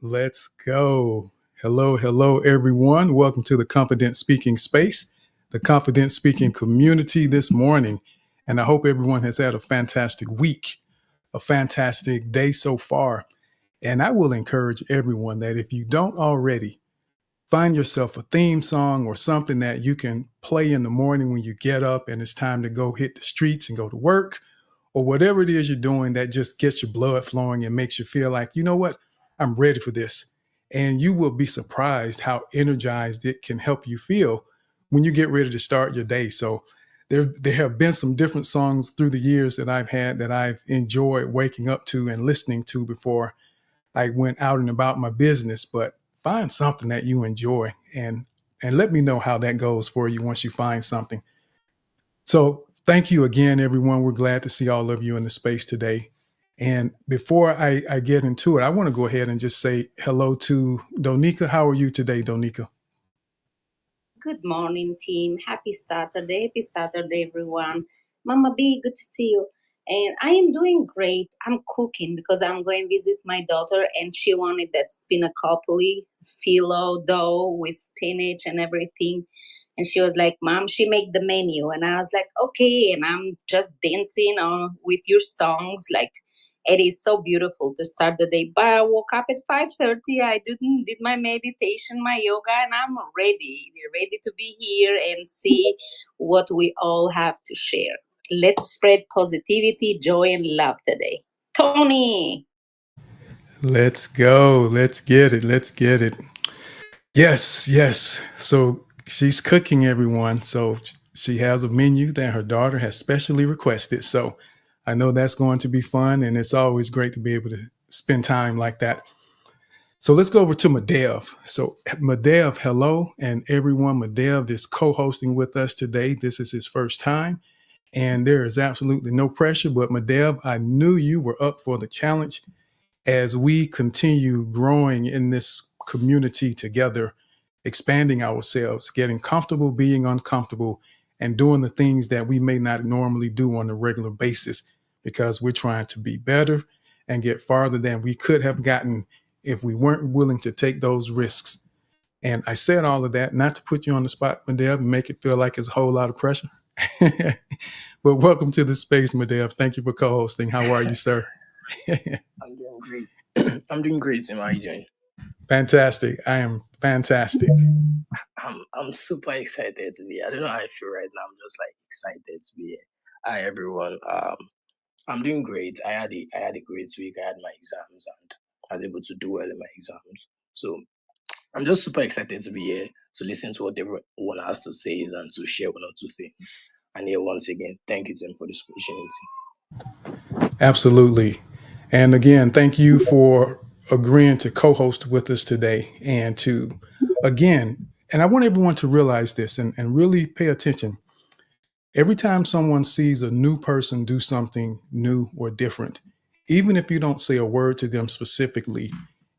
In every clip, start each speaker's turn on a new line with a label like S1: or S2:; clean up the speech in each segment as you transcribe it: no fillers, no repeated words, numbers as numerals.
S1: Let's go. Hello, everyone. Welcome to the Confident Speaking Space, the Confident Speaking community this morning. And I hope everyone has had a fantastic week, a fantastic day so far. And I will encourage everyone that if you don't already, find yourself a theme song or something that you can play in the morning when you get up and it's time to go hit the streets and go to work, or whatever it is you're doing that just gets your blood flowing and makes you feel like, you know what, I'm ready for this. And you will be surprised how energized it can help you feel when you get ready to start your day. So there have been some different songs through the years that I've had that I've enjoyed waking up to and listening to before I went out and about my business. But find something that you enjoy and let me know how that goes for you once you find something. So thank you again, everyone. We're glad to see all of you in the space today. And before I get into it, I want to go ahead and just say hello to Donika. How are you today, Donika?
S2: Good morning, team. Happy Saturday, everyone. Mama B, good to see you. And I am doing great. I'm cooking because I'm going to visit my daughter, and she wanted that spinacopoli phyllo dough with spinach and everything. And she was like, Mom, she made the menu. And I was like, okay. And I'm just dancing with your songs. Like, it is so beautiful to start the day. But I woke up at 5:30. I did my meditation, my yoga, and I'm ready to be here and see what we all have to share. Let's spread positivity, joy, and love today. Tony.
S1: Let's go. Let's get it. Let's get it. Yes. So she's cooking, everyone. So she has a menu that her daughter has specially requested. So I know that's going to be fun. And it's always great to be able to spend time like that. So let's go over to Madev. So Madev, hello, and everyone. Madev is co-hosting with us today. This is his first time, and there is absolutely no pressure. But Madev, I knew you were up for the challenge as we continue growing in this community together, expanding ourselves, getting comfortable being uncomfortable, and doing the things that we may not normally do on a regular basis because we're trying to be better and get farther than we could have gotten if we weren't willing to take those risks. And I said all of that not to put you on the spot, Madev, and make it feel like it's a whole lot of pressure. But welcome to the space, Madev. Thank you for co-hosting. How are you, sir?
S3: I'm doing great. I'm doing great. Am I doing?
S1: Fantastic. I am fantastic.
S3: I'm super excited to be here. I don't know how I feel right now. I'm just like excited to be here. Hi everyone. I'm doing great. I had a great week. I had my exams and I was able to do well in my exams. So I'm just super excited to be here to listen to what everyone has to say and to share one or two things. And here once again, thank you Tim for this opportunity.
S1: Absolutely. And again, thank you for agreeing to co-host with us today and to, again, and I want everyone to realize this and really pay attention. Every time someone sees a new person do something new or different, even if you don't say a word to them specifically,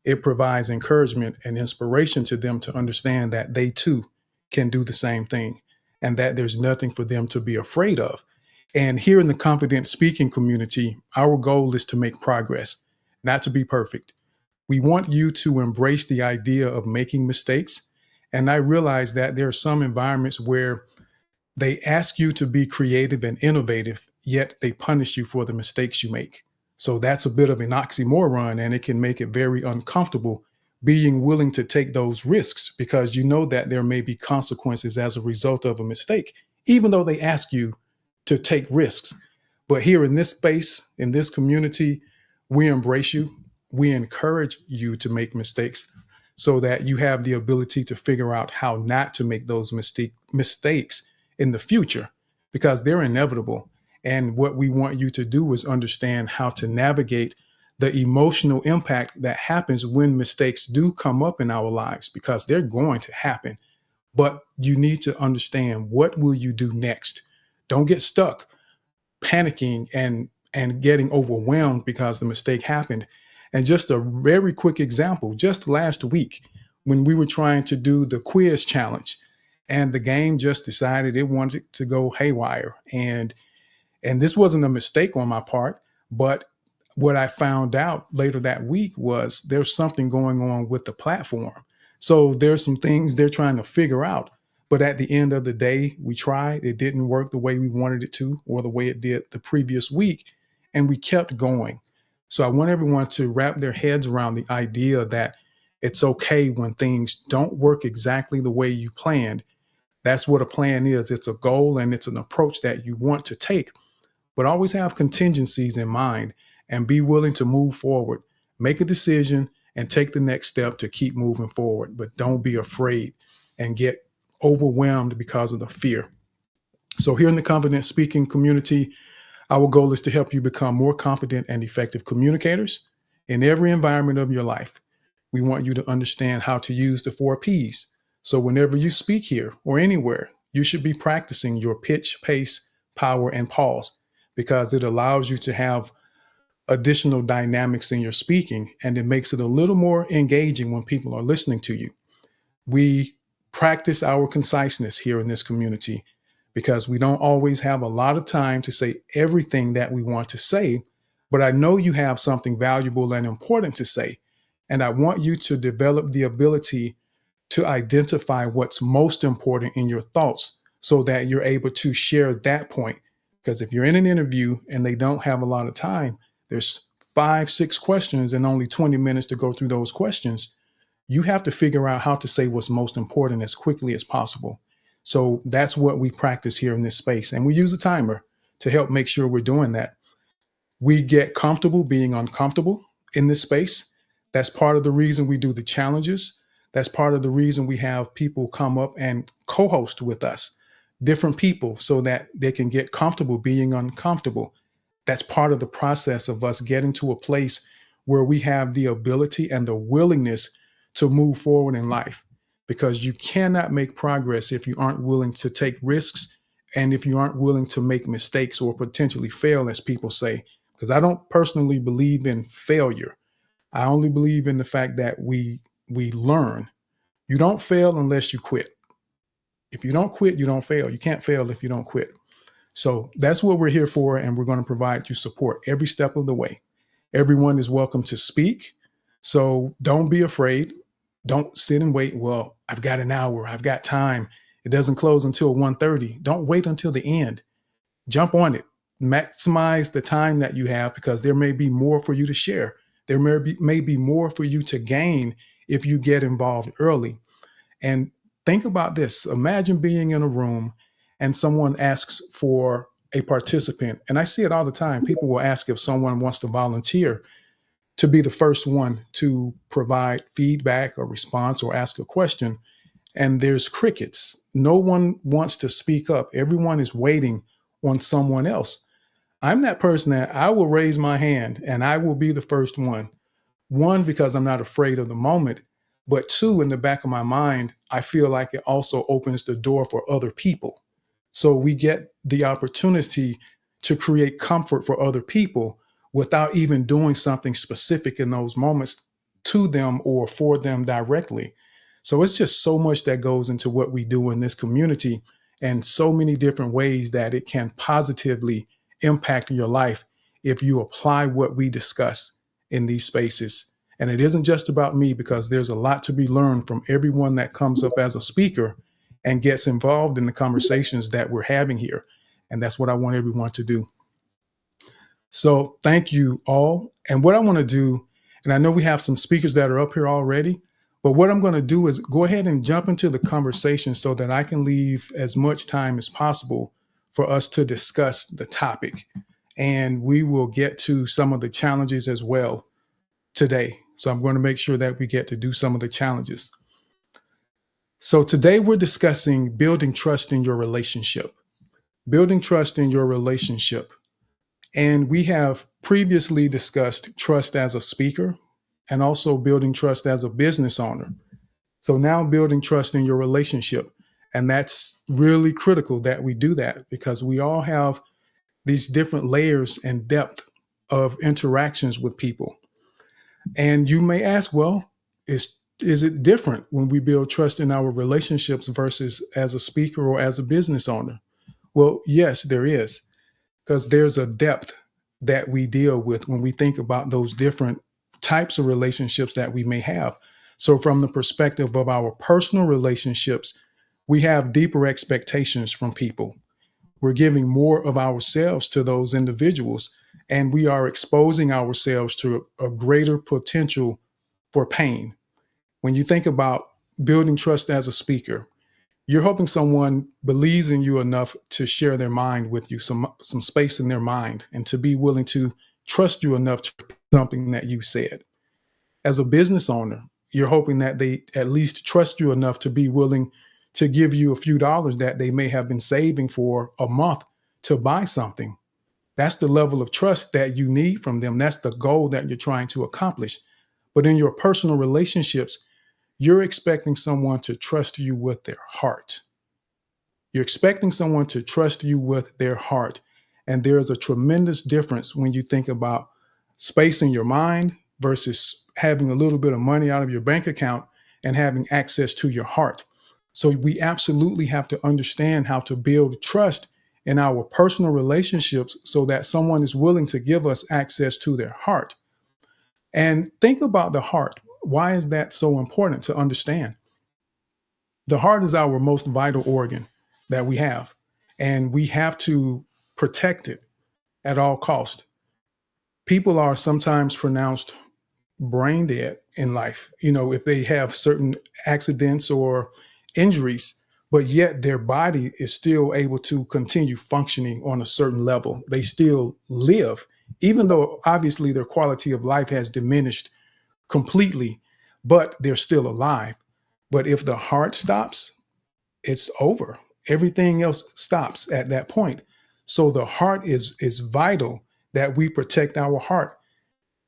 S1: it provides encouragement and inspiration to them to understand that they too can do the same thing and that there's nothing for them to be afraid of. And here in the confident speaking community, our goal is to make progress, not to be perfect. We want you to embrace the idea of making mistakes. And I realize that there are some environments where they ask you to be creative and innovative, yet they punish you for the mistakes you make. So that's a bit of an oxymoron, and it can make it very uncomfortable being willing to take those risks because you know that there may be consequences as a result of a mistake, even though they ask you to take risks. But here in this space, in this community, we embrace you. We encourage you to make mistakes so that you have the ability to figure out how not to make those mistakes in the future because they're inevitable. And what we want you to do is understand how to navigate the emotional impact that happens when mistakes do come up in our lives because they're going to happen. But you need to understand what will you do next. Don't get stuck panicking and getting overwhelmed because the mistake happened. And just a very quick example, just last week when we were trying to do the quiz challenge and the game just decided it wanted to go haywire and this wasn't a mistake on my part, but what I found out later that week was there's something going on with the platform. So there's some things they're trying to figure out. But at the end of the day, we tried. It didn't work the way we wanted it to or the way it did the previous week. And we kept going. So I want everyone to wrap their heads around the idea that it's okay when things don't work exactly the way you planned. That's what a plan is. It's a goal and it's an approach that you want to take, but always have contingencies in mind and be willing to move forward, make a decision and take the next step to keep moving forward. But don't be afraid and get overwhelmed because of the fear. So here in the confident speaking community, our goal is to help you become more confident and effective communicators in every environment of your life. We want you to understand how to use the 4 Ps. So whenever you speak here or anywhere, you should be practicing your pitch, pace, power, and pause because it allows you to have additional dynamics in your speaking and it makes it a little more engaging when people are listening to you. We practice our conciseness here in this community because we don't always have a lot of time to say everything that we want to say, but I know you have something valuable and important to say. And I want you to develop the ability to identify what's most important in your thoughts so that you're able to share that point. Because if you're in an interview and they don't have a lot of time, there's 5, 6 questions and only 20 minutes to go through those questions. You have to figure out how to say what's most important as quickly as possible. So that's what we practice here in this space. And we use a timer to help make sure we're doing that. We get comfortable being uncomfortable in this space. That's part of the reason we do the challenges. That's part of the reason we have people come up and co-host with us, different people, so that they can get comfortable being uncomfortable. That's part of the process of us getting to a place where we have the ability and the willingness to move forward in life, because you cannot make progress if you aren't willing to take risks and if you aren't willing to make mistakes or potentially fail, as people say. Because I don't personally believe in failure. I only believe in the fact that we learn. You don't fail unless you quit. If you don't quit, you don't fail. You can't fail if you don't quit. So that's what we're here for, and we're going to provide you support every step of the way. Everyone is welcome to speak. So don't be afraid. Don't sit and wait. Well, I've got an hour. I've got time. It doesn't close until 1:30. Don't wait until the end. Jump on it. Maximize the time that you have because there may be more for you to share. There may be more for you to gain if you get involved early. And think about this. Imagine being in a room and someone asks for a participant. And I see it all the time. People will ask if someone wants to volunteer to be the first one to provide feedback or response or ask a question. And there's crickets. No one wants to speak up. Everyone is waiting on someone else. I'm that person that I will raise my hand and I will be the first one. One, because I'm not afraid of the moment, but two, in the back of my mind, I feel like it also opens the door for other people. So we get the opportunity to create comfort for other people without even doing something specific in those moments to them or for them directly. So it's just so much that goes into what we do in this community and so many different ways that it can positively impact your life if you apply what we discuss in these spaces. And it isn't just about me, because there's a lot to be learned from everyone that comes up as a speaker and gets involved in the conversations that we're having here. And that's what I want everyone to do. So thank you all. And what I want to do, and I know we have some speakers that are up here already, but what I'm going to do is go ahead and jump into the conversation so that I can leave as much time as possible for us to discuss the topic. And we will get to some of the challenges as well today. So I'm going to make sure that we get to do some of the challenges. So today we're discussing building trust in your relationship. Building trust in your relationship. And we have previously discussed trust as a speaker and also building trust as a business owner. So now building trust in your relationship. And that's really critical that we do that, because we all have these different layers and depth of interactions with people. And you may ask, well, is it different when we build trust in our relationships versus as a speaker or as a business owner? Well, yes, there is, because there's a depth that we deal with when we think about those different types of relationships that we may have. So, from the perspective of our personal relationships, we have deeper expectations from people. We're giving more of ourselves to those individuals, and we are exposing ourselves to a greater potential for pain. When you think about building trust as a speaker, you're hoping someone believes in you enough to share their mind with you, some space in their mind, and to be willing to trust you enough to repeat something that you said. As a business owner, you're hoping that they at least trust you enough to be willing to give you a few dollars that they may have been saving for a month to buy something. That's the level of trust that you need from them. That's the goal that you're trying to accomplish. But in your personal relationships, you're expecting someone to trust you with their heart. You're expecting someone to trust you with their heart. And there's a tremendous difference when you think about space in your mind versus having a little bit of money out of your bank account and having access to your heart. So we absolutely have to understand how to build trust in our personal relationships so that someone is willing to give us access to their heart. And think about the heart. Why is that so important to understand? The heart is our most vital organ that we have, and we have to protect it at all cost. People are sometimes pronounced brain dead in life, if they have certain accidents or injuries, but yet their body is still able to continue functioning on a certain level. They still live, even though obviously their quality of life has diminished completely, but they're still alive. But if the heart stops, it's over. Everything else stops at that point. So the heart is vital that we protect our heart.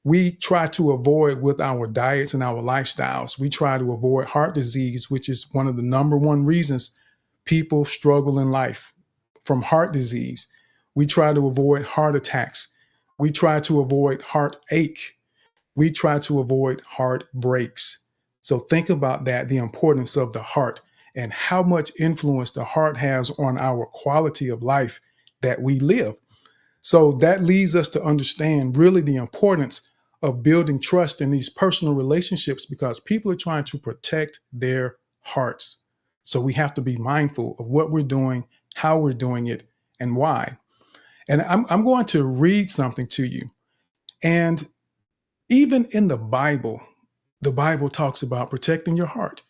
S1: We try to avoid with our diets and our lifestyles. We try to avoid heart disease, which is one of the number one reasons people struggle in life from heart disease. We try to avoid heart attacks. We try to avoid heartache. We try to avoid heartbreaks. So think about that, the importance of the heart and how much influence the heart has on our quality of life that we live. So that leads us to understand really the importance of building trust in these personal relationships because people are trying to protect their hearts. So we have to be mindful of what we're doing, how we're doing it, and why. And I'm going to read something to you. And even in the Bible talks about protecting your heart.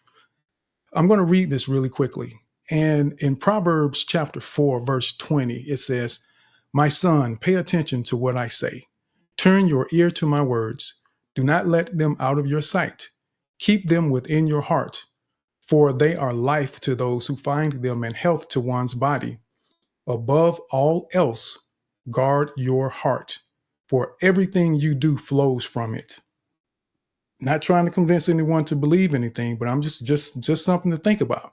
S1: I'm going to read this really quickly. And in Proverbs chapter 4, verse 20, it says, "My son, pay attention to what I say. Turn your ear to my words. Do not let them out of your sight. Keep them within your heart, for they are life to those who find them and health to one's body. Above all else, guard your heart, for everything you do flows from it." Not trying to convince anyone to believe anything, but I'm just something to think about.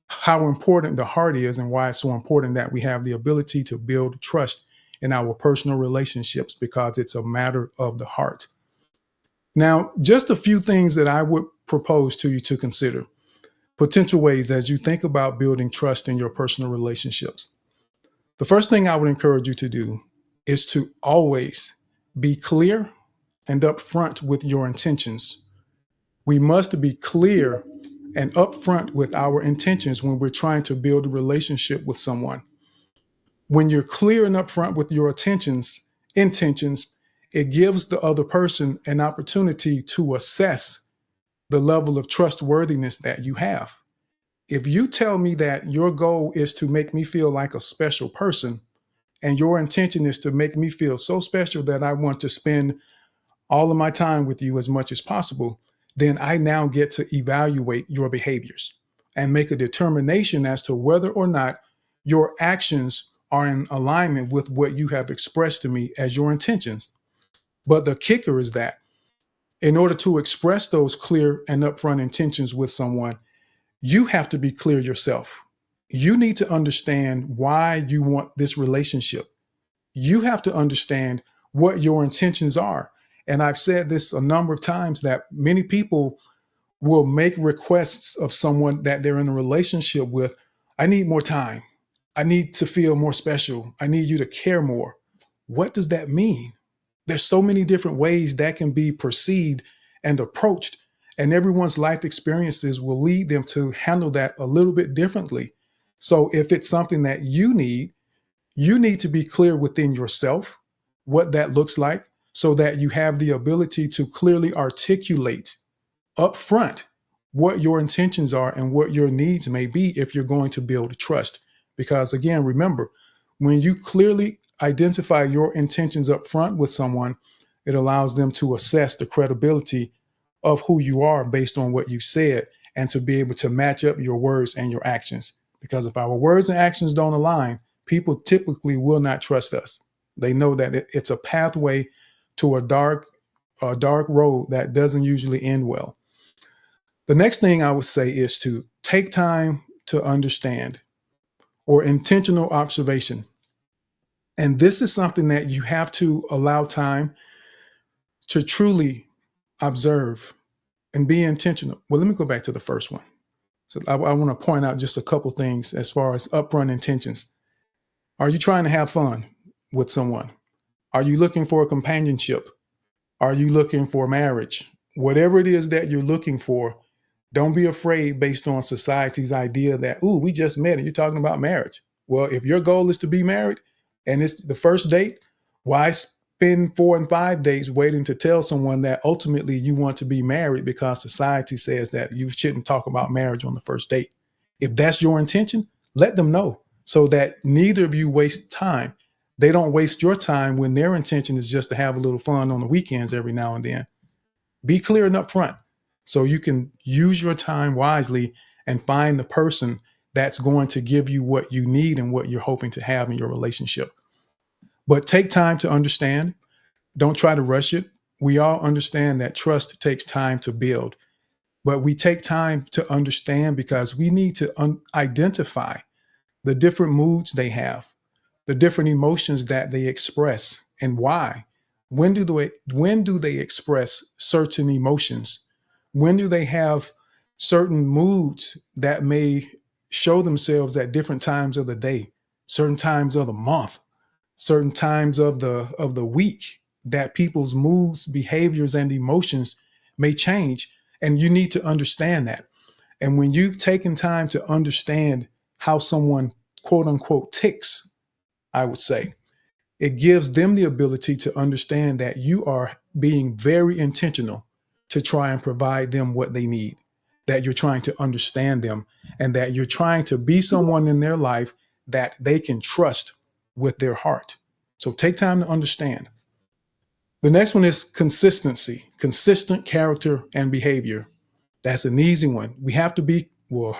S1: How important the heart is and why it's so important that we have the ability to build trust in our personal relationships because it's a matter of the heart. Now, just a few things that I would propose to you to consider. Potential ways as you think about building trust in your personal relationships. The first thing I would encourage you to do is to always be clear and upfront with your intentions. We must be clear and upfront with our intentions when we're trying to build a relationship with someone. When you're clear and upfront with your intentions, it gives the other person an opportunity to assess the level of trustworthiness that you have. If you tell me that your goal is to make me feel like a special person, and your intention is to make me feel so special that I want to spend all of my time with you as much as possible, then I now get to evaluate your behaviors and make a determination as to whether or not your actions are in alignment with what you have expressed to me as your intentions. But the kicker is that in order to express those clear and upfront intentions with someone, you have to be clear yourself. You need to understand why you want this relationship. You have to understand what your intentions are. And I've said this a number of times that many people will make requests of someone that they're in a relationship with. I need more time. I need to feel more special. I need you to care more. What does that mean? There's so many different ways that can be perceived and approached, and everyone's life experiences will lead them to handle that a little bit differently. So if it's something that you need to be clear within yourself what that looks like so that you have the ability to clearly articulate up front what your intentions are and what your needs may be if you're going to build trust. Because again, remember, when you clearly identify your intentions up front with someone, it allows them to assess the credibility of who you are based on what you've said and to be able to match up your words and your actions. Because if our words and actions don't align, people typically will not trust us. They know that it's a pathway to a dark road that doesn't usually end well. The next thing I would say is to take time to understand or intentional observation. And this is something that you have to allow time to truly observe and be intentional. Well, let me go back to the first one. So I want to point out just a couple things as far as upfront intentions. Are you trying to have fun with someone? Are you looking for a companionship? Are you looking for marriage? Whatever it is that you're looking for, don't be afraid based on society's idea that, ooh, we just met and you're talking about marriage. Well, if your goal is to be married and it's the first date, why spend 4 and 5 days waiting to tell someone that ultimately you want to be married because society says that you shouldn't talk about marriage on the first date? If that's your intention, let them know so that neither of you waste time. They don't waste your time when their intention is just to have a little fun on the weekends every now and then. Be clear and upfront so you can use your time wisely and find the person that's going to give you what you need and what you're hoping to have in your relationship. But take time to understand. Don't try to rush it. We all understand that trust takes time to build, but we take time to understand because we need to identify the different moods they have, the different emotions that they express, and why. When do they express certain emotions? When do they have certain moods that may show themselves at different times of the day, certain times of the month, certain times of the week, that people's moods, behaviors, and emotions may change, and you need to understand that. And when you've taken time to understand how someone quote unquote ticks, I would say, it gives them the ability to understand that you are being very intentional to try and provide them what they need, that you're trying to understand them, and that you're trying to be someone in their life that they can trust with their heart. So take time to understand. The next one is consistency, consistent character and behavior. That's an easy one. We have to be, well,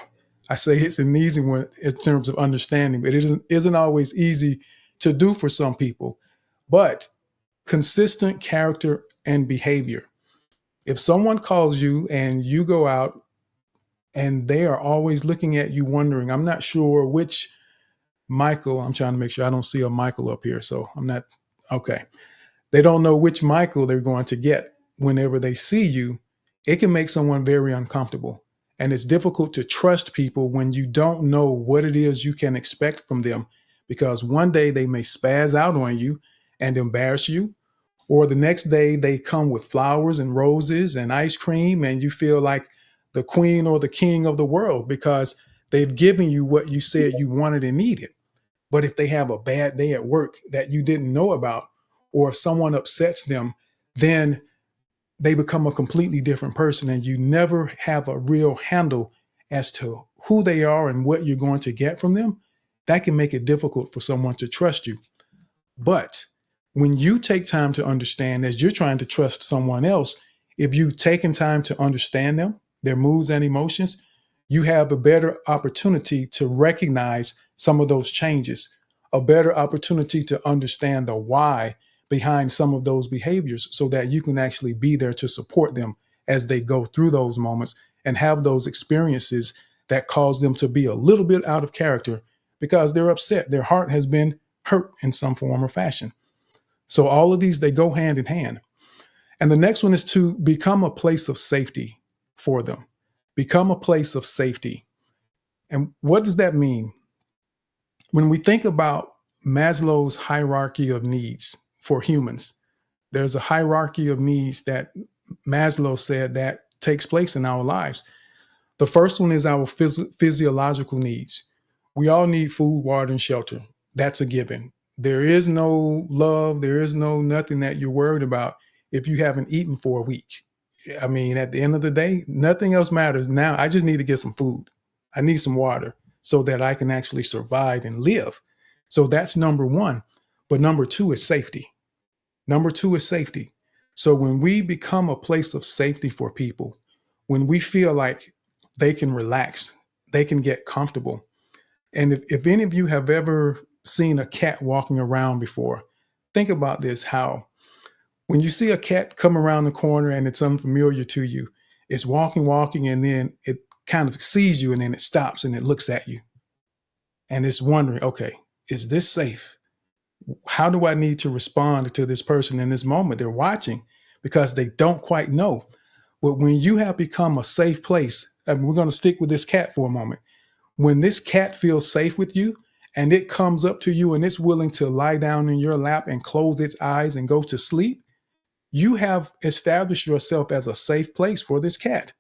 S1: I say it's an easy one in terms of understanding, but it isn't always easy to do for some people. But consistent character and behavior. If someone calls you and you go out and they are always looking at you wondering, I'm not sure which Michael, I'm trying to make sure I don't see a Michael up here. So I'm not, okay. They don't know which Michael they're going to get whenever they see you. It can make someone very uncomfortable. And it's difficult to trust people when you don't know what it is you can expect from them, because one day they may spaz out on you and embarrass you, or the next day they come with flowers and roses and ice cream, and you feel like the queen or the king of the world because they've given you what you said you wanted and needed. But if they have a bad day at work that you didn't know about, or if someone upsets them, then they become a completely different person, and you never have a real handle as to who they are and what you're going to get from them. That can make it difficult for someone to trust you. But when you take time to understand, as you're trying to trust someone else, if you've taken time to understand them, their moods and emotions, you have a better opportunity to recognize some of those changes, a better opportunity to understand the why behind some of those behaviors so that you can actually be there to support them as they go through those moments and have those experiences that cause them to be a little bit out of character because they're upset. Their heart has been hurt in some form or fashion. So all of these, they go hand in hand. And the next one is to become a place of safety for them. Become a place of safety. And what does that mean? When we think about Maslow's hierarchy of needs for humans. There's a hierarchy of needs that Maslow said that takes place in our lives. The first one is our physiological needs. We all need food, water, and shelter. That's a given. There is no love, there is no nothing that you're worried about if you haven't eaten for a week. I mean, at the end of the day, nothing else matters. Now, I just need to get some food. I need some water so that I can actually survive and live. So that's number one. But number two is safety. Number two is safety. So when we become a place of safety for people, when we feel like they can relax, they can get comfortable. And if any of you have ever seen a cat walking around before, think about this, how when you see a cat come around the corner and it's unfamiliar to you, it's walking, and then it kind of sees you and then it stops and it looks at you. And it's wondering, okay, is this safe? How do I need to respond to this person in this moment? They're watching because they don't quite know. But when you have become a safe place, and we're going to stick with this cat for a moment. When this cat feels safe with you and it comes up to you and it's willing to lie down in your lap and close its eyes and go to sleep, you have established yourself as a safe place for this cat.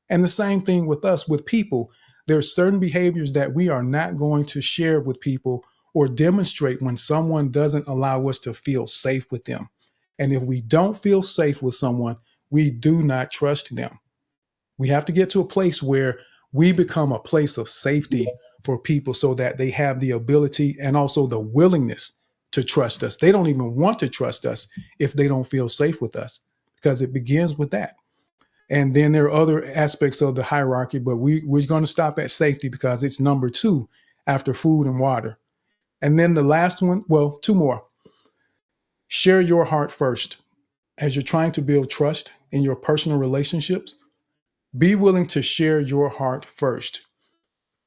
S1: And the same thing with us, with people. There's certain behaviors that we are not going to share with people or demonstrate when someone doesn't allow us to feel safe with them. And if we don't feel safe with someone, we do not trust them. We have to get to a place where we become a place of safety for people so that they have the ability and also the willingness to trust us. They don't even want to trust us if they don't feel safe with us, because it begins with that. And then there are other aspects of the hierarchy, but we're going to stop at safety because it's number two after food and water. And then the last one, well, two more. Share your heart first. As you're trying to build trust in your personal relationships, be willing to share your heart first.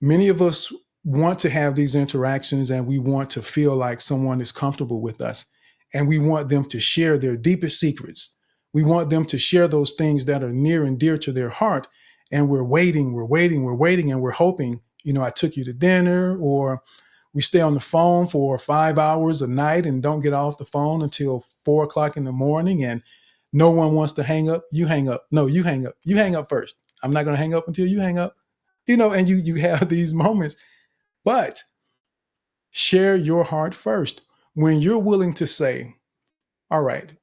S1: Many of us want to have these interactions and we want to feel like someone is comfortable with us, and we want them to share their deepest secrets. We want them to share those things that are near and dear to their heart. And we're waiting, and we're hoping, I took you to dinner, or we stay on the phone for 5 hours a night and don't get off the phone until 4 o'clock in the morning, and no one wants to hang up. You hang up. No, you hang up. You hang up first. I'm not going to hang up until you hang up. And you have these moments. But share your heart first. When you're willing to say, all right,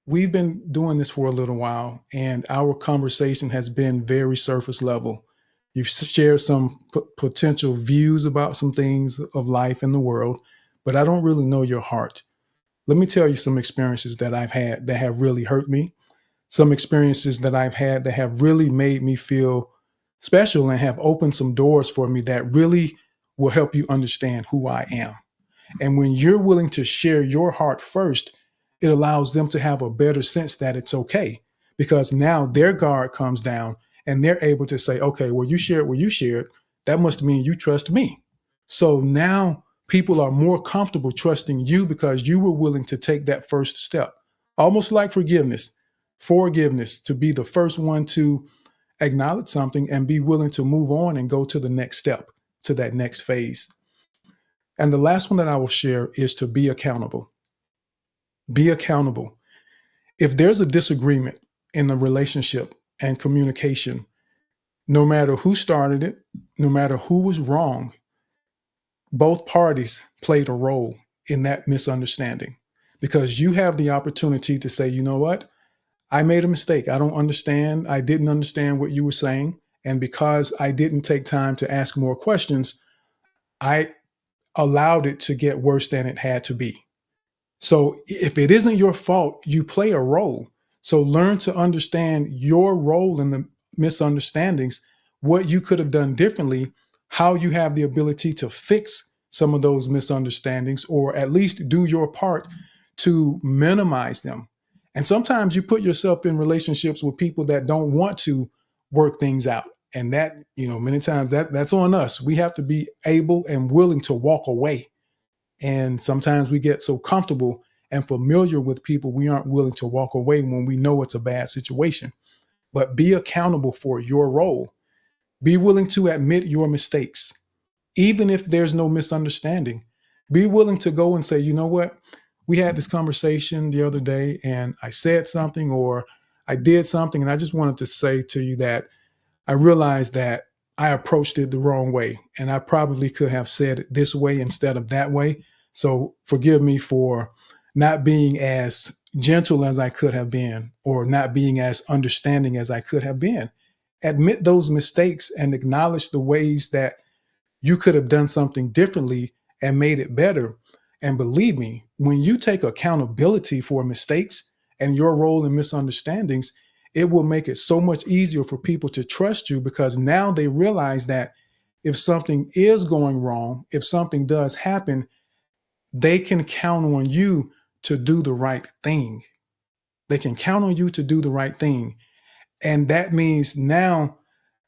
S1: we've been doing this for a little while and our conversation has been very surface level. You've shared some potential views about some things of life in the world, but I don't really know your heart. Let me tell you some experiences that I've had that have really hurt me. Some experiences that I've had that have really made me feel special and have opened some doors for me that really will help you understand who I am. And when you're willing to share your heart first, it allows them to have a better sense that it's okay, because now their guard comes down and they're able to say, okay, well, you shared what you shared. That must mean you trust me. So now people are more comfortable trusting you because you were willing to take that first step, almost like forgiveness, to be the first one to acknowledge something and be willing to move on and go to the next step, to that next phase. And the last one that I will share is to be accountable. Be accountable. If there's a disagreement in a relationship and communication, no matter who started it, no matter who was wrong, both parties played a role in that misunderstanding, because you have the opportunity to say, you know what? I made a mistake. I don't understand. I didn't understand what you were saying. And because I didn't take time to ask more questions, I allowed it to get worse than it had to be. So if it isn't your fault, you play a role. So learn to understand your role in the misunderstandings, what you could have done differently, how you have the ability to fix some of those misunderstandings, or at least do your part to minimize them. And sometimes you put yourself in relationships with people that don't want to work things out. And that, many times that's on us. We have to be able and willing to walk away. And sometimes we get so comfortable and familiar with people, we aren't willing to walk away when we know it's a bad situation. But be accountable for your role. Be willing to admit your mistakes. Even if there's no misunderstanding, Be willing to go and say, you know what? We had this conversation the other day and I said something or I did something. And I just wanted to say to you that I realized that I approached it the wrong way. And I probably could have said it this way instead of that way. So forgive me for not being as gentle as I could have been or not being as understanding as I could have been. Admit those mistakes and acknowledge the ways that you could have done something differently and made it better. And believe me, when you take accountability for mistakes and your role in misunderstandings, it will make it so much easier for people to trust you because now they realize that if something is going wrong, if something does happen, they can count on you to do the right thing. They can count on you to do the right thing. And that means now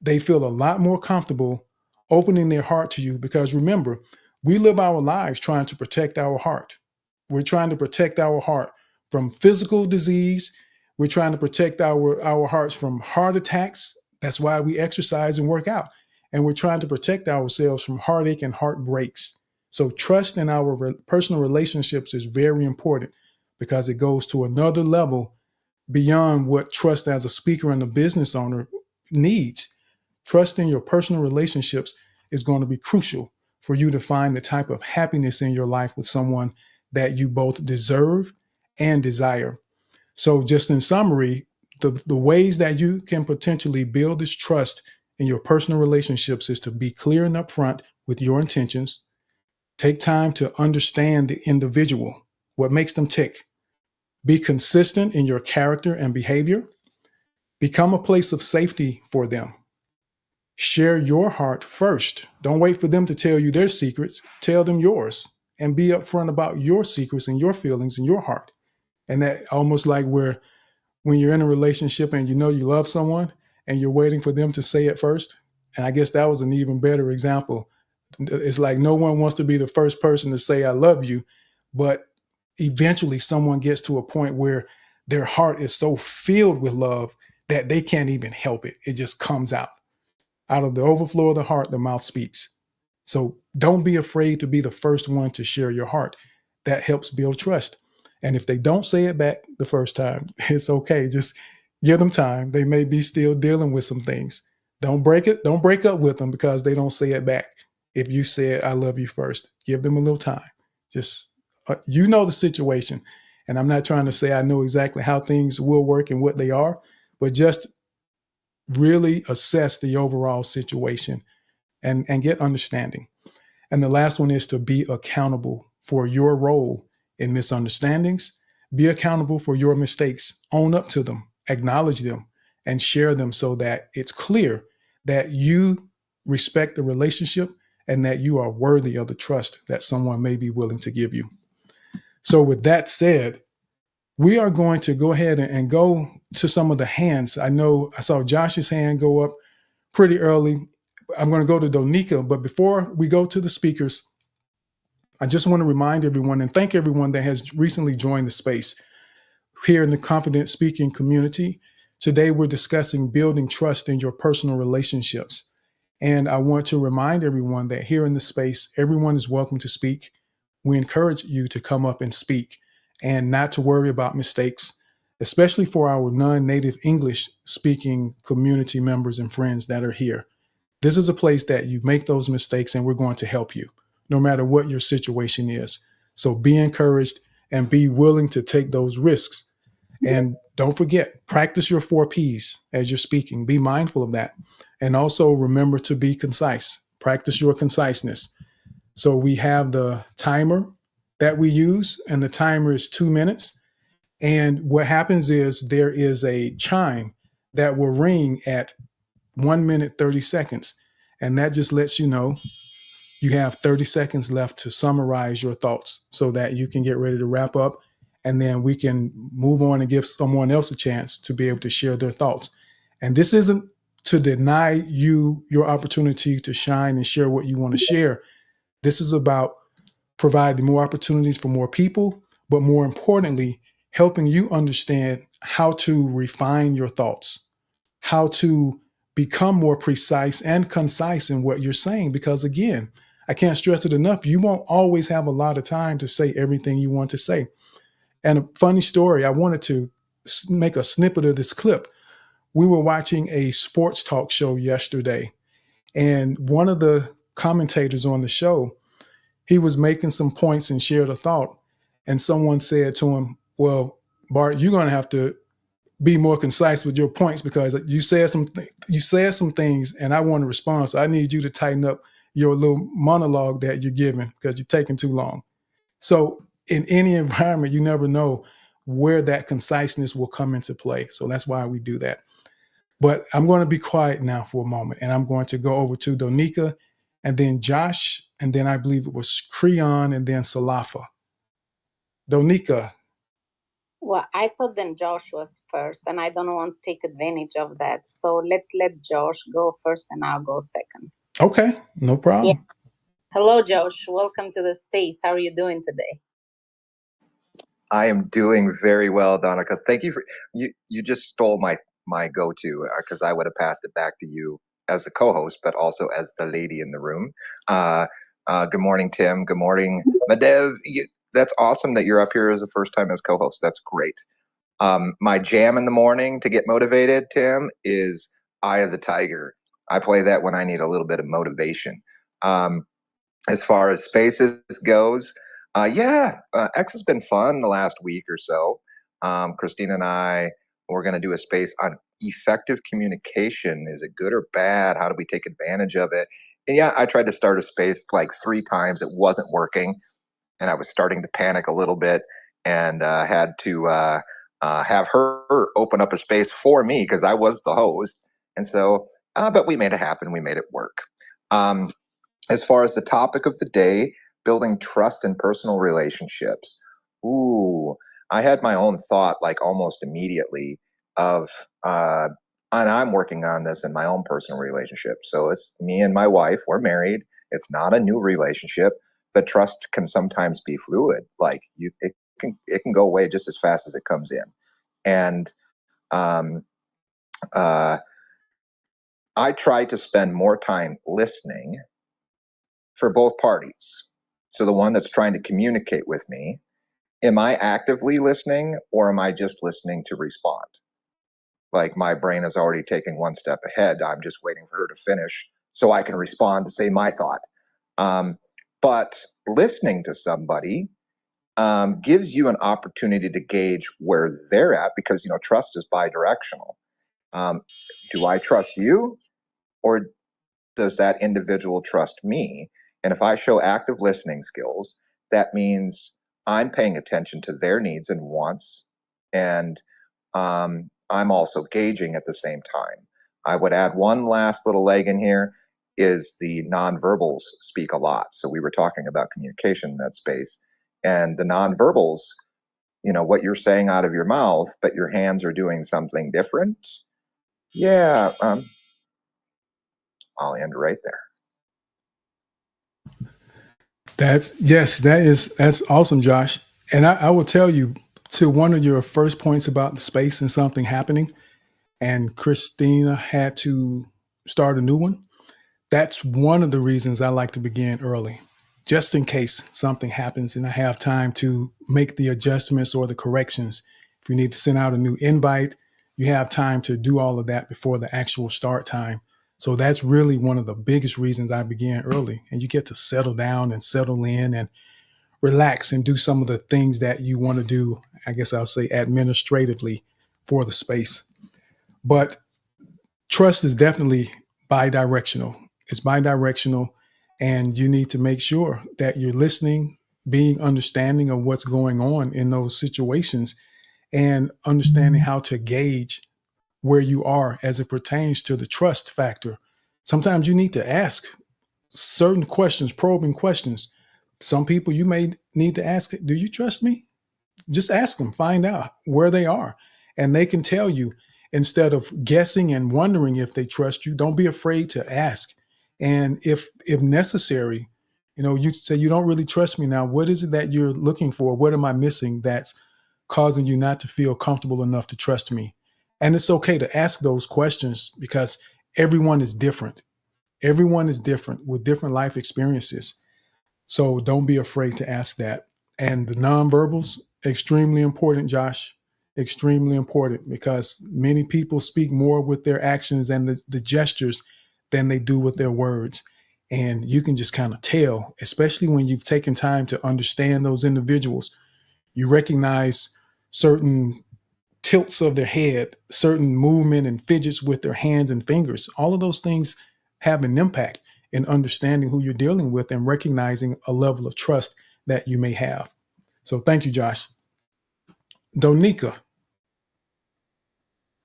S1: they feel a lot more comfortable opening their heart to you because remember, we live our lives trying to protect our heart. We're trying to protect our heart from physical disease. We're trying to protect our hearts from heart attacks. That's why we exercise and work out. And we're trying to protect ourselves from heartache and heartbreaks. So trust in our personal relationships is very important because it goes to another level beyond what trust as a speaker and a business owner needs. Trust in your personal relationships is going to be crucial for you to find the type of happiness in your life with someone that you both deserve and desire. So, just in summary, the ways that you can potentially build this trust in your personal relationships is to be clear and upfront with your intentions. Take time to understand the individual, what makes them tick. Be consistent in your character and behavior. Become a place of safety for them. Share your heart first. Don't wait for them to tell you their secrets. Tell them yours and be upfront about your secrets and your feelings and your heart. And that almost like where when you're in a relationship and you know you love someone and you're waiting for them to say it first. And I guess that was an even better example. It's like no one wants to be the first person to say, I love you. But eventually someone gets to a point where their heart is so filled with love that they can't even help it. It just comes out. Out of the overflow of the heart, the mouth speaks. So don't be afraid to be the first one to share your heart. That helps build trust. And if they don't say it back the first time, it's okay. Just give them time. They may be still dealing with some things. Don't break it. Don't break up with them because they don't say it back. If you said, I love you first, give them a little time. Just, you know the situation. And I'm not trying to say I know exactly how things will work and what they are, but just really assess the overall situation and get understanding. And the last one is to be accountable for your role in misunderstandings. Be accountable for your mistakes. Own up to them, acknowledge them, and share them so that it's clear that you respect the relationship and that you are worthy of the trust that someone may be willing to give you. So, with that said, we are going to go ahead and go to some of the hands. I know I saw Josh's hand go up pretty early. I'm going to go to Donika, but before we go to the speakers, I just want to remind everyone and thank everyone that has recently joined the space here in the Confident Speaking community. Today, we're discussing building trust in your personal relationships. And I want to remind everyone that here in the space, everyone is welcome to speak. We encourage you to come up and speak and not to worry about mistakes, especially for our non-native English speaking community members and friends that are here. This is a place that you make those mistakes and we're going to help you no matter what your situation is. So be encouraged and be willing to take those risks. And don't forget, practice your 4 Ps as you're speaking. Be mindful of that. And also remember to be concise. Practice your conciseness. So we have the timer that we use, and the timer is 2 minutes. And what happens is there is a chime that will ring at 1 minute, 30 seconds. And that just lets you know you have 30 seconds left to summarize your thoughts so that you can get ready to wrap up. And then we can move on and give someone else a chance to be able to share their thoughts. And this isn't to deny you your opportunity to shine and share what you want to share. This is about providing more opportunities for more people, but more importantly, helping you understand how to refine your thoughts, how to become more precise and concise in what you're saying. Because again, I can't stress it enough. You won't always have a lot of time to say everything you want to say. And a funny story, I wanted to make a snippet of this clip. We were watching a sports talk show yesterday, and one of the commentators on the show, he was making some points and shared a thought. And someone said to him, well, Bart, you're going to have to be more concise with your points because you said some things and I want to respond. So I need you to tighten up your little monologue that you're giving because you're taking too long. So in any environment, you never know where that conciseness will come into play. So that's why we do that. But I'm going to be quiet now for a moment, and I'm going to go over to Donika, and then Josh, and then I believe it was Creon, and then Salafa. Donika.
S2: Well, I thought then Josh was first, and I don't want to take advantage of that. So let's let Josh go first, and I'll go second.
S1: Okay, no problem.
S2: Yeah. Hello, Josh. Welcome to the space. How are you doing today?
S4: I am doing very well, Donica. Thank you for you just stole my go-to because I would have passed it back to you as a co-host, but also as the lady in the room. Good morning, Tim. Good morning, Madev. That's awesome that you're up here as a first time as co-host. That's great. My jam in the morning to get motivated, Tim, is Eye of the Tiger. I play that when I need a little bit of motivation. As far as spaces goes, X has been fun the last week or so. Christina and I, we're going to do a space on effective communication. Is it good or bad? How do we take advantage of it? And yeah, I tried to start a space like 3 times. It wasn't working. And I was starting to panic a little bit and had to have her open up a space for me because I was the host. And so, but we made it happen. We made it work. As far as the topic of the day, building trust in personal relationships. Ooh, I had my own thought like almost immediately of, and I'm working on this in my own personal relationship. So it's me and my wife, we're married. It's not a new relationship, but trust can sometimes be fluid. Like it can go away just as fast as it comes in. And I try to spend more time listening for both parties. So the one that's trying to communicate with me, am I actively listening or am I just listening to respond? Like my brain is already taking one step ahead. I'm just waiting for her to finish so I can respond to say my thought. But listening to somebody gives you an opportunity to gauge where they're at because, trust is bi-directional. Do I trust you or does that individual trust me? And if I show active listening skills, that means I'm paying attention to their needs and wants, and I'm also gauging at the same time. I would add one last little leg in here is the nonverbals speak a lot. So we were talking about communication in that space, and the nonverbals, what you're saying out of your mouth, but your hands are doing something different. Yeah, I'll end right there.
S1: That's awesome, Josh. And I will tell you to one of your first points about the space and something happening, and Christina had to start a new one. That's one of the reasons I like to begin early, just in case something happens and I have time to make the adjustments or the corrections. If you need to send out a new invite, you have time to do all of that before the actual start time. So that's really one of the biggest reasons I began early. And you get to settle down and settle in and relax and do some of the things that you want to do, I guess I'll say administratively for the space. But trust is definitely bi-directional. It's bi-directional, and you need to make sure that you're listening, being understanding of what's going on in those situations, and understanding how to gauge where you are as it pertains to the trust factor. Sometimes you need to ask certain questions, probing questions. Some people you may need to ask, do you trust me? Just ask them, find out where they are, and they can tell you instead of guessing and wondering if they trust you. Don't be afraid to ask. And if necessary, you say you don't really trust me now. What is it that you're looking for? What am I missing that's causing you not to feel comfortable enough to trust me? And it's okay to ask those questions because everyone is different. Everyone is different with different life experiences. So don't be afraid to ask that. And the nonverbals, extremely important, Josh. Extremely important, because many people speak more with their actions and the gestures than they do with their words. And you can just kind of tell, especially when you've taken time to understand those individuals. You recognize certain tilts of their head, certain movement and fidgets with their hands and fingers. All of those things have an impact in understanding who you're dealing with and recognizing a level of trust that you may have. So thank you, Josh. Donika.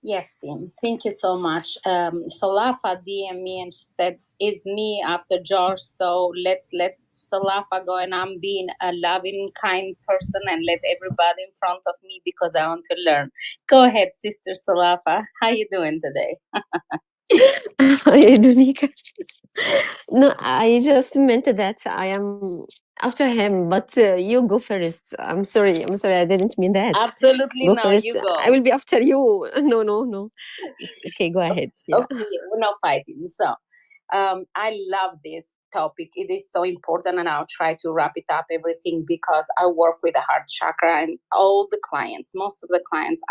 S2: Yes, Tim. Thank you so much. Salafa DM me and she said, "It's me after George. So let's let Salafa go, and I'm being a loving, kind person, and let everybody in front of me because I want to learn." Go ahead, Sister Salafa. How you doing today?
S5: Hi, Donika. No, I just meant that I am after him, but you go first. I'm sorry. I'm sorry. I didn't mean that.
S2: Absolutely
S5: Go
S2: no.
S5: first.
S2: You go.
S5: I will be after you. No, no, no. Okay, go ahead. Yeah.
S2: Okay, we're not fighting. So, I love this topic. It is so important, and I'll try to wrap it up everything because I work with the heart chakra, and all the clients, most of the clients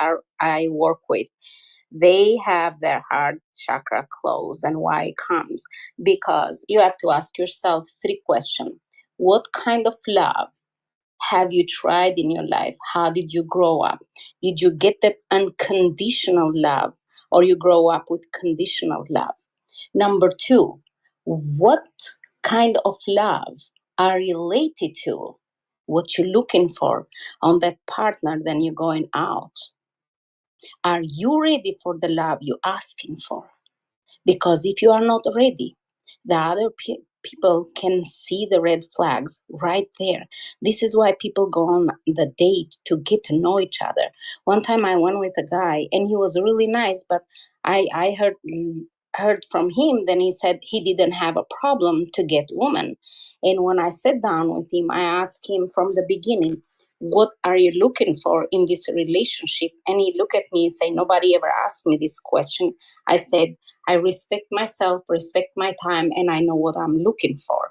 S2: I work with, they have their heart chakra closed. And why it comes? Because you have to ask yourself 3 questions. What kind of love have you tried in your life? How did you grow up? Did you get that unconditional love, or you grow up with conditional love? Number 2, what kind of love are related to what you're looking for on that partner then you're going out? Are you ready for the love you're asking for? Because if you are not ready, the other people can see the red flags right there. This is why people go on the date to get to know each other. One time I went with a guy and he was really nice, but I heard from him, then he said he didn't have a problem to get women. And when I sat down with him, I asked him from the beginning, what are you looking for in this relationship? And he looked at me and said, nobody ever asked me this question. I said, I respect myself, respect my time, and I know what I'm looking for.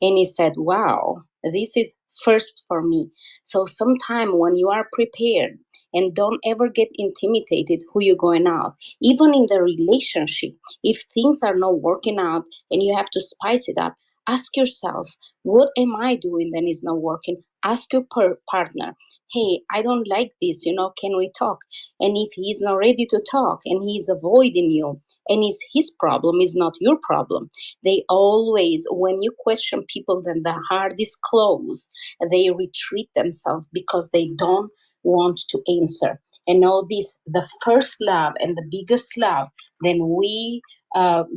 S2: And he said, wow, this is first for me. So sometime when you are prepared, and don't ever get intimidated who you're going out. Even in the relationship, if things are not working out and you have to spice it up, ask yourself, what am I doing that is not working? Ask your partner, hey, I don't like this, can we talk? And if he's not ready to talk and he's avoiding you, and it's his problem, is not your problem. They always, when you question people, then the heart is closed. They retreat themselves because they don't want to answer. And know this, the first love and the biggest love then we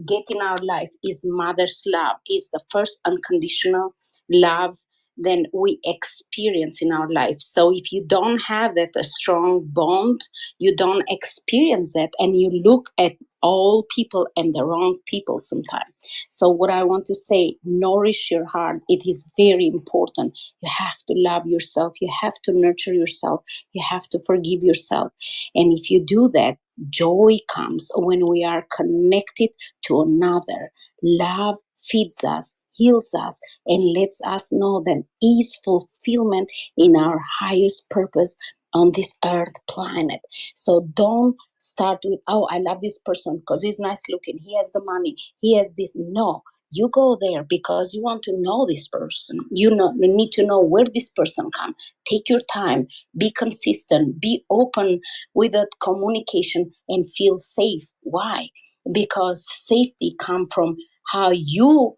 S2: get in our life is mother's love, is the first unconditional love then we experience in our life. So if you don't have that a strong bond, you don't experience that, and you look at all people and the wrong people sometimes. So what I want to say, nourish your heart. It is very important. You have to love yourself. You have to nurture yourself. You have to forgive yourself. And if you do that, joy comes when we are connected to another. Love feeds us, heals us, and lets us know that is fulfillment in our highest purpose on this earth planet. So don't start with, oh, I love this person because he's nice looking, he has the money, he has this. No, you go there because you want to know this person. You need to know where this person comes. Take your time, be consistent, be open with that communication, and feel safe. Why? Because safety comes from how you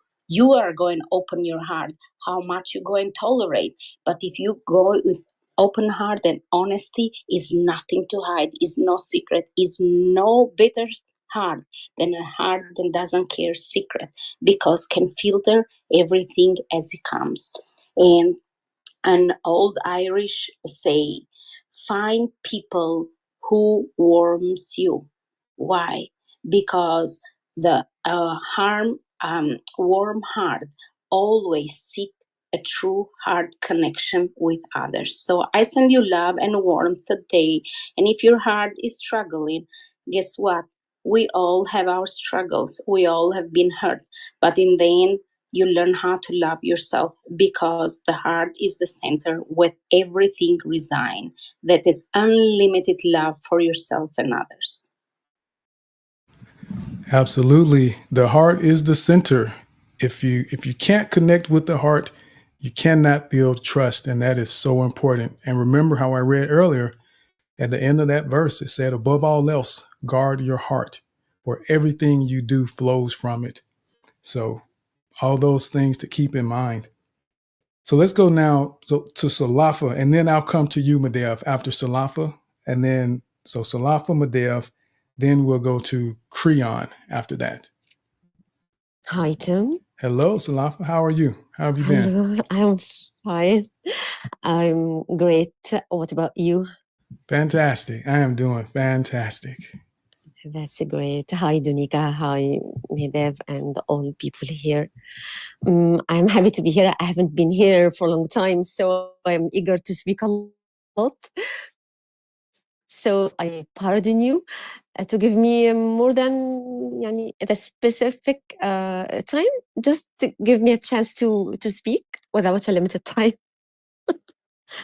S2: are going to open your heart, how much you're going to tolerate. But if you go with open heart and honesty, is nothing to hide, is no secret, is no better heart than a heart that doesn't care secret, because can filter everything as it comes. And an old Irish say, find people who warms you. Why? Because the warm heart always seek a true heart connection with others. So I send you love and warmth today. And if your heart is struggling, guess what? We all have our struggles. We all have been hurt. But in the end, you learn how to love yourself because the heart is the center with everything resigned. That is unlimited love for yourself and others.
S1: Absolutely. The heart is the center. If you can't connect with the heart, you cannot build trust, and that is so important. And remember how I read earlier at the end of that verse, it said, above all else, guard your heart, for everything you do flows from it. So all those things to keep in mind. So let's go now to Salafa, and then I'll come to you, Madev, after Salafa. And then, so Salafa, Madev, then we'll go to Creon after that.
S5: Hi, Tim.
S1: Hello, Salafa. How are you? How have you been?
S5: Hello, I'm fine. I'm great. What about you?
S1: Fantastic. I am doing fantastic.
S5: That's great. Hi, Donika. Hi, Nadev, and all people here. I'm happy to be here. I haven't been here for a long time, so I'm eager to speak a lot. So I pardon you to give me more than the specific time. Just to give me a chance to speak without a limited time.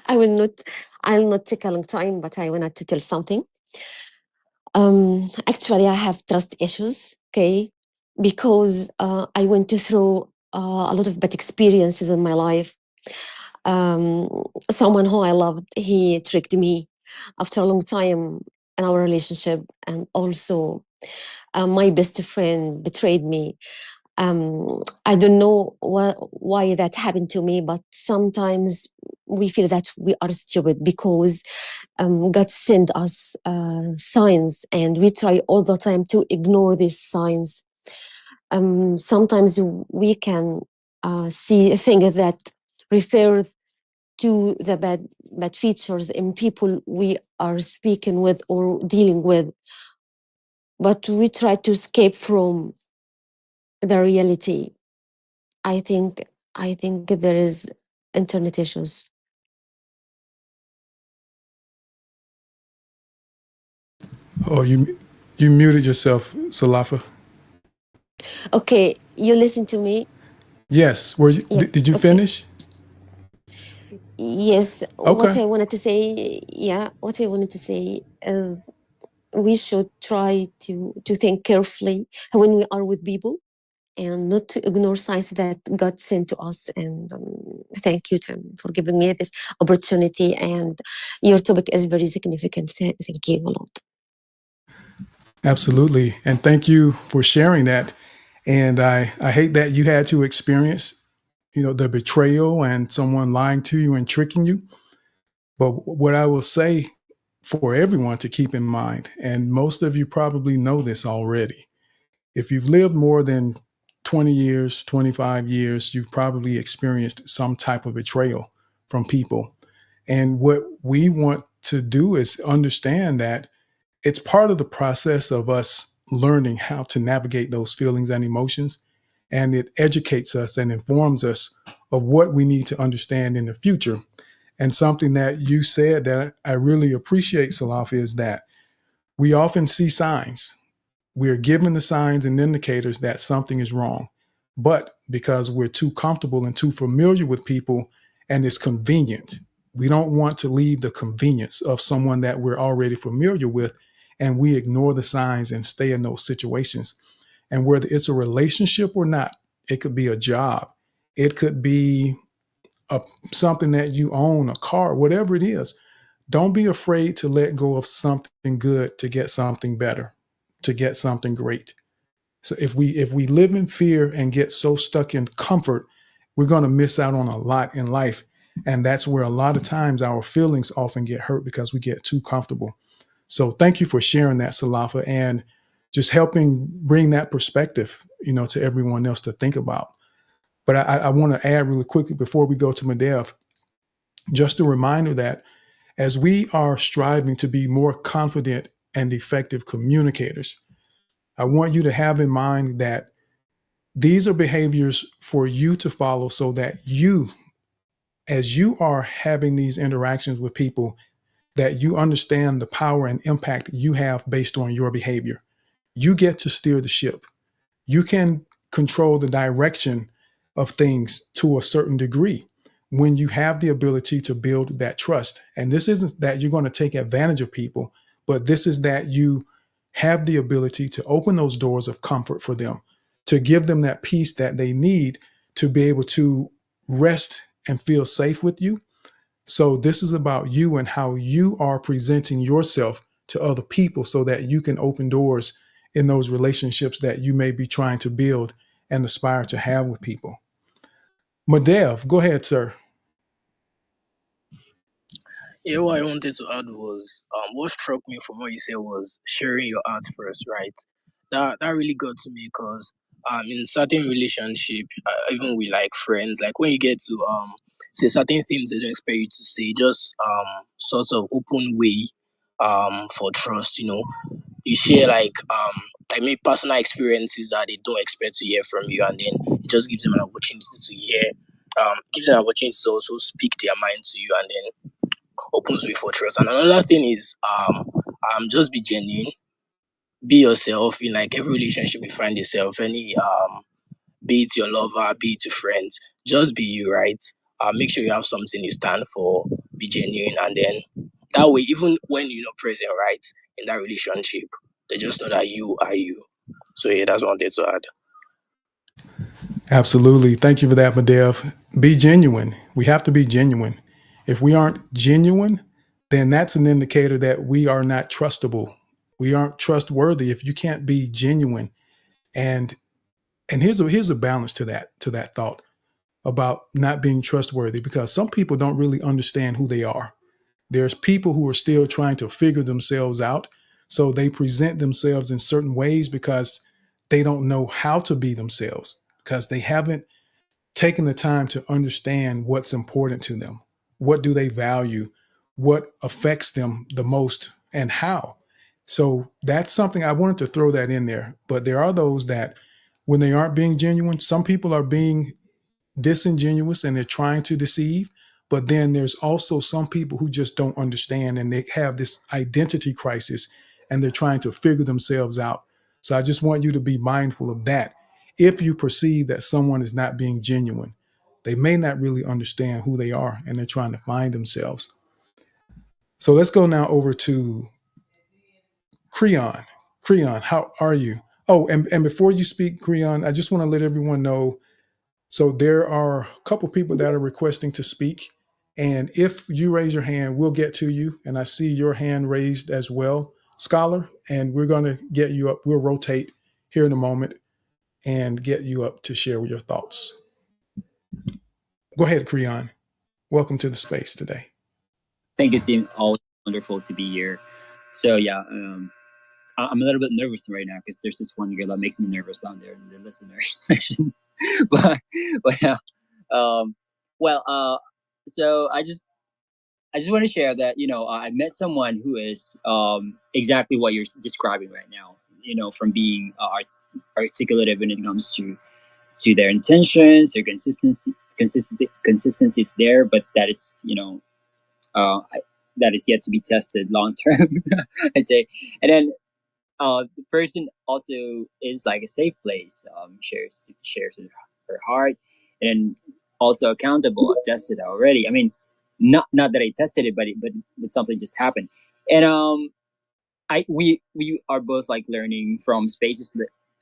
S5: I'll not take a long time, but I wanted to tell something. Actually, I have trust issues, okay, because I went through a lot of bad experiences in my life. Someone who I loved, he tricked me after a long time in our relationship, and also my best friend betrayed me. I don't know why that happened to me, but sometimes we feel that we are stupid because God sent us signs, and we try all the time to ignore these signs. Sometimes we can see things that refer to the bad features in people we are speaking with or dealing with, but we try to escape from the reality. I think there is internet issues.
S1: Oh, you muted yourself, Salafa.
S5: Okay, you listen to me.
S1: Yes. Were you,
S5: Yeah.
S1: did you
S5: Okay.
S1: finish?
S5: Yes.
S1: Okay.
S5: What I wanted to say, what I wanted to say is we should try to think carefully when we are with people and not to ignore signs that God sent to us. And thank you, Tim, for giving me this opportunity. And your topic is very significant. Thank you a lot.
S1: Absolutely. And thank you for sharing that. And I hate that you had to experience, the betrayal and someone lying to you and tricking you. But what I will say for everyone to keep in mind, and most of you probably know this already, if you've lived more than 20 years, 25 years, you've probably experienced some type of betrayal from people. And what we want to do is understand that it's part of the process of us learning how to navigate those feelings and emotions. And it educates us and informs us of what we need to understand in the future. And something that you said that I really appreciate, Salafi, is that we often see signs. We're given the signs and indicators that something is wrong. But because we're too comfortable and too familiar with people and it's convenient, we don't want to leave the convenience of someone that we're already familiar with, and we ignore the signs and stay in those situations. And whether it's a relationship or not, it could be a job, it could be a, something that you own, a car, whatever it is. Don't be afraid to let go of something good to get something better, to get something great. So if we live in fear and get so stuck in comfort, we're going to miss out on a lot in life. And that's where a lot of times our feelings often get hurt because we get too comfortable. So thank you for sharing that, Salafa, and just helping bring that perspective, to everyone else to think about. But I want to add really quickly before we go to Madev, just a reminder that as we are striving to be more confident and effective communicators, I want you to have in mind that these are behaviors for you to follow so that you, as you are having these interactions with people, that you understand the power and impact you have based on your behavior. you get to steer the ship. You can control the direction of things to a certain degree when you have the ability to build that trust. And this isn't that you're going to take advantage of people, but this is that you have the ability to open those doors of comfort for them, to give them that peace that they need to be able to rest and feel safe with you. So this is about you and how you are presenting yourself to other people so that you can open doors in those relationships that you may be trying to build and aspire to have with people. Madev, go ahead, sir.
S3: Yeah, what I wanted to add was what struck me from what you said was sharing your art first, right? That really got to me because in certain relationship, even with like friends, like when you get to say certain things they don't expect you to say, just sort of open way for trust, you know. You share like maybe personal experiences that they don't expect to hear from you, and then it just gives them an opportunity to hear, gives them an opportunity to also speak their mind to you, and then opens way for trust. And another thing is just be genuine, be yourself in like every relationship you find yourself, any be it your lover, be it your friends, just be you, right? Make sure you have something you stand for, be genuine, and then that way, even when you're not present, right, in that relationship, they just know that you are you. So yeah, that's what I wanted to add.
S1: Absolutely. Thank you for that, Madev. Be genuine. We have to be genuine. If we aren't genuine, then that's an indicator that we are not trustable. We aren't trustworthy if you can't be genuine. And here's a balance to that thought about not being trustworthy, because some people don't really understand who they are. There's people who are still trying to figure themselves out. So they present themselves in certain ways because they don't know how to be themselves, because they haven't taken the time to understand what's important to them. What do they value? What affects them the most and how? So that's something I wanted to throw that in there. But there are those that when they aren't being genuine, some people are being disingenuous and they're trying to deceive. But then there's also some people who just don't understand and they have this identity crisis and they're trying to figure themselves out. So I just want you to be mindful of that. If you perceive that someone is not being genuine, they may not really understand who they are and they're trying to find themselves. So let's go now over to Creon. Creon, how are you? Oh, and before you speak, Creon, I just want to let everyone know. So there are a couple people that are requesting to speak. And if you raise your hand, we'll get to you. And I see your hand raised as well, Scholar. And we're going to get you up. We'll rotate here in a moment and get you up to share your thoughts. Go ahead, Creon. Welcome to the space today.
S6: Thank you, team. Always wonderful to be here. So yeah, I'm a little bit nervous right now because there's this one girl that makes me nervous down there in the listener section. but but yeah, um, well, so I just want to share that I met someone who is exactly what you're describing right now. From being articulative when it comes to their intentions, their consistency is there, but that is that is yet to be tested long term. I'd say, and then the person also is like a safe place. Shares her heart, and also accountable. I've tested it already. I mean, not that I tested it, but something just happened, and we are both like learning from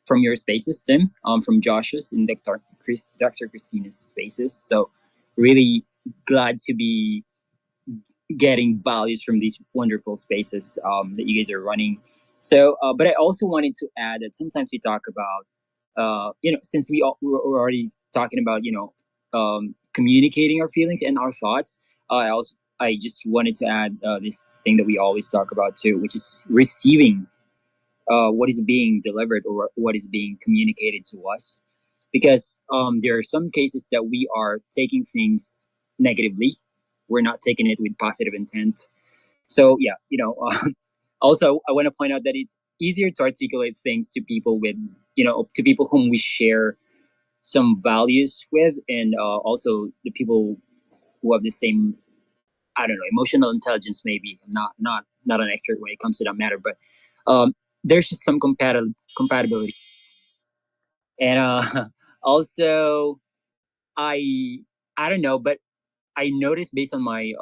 S6: from your spaces, Tim, from Josh's and Dr. Christina's spaces. So really glad to be getting values from these wonderful spaces that you guys are running. So, but I also wanted to add that sometimes we talk about, since we're already talking about, communicating our feelings and our thoughts. I just wanted to add this thing that we always talk about too, which is receiving what is being delivered or what is being communicated to us, because there are some cases that we are taking things negatively. We're not taking it with positive intent. So yeah, also I want to point out that it's easier to articulate things to people to people whom we share some values with, and also the people who have the same, I don't know, emotional intelligence. Maybe I'm not an expert when it comes to that matter, but there's just some compatibility. And also, I I don't know, but I noticed based on my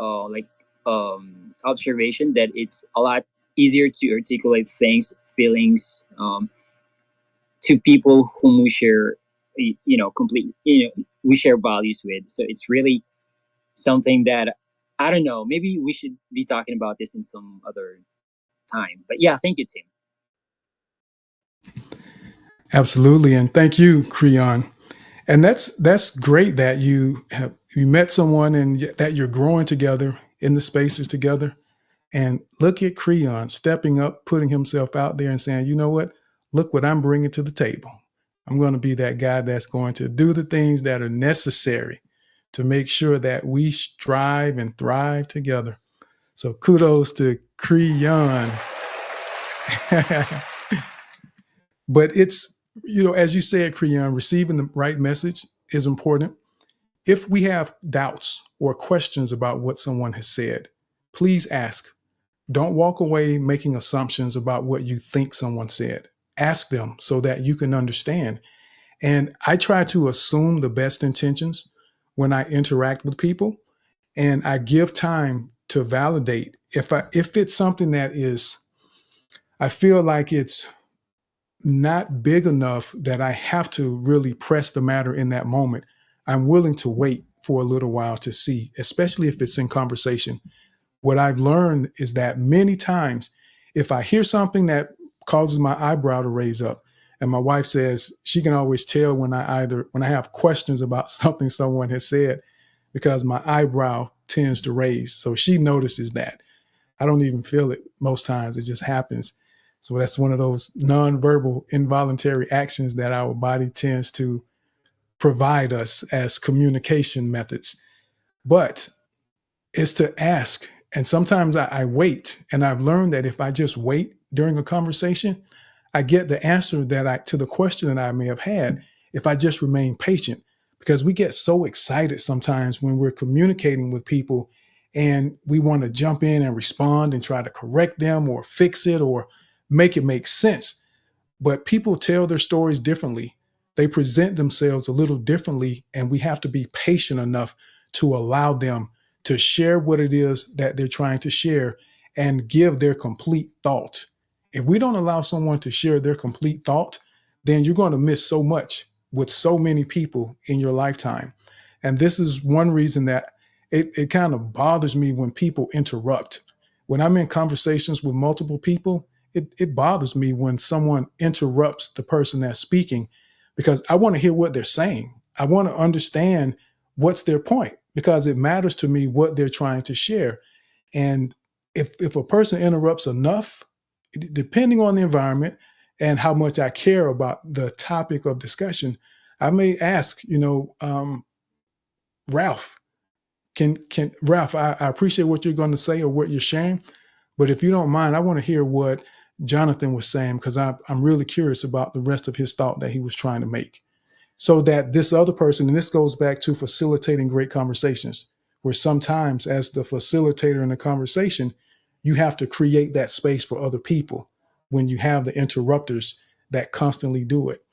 S6: observation that it's a lot easier to articulate things, feelings, to people whom we share, we share values with. So it's really something that I don't know. Maybe we should be talking about this in some other time. But yeah, thank you, Tim.
S1: Absolutely, and thank you, Creon. And that's great that you met someone and that you're growing together in the spaces together. And look at Creon stepping up, putting himself out there and saying, you know what? Look what I'm bringing to the table. I'm going to be that guy that's going to do the things that are necessary to make sure that we strive and thrive together. So kudos to Creon. But it's, as you said, Creon, receiving the right message is important. If we have doubts or questions about what someone has said, please ask. Don't walk away making assumptions about what you think someone said. Ask them so that you can understand. And I try to assume the best intentions when I interact with people, and I give time to validate if it's something that is I feel like it's not big enough that I have to really press the matter in that moment. I'm willing to wait for a little while to see, especially if it's in conversation. What I've learned is that many times, if I hear something that causes my eyebrow to raise up, and my wife says she can always tell when I have questions about something someone has said because my eyebrow tends to raise. So she notices that. I don't even feel it most times. It just happens. So that's one of those nonverbal involuntary actions that our body tends to provide us as communication methods. But it's to ask. And sometimes I wait. And I've learned that if I just wait during a conversation, I get the answer to the question that I may have had if I just remain patient. Because we get so excited sometimes when we're communicating with people and we want to jump in and respond and try to correct them or fix it or make it make sense. But people tell their stories differently. They present themselves a little differently, and we have to be patient enough to allow them to share what it is that they're trying to share and give their complete thought. If we don't allow someone to share their complete thought, then you're going to miss so much with so many people in your lifetime. And this is one reason that it kind of bothers me when people interrupt. When I'm in conversations with multiple people, it bothers me when someone interrupts the person that's speaking because I want to hear what they're saying. I want to understand what's their point because it matters to me what they're trying to share. And if a person interrupts enough, depending on the environment and how much I care about the topic of discussion, I may ask, Ralph, can Ralph, I appreciate what you're going to say or what you're sharing, but if you don't mind, I want to hear what Jonathan was saying because I'm really curious about the rest of his thought that he was trying to make. So that this other person, and this goes back to facilitating great conversations, where sometimes as the facilitator in the conversation, you have to create that space for other people when you have the interrupters that constantly do it.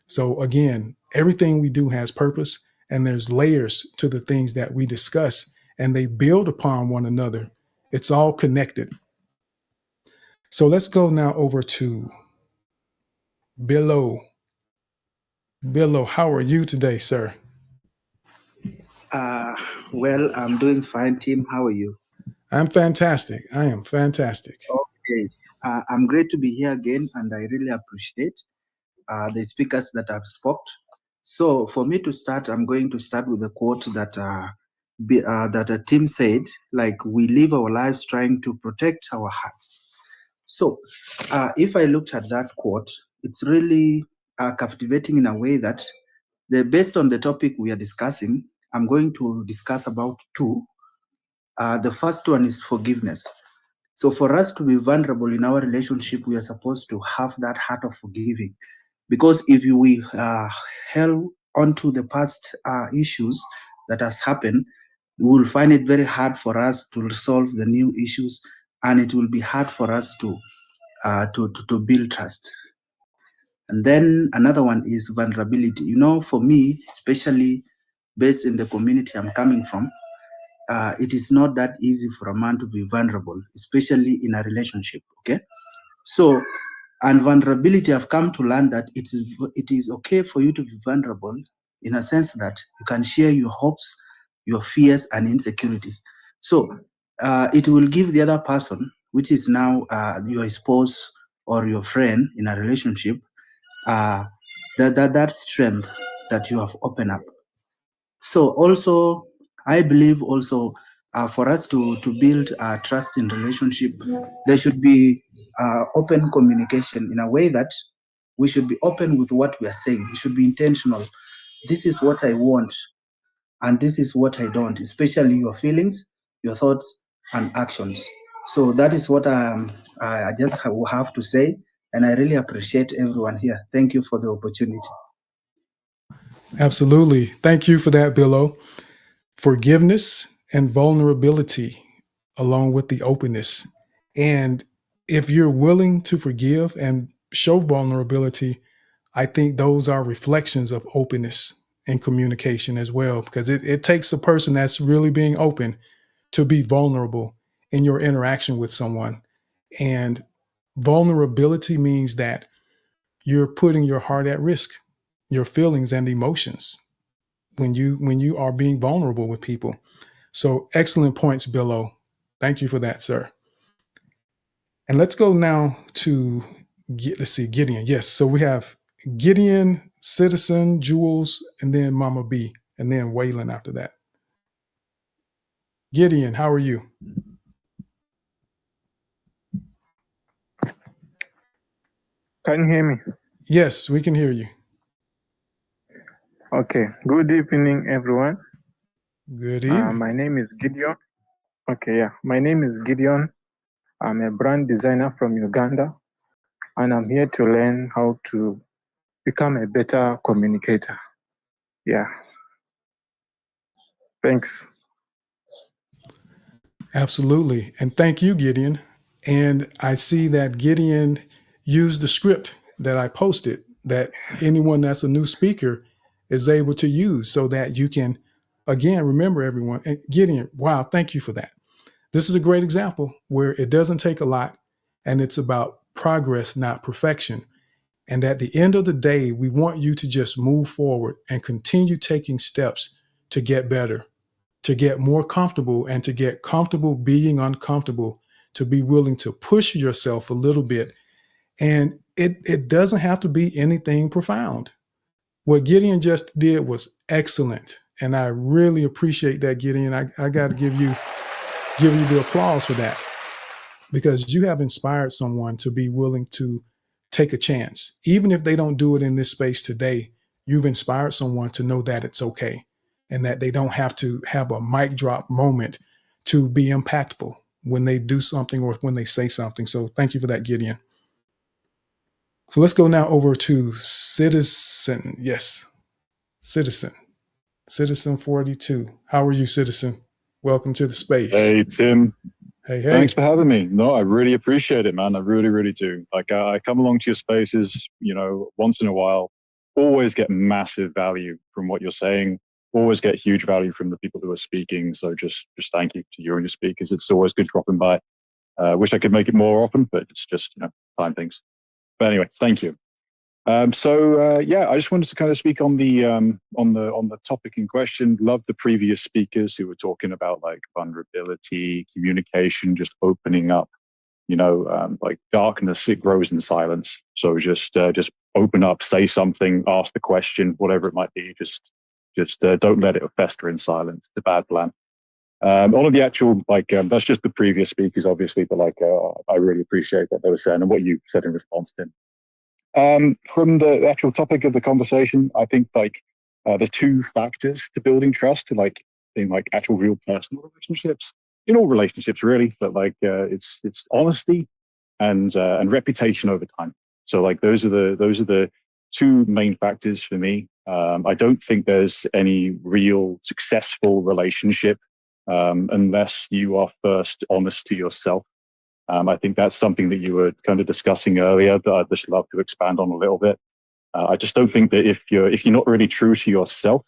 S1: So again, everything we do has purpose and there's layers to the things that we discuss and they build upon one another. It's all connected. So let's go now over to Billo. Billo, how are you today, sir?
S7: Uh, well, I'm doing fine, Tim. How are you?
S1: I'm fantastic. I am fantastic.
S7: Okay. I'm great to be here again, and I really appreciate the speakers that have spoke. So, for me to start, I'm going to start with a quote that a Tim said, like, we live our lives trying to protect our hearts. So, if I looked at that quote, it's really captivating in a way that based on the topic we are discussing, I'm going to discuss about two. The first one is forgiveness. So for us to be vulnerable in our relationship, we are supposed to have that heart of forgiving. Because if we held onto the past issues that has happened, we will find it very hard for us to resolve the new issues, and it will be hard for us to to build trust. And then another one is vulnerability. You know, for me, especially based in the community I'm coming from, it is not that easy for a man to be vulnerable, especially in a relationship. Okay, so and vulnerability, I've come to learn that it is okay for you to be vulnerable in a sense that you can share your hopes, your fears, and insecurities. So it will give the other person, which is now your spouse or your friend in a relationship, that strength that you have opened up. So also, I believe also for us to build trust in relationship, there should be open communication in a way that we should be open with what we are saying. We should be intentional. This is what I want, and this is what I don't, especially your feelings, your thoughts, and actions. So that is what I just have to say, and I really appreciate everyone here. Thank you for the opportunity.
S1: Absolutely. Thank you for that, Billo. Forgiveness and vulnerability, along with the openness. And if you're willing to forgive and show vulnerability, I think those are reflections of openness and communication as well, because it takes a person that's really being open to be vulnerable in your interaction with someone. And vulnerability means that you're putting your heart at risk, your feelings and emotions when you are being vulnerable with people. So excellent points, Billo. Thank you for that, sir. And let's go now to let's see, Gideon. Yes, so we have Gideon, Citizen, Jules, and then Mama B, and then Waylon after that. Gideon, how are you?
S8: Can you hear me?
S1: Yes, we can hear you.
S8: Okay. Good evening, everyone.
S1: Good evening.
S8: My name is Gideon. Okay, yeah. My name is Gideon. I'm a brand designer from Uganda, and I'm here to learn how to become a better communicator. Yeah. Thanks.
S1: Absolutely. And thank you, Gideon. And I see that Gideon used the script that I posted that anyone that's a new speaker is able to use so that you can, again, remember everyone. And Gideon, wow, thank you for that. This is a great example where it doesn't take a lot and it's about progress, not perfection. And at the end of the day, we want you to just move forward and continue taking steps to get better, to get more comfortable, and to get comfortable being uncomfortable, to be willing to push yourself a little bit. And it doesn't have to be anything profound. What Gideon just did was excellent. And I really appreciate that, Gideon. I got to give you the applause for that, because you have inspired someone to be willing to take a chance. Even if they don't do it in this space today, you've inspired someone to know that it's okay and that they don't have to have a mic drop moment to be impactful when they do something or when they say something. So thank you for that, Gideon. So let's go now over to Citizen. Yes, Citizen. Citizen 42. How are you, Citizen? Welcome to the space.
S9: Hey, Tim.
S1: Hey.
S9: Thanks for having me. No, I really appreciate it, man. I really, really do. Like, I come along to your spaces, once in a while, always get massive value from what you're saying, always get huge value from the people who are speaking. So just thank you to you and your speakers. It's always good dropping by. Wish I could make it more often, but it's just, time things. But anyway, thank you. I just wanted to kind of speak on the topic in question. Love the previous speakers who were talking about like vulnerability, communication, just opening up. Like darkness, it grows in silence. So just open up, say something, ask the question, whatever it might be. Just don't let it fester in silence. It's a bad plan. All of the actual that's just the previous speakers, obviously, but I really appreciate what they were saying and what you said in response to. From the actual topic of the conversation, I think the two factors to building trust, in actual real personal relationships, in all relationships really, but it's honesty and reputation over time. So those are the two main factors for me. I don't think there's any real successful relationship unless you are first honest to yourself. I think that's something that you were kind of discussing earlier that I'd just love to expand on a little bit. I just don't think that if you're not really true to yourself,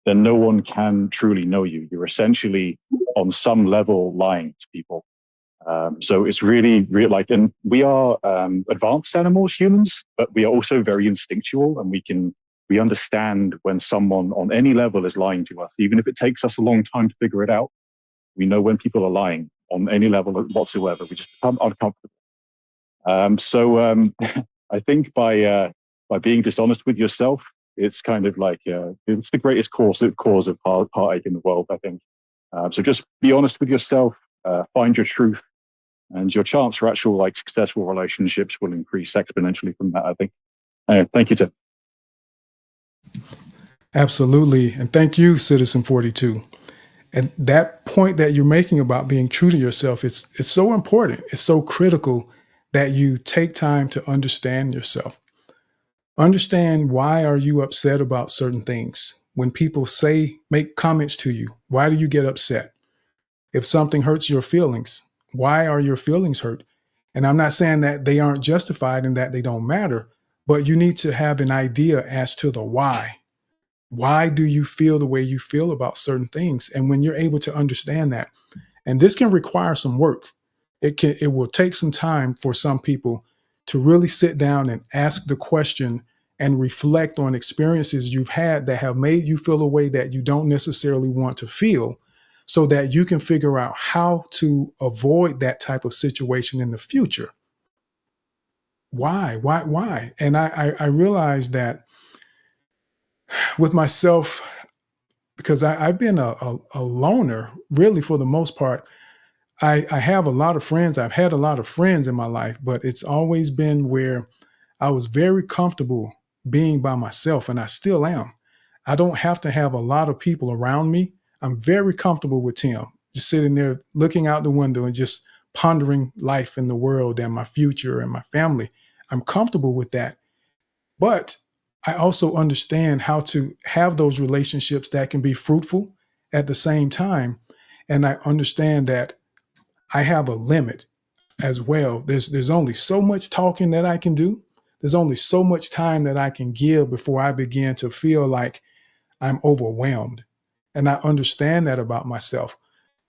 S9: then no one can truly know you. You're essentially on some level lying to people. So it's really like, and we are advanced animals, humans, but we are also very instinctual, and we understand when someone on any level is lying to us, even if it takes us a long time to figure it out. We know when people are lying on any level whatsoever. We just become uncomfortable. So I think by being dishonest with yourself, it's kind of like it's the greatest cause of heartache in the world, I think. So just be honest with yourself, find your truth, and your chance for actual like successful relationships will increase exponentially from that, I think. Thank you, Tim.
S1: Absolutely. And thank you, Citizen 42. And that point that you're making about being true to yourself, it's so important. It's so critical that you take time to understand yourself. Understand, why are you upset about certain things? When people make comments to you, why do you get upset? If something hurts your feelings, why are your feelings hurt? And I'm not saying that they aren't justified and that they don't matter, but you need to have an idea as to the why. Why do you feel the way you feel about certain things? And when you're able to understand that, and this can require some work, it will take some time for some people to really sit down and ask the question and reflect on experiences you've had that have made you feel a way that you don't necessarily want to feel, so that you can figure out how to avoid that type of situation in the future. Why? And I realized that with myself, because I've been a loner, really, for the most part. I have a lot of friends. I've had a lot of friends in my life, but it's always been where I was very comfortable being by myself, and I still am. I don't have to have a lot of people around me. I'm very comfortable with Tim, just sitting there looking out the window and just pondering life in the world and my future and my family. I'm comfortable with that. But I also understand how to have those relationships that can be fruitful at the same time. And I understand that I have a limit as well. There's only so much talking that I can do. There's only so much time that I can give before I begin to feel like I'm overwhelmed. And I understand that about myself.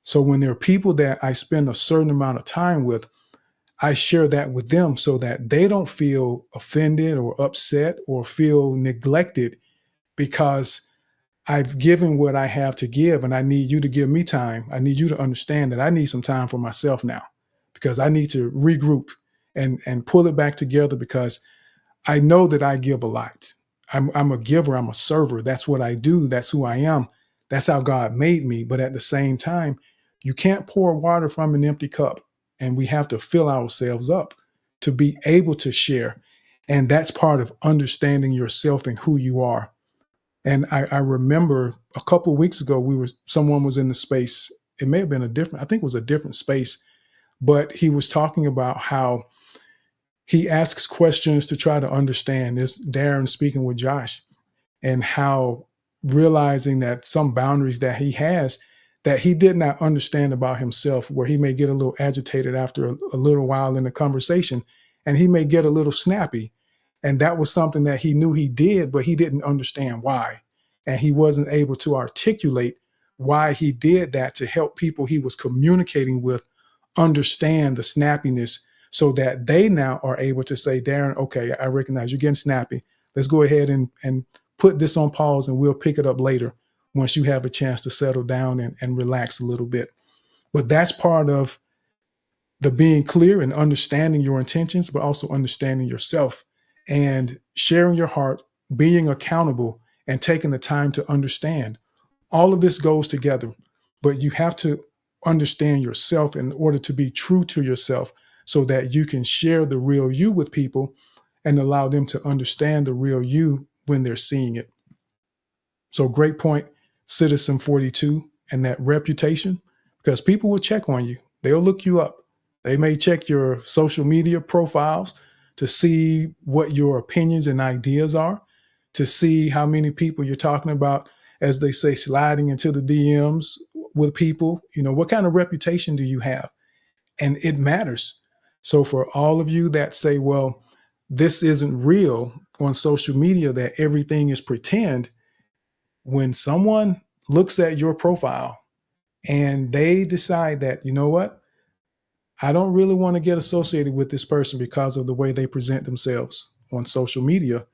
S1: So when there are people that I spend a certain amount of time with, I share that with them so that they don't feel offended or upset or feel neglected, because I've given what I have to give, and I need you to give me time. I need you to understand that I need some time for myself now, because I need to regroup and pull it back together, because I know that I give a lot. I'm a giver. I'm a server. That's what I do. That's who I am. That's how God made me. But at the same time, you can't pour water from an empty cup, and we have to fill ourselves up to be able to share. And that's part of understanding yourself and who you are. And I remember a couple of weeks ago, someone was in the space. It may have been I think it was a different space, but he was talking about how he asks questions to try to understand. This Darren speaking with Josh, and how realizing that some boundaries that he has that he did not understand about himself, where he may get a little agitated after a little while in the conversation, and he may get a little snappy. And that was something that he knew he did, but he didn't understand why. And he wasn't able to articulate why he did that to help people he was communicating with understand the snappiness, so that they now are able to say, Darren, okay, I recognize you're getting snappy. Let's go ahead and put this on pause, and we'll pick it up later once you have a chance to settle down and relax a little bit. But that's part of the being clear and understanding your intentions, but also understanding yourself and sharing your heart, being accountable, and taking the time to understand. All of this goes together, but you have to understand yourself in order to be true to yourself, so that you can share the real you with people and allow them to understand the real you when they're seeing it. So great point, Citizen 42, and that reputation, because people will check on you. They'll look you up. They may check your social media profiles to see what your opinions and ideas are, to see how many people you're talking about, as they say, sliding into the DMs with people. What kind of reputation do you have? And it matters. So for all of you that say, well, this isn't real on social media, that everything is pretend, when someone looks at your profile and they decide that, you know what, I don't really want to get associated with this person because of the way they present themselves on social media,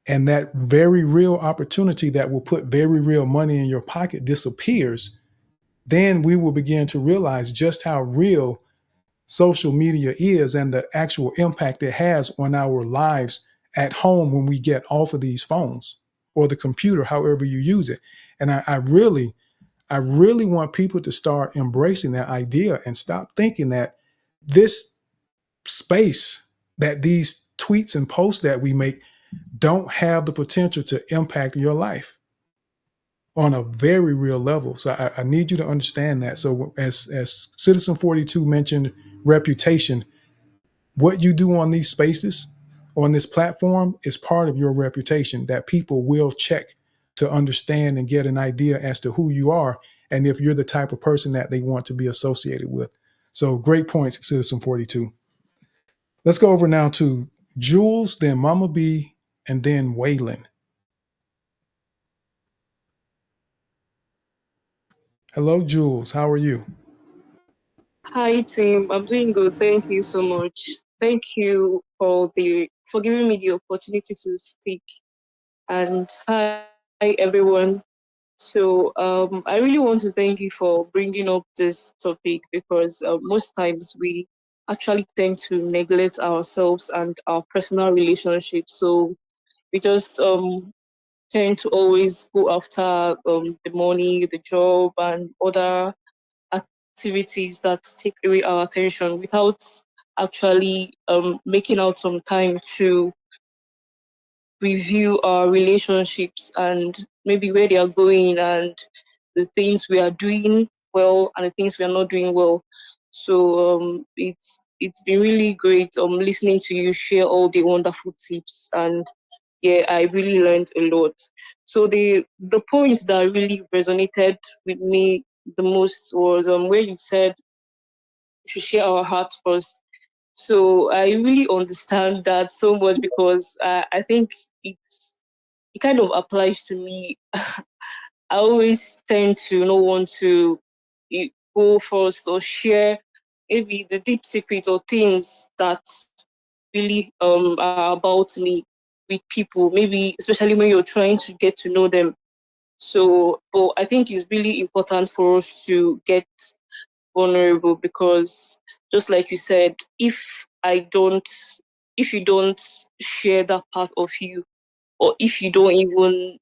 S1: and that very real opportunity that will put very real money in your pocket disappears, then we will begin to realize just how real social media is and the actual impact it has on our lives at home when we get off of these phones or the computer, however you use it. And I really want people to start embracing that idea and stop thinking that this space, that these tweets and posts that we make don't have the potential to impact your life on a very real level. So I need you to understand that. So as Citizen 42 mentioned, reputation, what you do on these spaces, on this platform, is part of your reputation that people will check to understand and get an idea as to who you are and if you're the type of person that they want to be associated with. So great points, Citizen 42. Let's go over now to Jules, then Mama B, and then Waylon. Hello, Jules. How are you?
S10: Hi, team. I'm doing good. Thank you so much. Thank you for giving me the opportunity to speak. And hi, everyone. So I really want to thank you for bringing up this topic because most times we actually tend to neglect ourselves and our personal relationships. So we just tend to always go after the money, the job, and other activities that take away our attention without actually making out some time to review our relationships and maybe where they are going and the things we are doing well and the things we are not doing well. So it's been really great listening to you share all the wonderful tips, and yeah, I really learned a lot. So the point that really resonated with me the most was where you said we should share our heart first. So I really understand that so much because I think it kind of applies to me. I always tend to not want to go first or share maybe the deep secrets or things that really are about me with people, maybe especially when you're trying to get to know them. So, but I think it's really important for us to get vulnerable because just like you said, if you don't share that part of you, or if you don't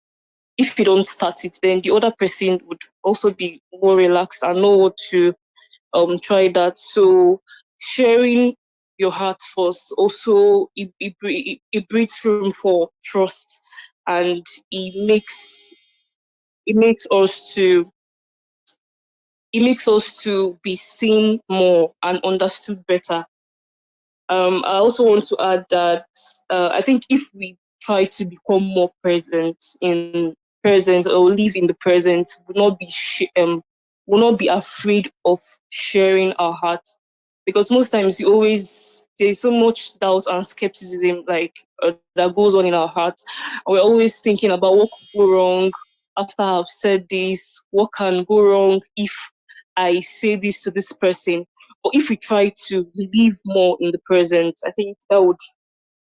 S10: start it, then the other person would also be more relaxed and know what to try that. So sharing your heart first also it breeds room for trust, and it makes us to it makes us to be seen more and understood better. I also want to add that I think if we try to become more present or live in the present, will not be afraid of sharing our hearts, because most times there's so much doubt and skepticism that goes on in our hearts. And we're always thinking about what could go wrong after I've said this. What can go wrong if I say this to this person? But if we try to live more in the present, I think that would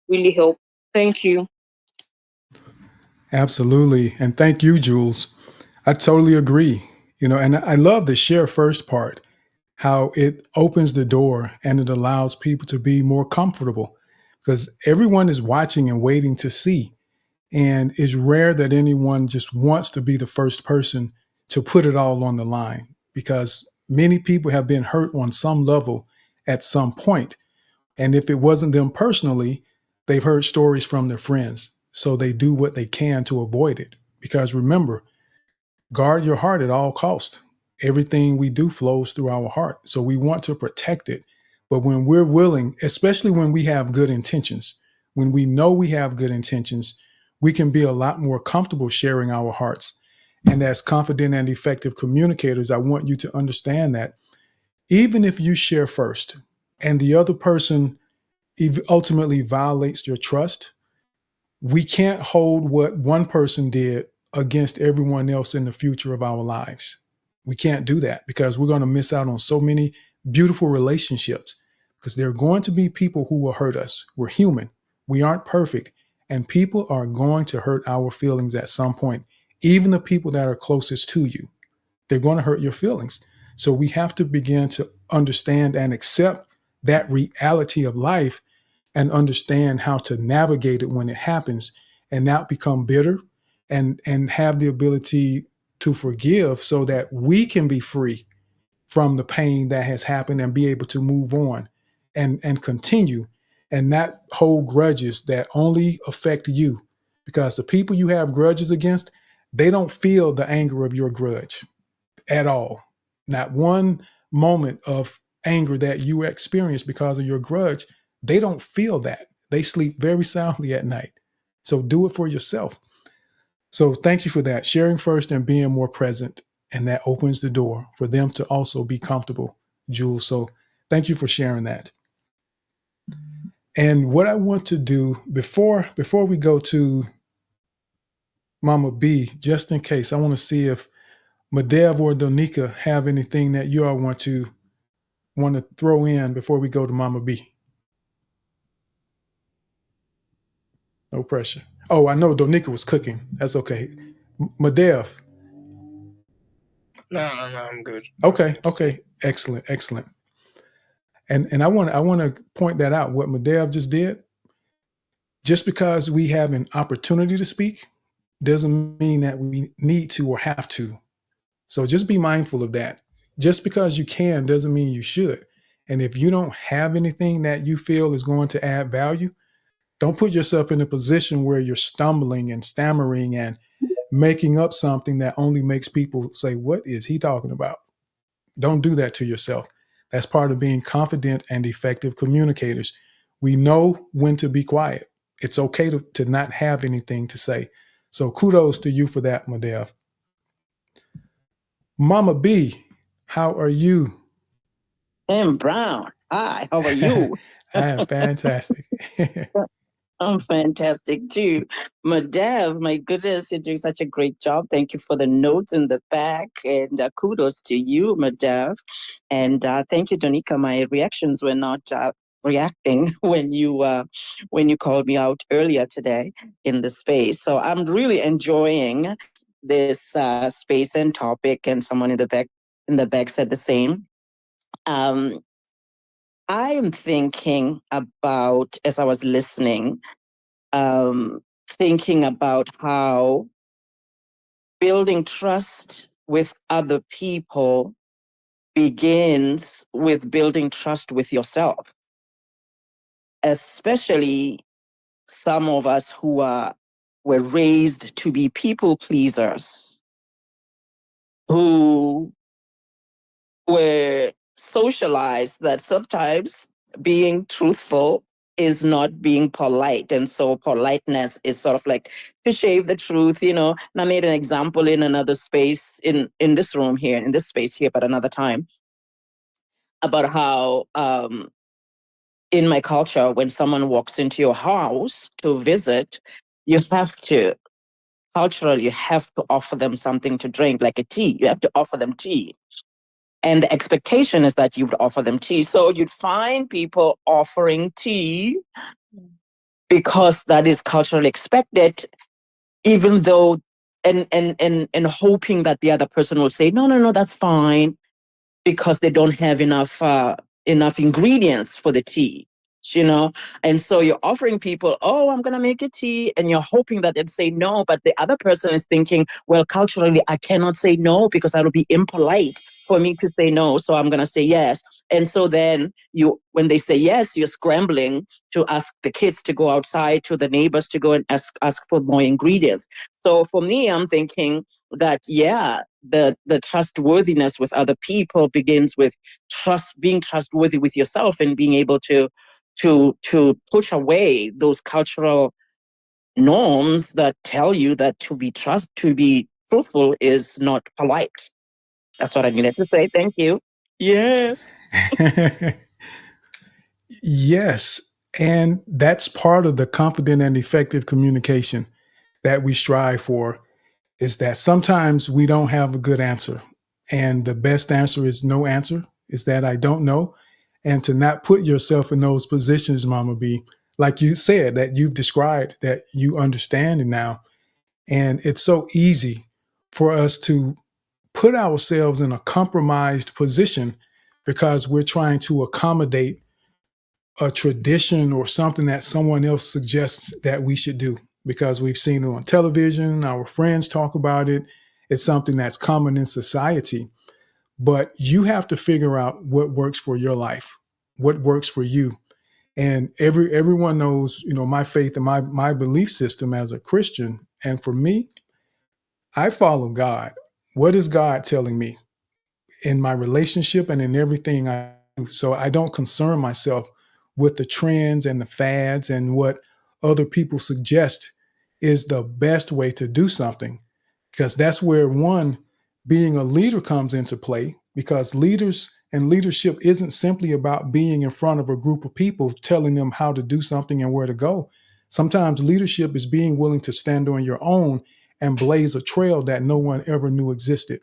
S10: really help. Thank you.
S1: Absolutely. And thank you, Jules. I totally agree. And I love the share first part, how it opens the door and it allows people to be more comfortable because everyone is watching and waiting to see. And it's rare that anyone just wants to be the first person to put it all on the line because many people have been hurt on some level at some point. And if it wasn't them personally, they've heard stories from their friends. So they do what they can to avoid it. Because remember, guard your heart at all costs. Everything we do flows through our heart. So we want to protect it. But when we're willing, especially when we have good intentions, when we know we have good intentions, we can be a lot more comfortable sharing our hearts. And as confident and effective communicators, I want you to understand that even if you share first, and the other person ultimately violates your trust, we can't hold what one person did against everyone else in the future of our lives. We can't do that because we're going to miss out on so many beautiful relationships because there are going to be people who will hurt us. We're human. We aren't perfect. And people are going to hurt our feelings at some point, even the people that are closest to you. They're going to hurt your feelings. So we have to begin to understand and accept that reality of life and understand how to navigate it when it happens and not become bitter and have the ability to forgive so that we can be free from the pain that has happened and be able to move on and continue and not hold grudges that only affect you, because the people you have grudges against, they don't feel the anger of your grudge at all. Not one moment of anger that you experience because of your grudge, they don't feel that. They sleep very soundly at night. So do it for yourself. So thank you for that. Sharing first and being more present. And that opens the door for them to also be comfortable, Jules. So thank you for sharing that. And what I want to do before we go to Mama B, just in case, I want to see if Madev or Donika have anything that you all want to throw in before we go to Mama B. No pressure. Oh, I know Donika was cooking. That's okay. Madev.
S3: No, I'm good.
S1: Okay. Excellent. And I want to point that out. What Madev just did. Just because we have an opportunity to speak doesn't mean that we need to or have to. So just be mindful of that. Just because you can doesn't mean you should. And if you don't have anything that you feel is going to add value, don't put yourself in a position where you're stumbling and stammering and making up something that only makes people say, "What is he talking about?" Don't do that to yourself. That's part of being confident and effective communicators. We know when to be quiet. It's okay to not have anything to say. So kudos to you for that, Madev. Mama B, how are you?
S11: I'm Brown. Hi, how are you?
S1: I am fantastic.
S11: I'm fantastic too. Madev, my goodness, you're doing such a great job. Thank you for the notes in the back, and kudos to you, Madev. And thank you, Donika. My reactions were not reacting when you called me out earlier today in the space. So I'm really enjoying this space and topic. And someone in the back said the same. I am thinking about, as I was listening, thinking about how building trust with other people begins with building trust with yourself, especially some of us who were raised to be people pleasers, who were socialized that sometimes being truthful is not being polite. And so politeness is sort of like to shave the truth, And I made an example in another space, in this room here, in this space here, but another time, about how in my culture, when someone walks into your house to visit, you have to, culturally, you have to offer them something to drink, like a tea. You have to offer them tea. And the expectation is that you would offer them tea. So you'd find people offering tea because that is culturally expected, even though, and hoping that the other person will say, no, that's fine, because they don't have enough ingredients for the tea. And so you're offering people, oh, I'm gonna make a tea, and you're hoping that they'd say no, but the other person is thinking, well, culturally I cannot say no because that'll be impolite for me to say no, so I'm gonna say yes. And so then when they say yes, you're scrambling to ask the kids to go outside, to the neighbors to go and ask for more ingredients. So for me, I'm thinking that, the trustworthiness with other people begins with being trustworthy with yourself, and being able to push away those cultural norms that tell you that to be truthful is not polite. That's what I needed to say. Thank you. Yes.
S1: Yes. And that's part of the confident and effective communication that we strive for, is that sometimes we don't have a good answer. And the best answer is no answer, is that I don't know. And to not put yourself in those positions, Mama B, like you said, that you've described, that you understand it now. And it's so easy for us to put ourselves in a compromised position because we're trying to accommodate a tradition or something that someone else suggests that we should do because we've seen it on television, our friends talk about it. It's something that's common in society. But you have to figure out what works for your life, what works for you. And everyone knows, my faith and my belief system as a Christian. And for me, I follow God. What is God telling me in my relationship and in everything I do? So I don't concern myself with the trends and the fads and what other people suggest is the best way to do something. Because that's where being a leader comes into play, because leaders and leadership isn't simply about being in front of a group of people telling them how to do something and where to go. Sometimes leadership is being willing to stand on your own and blaze a trail that no one ever knew existed,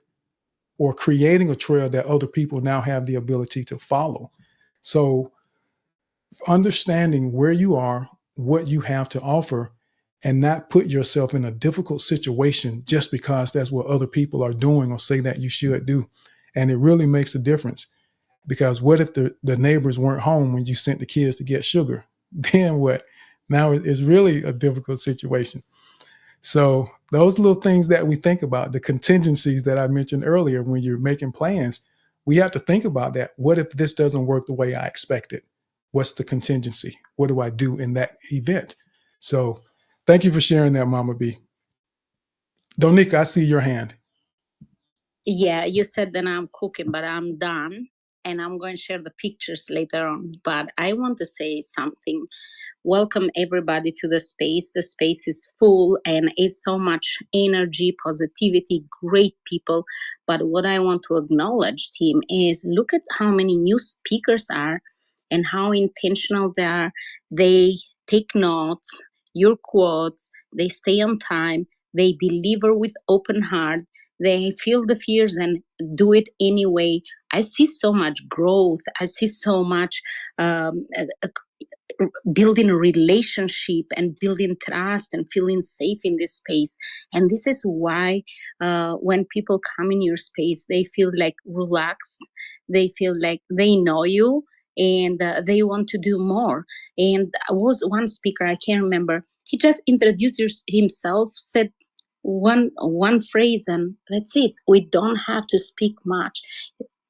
S1: or creating a trail that other people now have the ability to follow. So understanding where you are, what you have to offer, and not put yourself in a difficult situation just because that's what other people are doing or say that you should do. And it really makes a difference, because what if the neighbors weren't home when you sent the kids to get sugar? Then what? Now it's really a difficult situation. So those little things that we think about, the contingencies that I mentioned earlier, when you're making plans, we have to think about that. What if this doesn't work the way I expected? What's the contingency? What do I do in that event? So thank you for sharing that, Mama B. Donika, I see your hand.
S2: Yeah, you said that I'm cooking, but I'm done. And I'm going to share the pictures later on. But I want to say something. Welcome everybody to the space. The space is full and it's so much energy, positivity, great people. But what I want to acknowledge, team, is look at how many new speakers are and how intentional they are. They take notes, your quotes, they stay on time, they deliver with open heart, they feel the fears and do it anyway. I see so much growth. I see so much building a relationship and building trust and feeling safe in this space. And this is why when people come in your space, they feel like relaxed. They feel like they know you, and they want to do more. And was one speaker, I can't remember, he just introduced himself, said one phrase, and that's it. We don't have to speak much.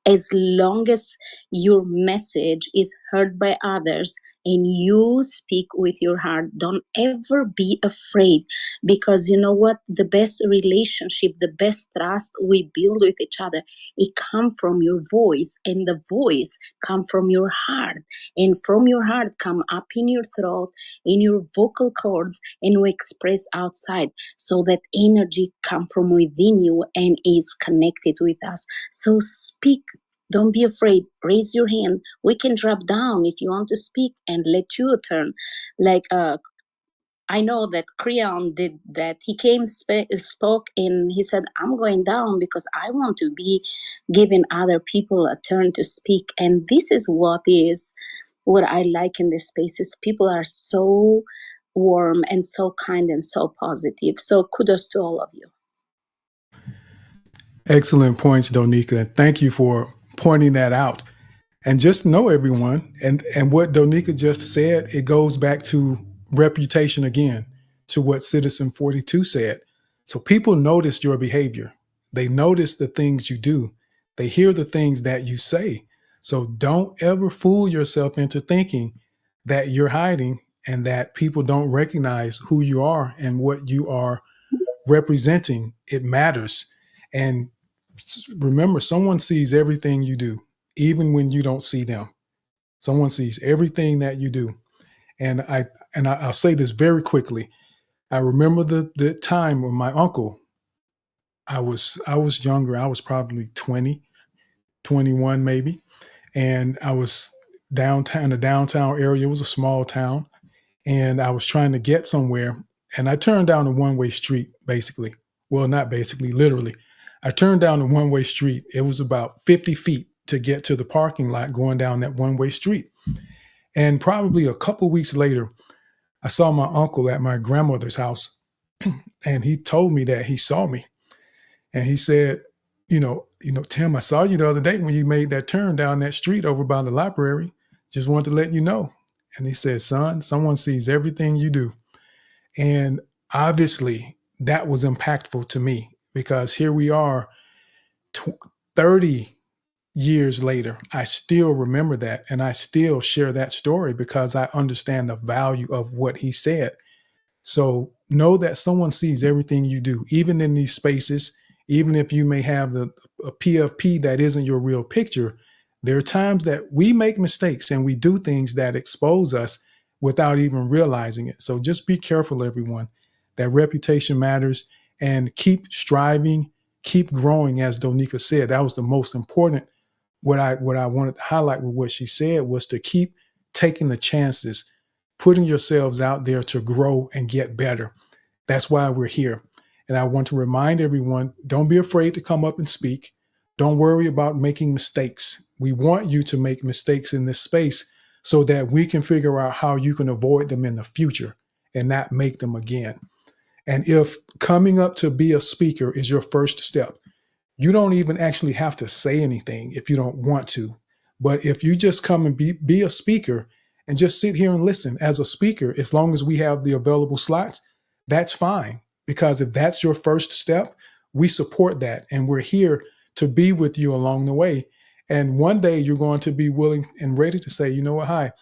S2: As long as your message is heard by others and you speak with your heart, don't ever be afraid, because you know what? The best relationship, the best trust we build with each other, it comes from your voice, and the voice comes from your heart, and from your heart come up in your throat, in your vocal cords, and we express outside, so that energy come from within you and is connected with us. So speak. Don't be afraid. Raise your hand. We can drop down if you want to speak and let you turn. Like I know that Creon did that. He came, spoke, and he said, I'm going down because I want to be giving other people a turn to speak. And this is what I like in this space is people are so warm and so kind and so positive. So kudos to all of you.
S1: Excellent points, Donika. Thank you for pointing that out. And just know, everyone, and what Donika just said, it goes back to reputation again, to what Citizen 42 said. So people notice your behavior. They notice the things you do. They hear the things that you say. So don't ever fool yourself into thinking that you're hiding and that people don't recognize who you are and what you are representing. It matters. And remember, someone sees everything you do, even when you don't see them. Someone sees everything that you do. And I'll say this very quickly. I remember the time when my uncle, I was younger. I was probably 20, 21 maybe. And I was downtown, the downtown area. It was a small town, and I was trying to get somewhere, and I turned down a one-way street, basically. Well, not basically, literally. I turned down a one-way street. It was about 50 feet to get to the parking lot going down that one-way street. And probably a couple weeks later, I saw my uncle at my grandmother's house, and he told me that he saw me. And he said, Tim, I saw you the other day when you made that turn down that street over by the library. Just wanted to let you know. And he said, son, someone sees everything you do. And obviously that was impactful to me, because here we are 30 years later. I still remember that, and I still share that story because I understand the value of what he said. So know that someone sees everything you do, even in these spaces. Even if you may have a PFP that isn't your real picture, there are times that we make mistakes and we do things that expose us without even realizing it. So just be careful, everyone. That reputation matters, and keep striving, keep growing. As Donika said, that was the most important. What I wanted to highlight with what she said was to keep taking the chances, putting yourselves out there to grow and get better. That's why we're here. And I want to remind everyone, don't be afraid to come up and speak. Don't worry about making mistakes. We want you to make mistakes in this space so that we can figure out how you can avoid them in the future and not make them again. And if coming up to be a speaker is your first step, you don't even actually have to say anything if you don't want to. But if you just come and be a speaker and just sit here and listen as a speaker, as long as we have the available slots, that's fine. Because if that's your first step, we support that. And we're here to be with you along the way. And one day you're going to be willing and ready to say, you know what, hi,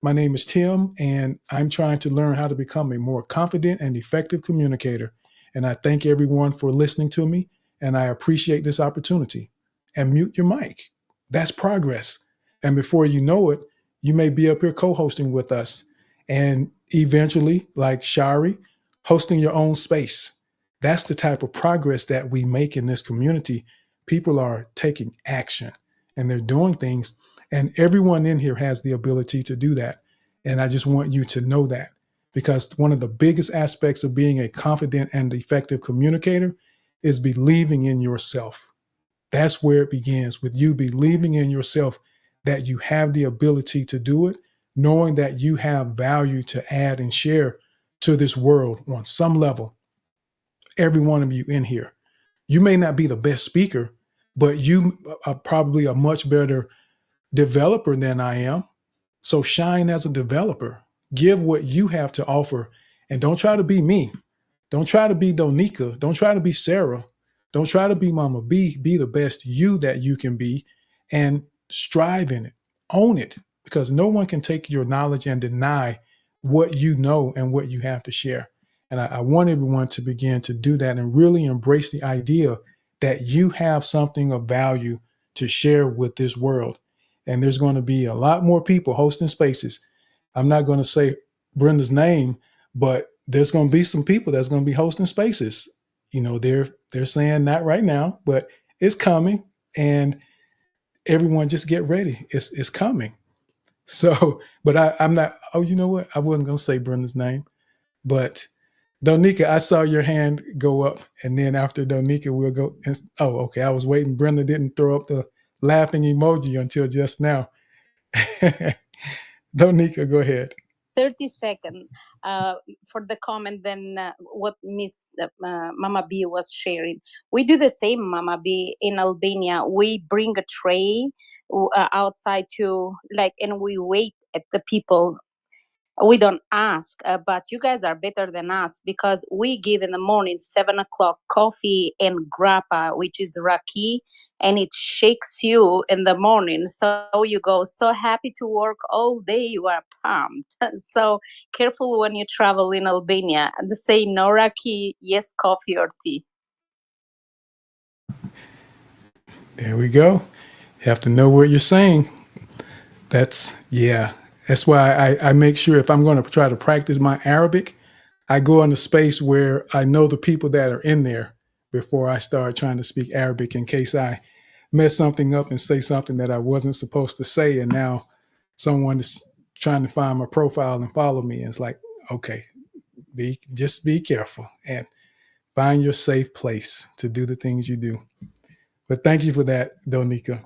S1: my name is Tim, and I'm trying to learn how to become a more confident and effective communicator. And I thank everyone for listening to me, and I appreciate this opportunity. And mute your mic. That's progress. And before you know it, you may be up here co-hosting with us, and eventually, like Shari, hosting your own space. That's the type of progress that we make in this community. People are taking action and they're doing things, and everyone in here has the ability to do that. And I just want you to know that, because one of the biggest aspects of being a confident and effective communicator is believing in yourself. That's where it begins, with you believing in yourself, that you have the ability to do it, knowing that you have value to add and share to this world on some level. Every one of you in here, you may not be the best speaker, but you are probably a much better developer than I am. So shine as a developer. Give what you have to offer, and don't try to be me. Don't try to be Donika. Don't try to be Sarah. Don't try to be Mama B. Be the best you that you can be, and strive in it. Own it, because no one can take your knowledge and deny what you know and what you have to share. And I want everyone to begin to do that and really embrace the idea that you have something of value to share with this world. And there's going to be a lot more people hosting spaces. I'm not going to say Brenda's name, but there's going to be some people that's going to be hosting spaces. They're saying not right now, but it's coming, and everyone just get ready. It's coming. So, but I'm not. Oh, you know what? I wasn't going to say Brenda's name, but Donika, I saw your hand go up, and then after Donika, we'll go. Oh, okay. I was waiting. Brenda didn't throw up the laughing emoji until just now. Donika, go ahead.
S2: 30 seconds for the comment than what Miss Mama B was sharing. We do the same, Mama B, in Albania. We bring a tray outside to and we wait at the people. We don't ask, but you guys are better than us, because we give in the morning 7 o'clock coffee and grappa, which is raki, and it shakes you in the morning. So you go so happy to work all day. You are pumped. So careful when you travel in Albania. And say no raki, yes coffee or tea.
S1: There we go. You have to know what you're saying. That's why I make sure, if I'm going to try to practice my Arabic, I go in a space where I know the people that are in there before I start trying to speak Arabic, in case I mess something up and say something that I wasn't supposed to say, and now someone is trying to find my profile and follow me. And it's like, okay, just be careful and find your safe place to do the things you do. But thank you for that, Donika.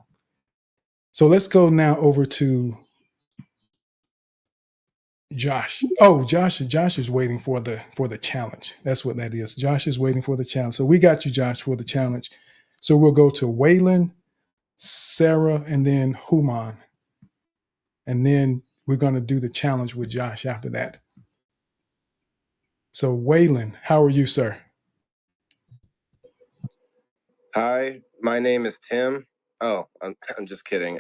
S1: So let's go now over to Josh. Oh, Josh is waiting for the challenge. That's what that is. Josh is waiting for the challenge. So we got you, Josh, for the challenge. So we'll go to Waylon, Sarah, and then Human. And then we're going to do the challenge with Josh after that. So Waylon, how are you, sir?
S12: Hi, my name is Tim. Oh, I'm just kidding.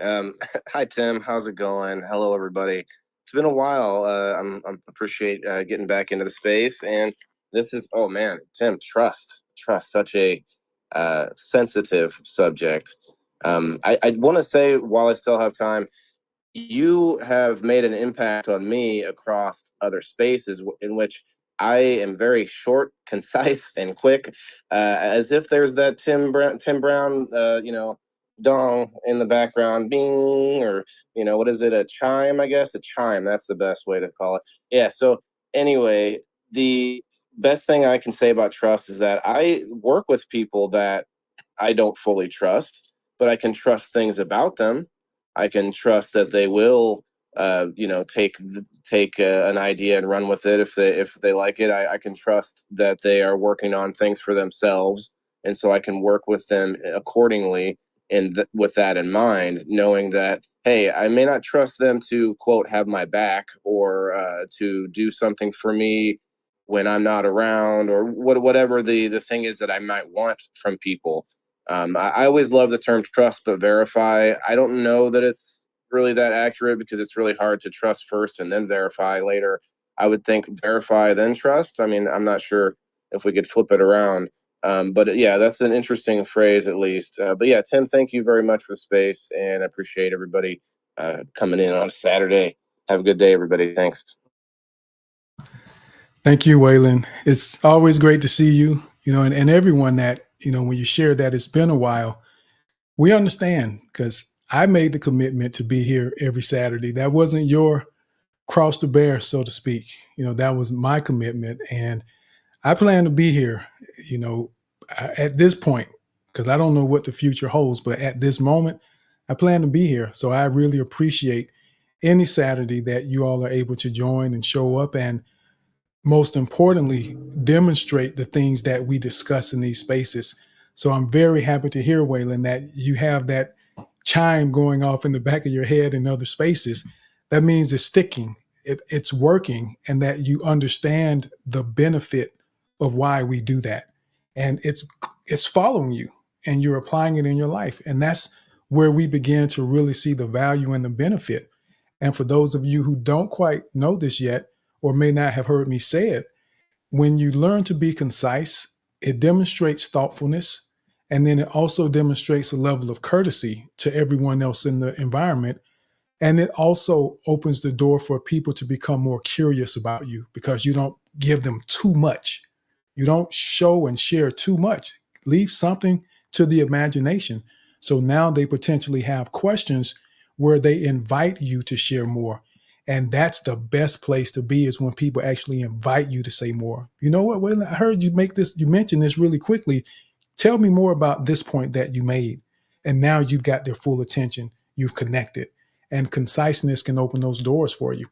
S12: Hi, Tim. How's it going? Hello, everybody. It's been a while. I'm appreciate getting back into the space, and this is oh man, Tim. Trust, such a sensitive subject. I want to say while I still have time, you have made an impact on me across other spaces in which I am very short, concise, and quick, as if there's that Tim Brown, dong in the background, bing, or what is it, a chime? I guess a chime. That's the best way to call it. Yeah. So anyway, the best thing I can say about trust is that I work with people that I don't fully trust, but I can trust things about them. I can trust that they will, take an idea and run with it if they like it. I can trust that they are working on things for themselves, and so I can work with them accordingly. And with that in mind, knowing that hey, I may not trust them to quote have my back or to do something for me when I'm not around or whatever the thing is that I might want from people. I always love the term trust but verify. I don't know that it's really that accurate because it's really hard to trust first and then verify later. I would think verify then trust. I mean, I'm not sure if we could flip it around. But yeah, that's an interesting phrase at least. But yeah, Tim, thank you very much for the space and I appreciate everybody coming in on a Saturday. Have a good day, everybody. Thanks.
S1: Thank you, Waylon. It's always great to see you, and everyone that, when you share that it's been a while, we understand because I made the commitment to be here every Saturday. That wasn't your cross to bear, so to speak. That was my commitment. And I plan to be here, at this point, because I don't know what the future holds, but at this moment, I plan to be here. So I really appreciate any Saturday that you all are able to join and show up and most importantly, demonstrate the things that we discuss in these spaces. So I'm very happy to hear, Waylon, that you have that chime going off in the back of your head in other spaces. That means it's sticking, it's working, and that you understand the benefit of why we do that. And it's following you and you're applying it in your life. And that's where we begin to really see the value and the benefit. And for those of you who don't quite know this yet, or may not have heard me say it, when you learn to be concise, it demonstrates thoughtfulness. And then it also demonstrates a level of courtesy to everyone else in the environment. And it also opens the door for people to become more curious about you because you don't give them too much. You don't show and share too much. Leave something to the imagination. So now they potentially have questions where they invite you to share more. And that's the best place to be is when people actually invite you to say more. You know what, Waylon? I heard you mention this really quickly. Tell me more about this point that you made. And now you've got their full attention. You've connected. And conciseness can open those doors for you.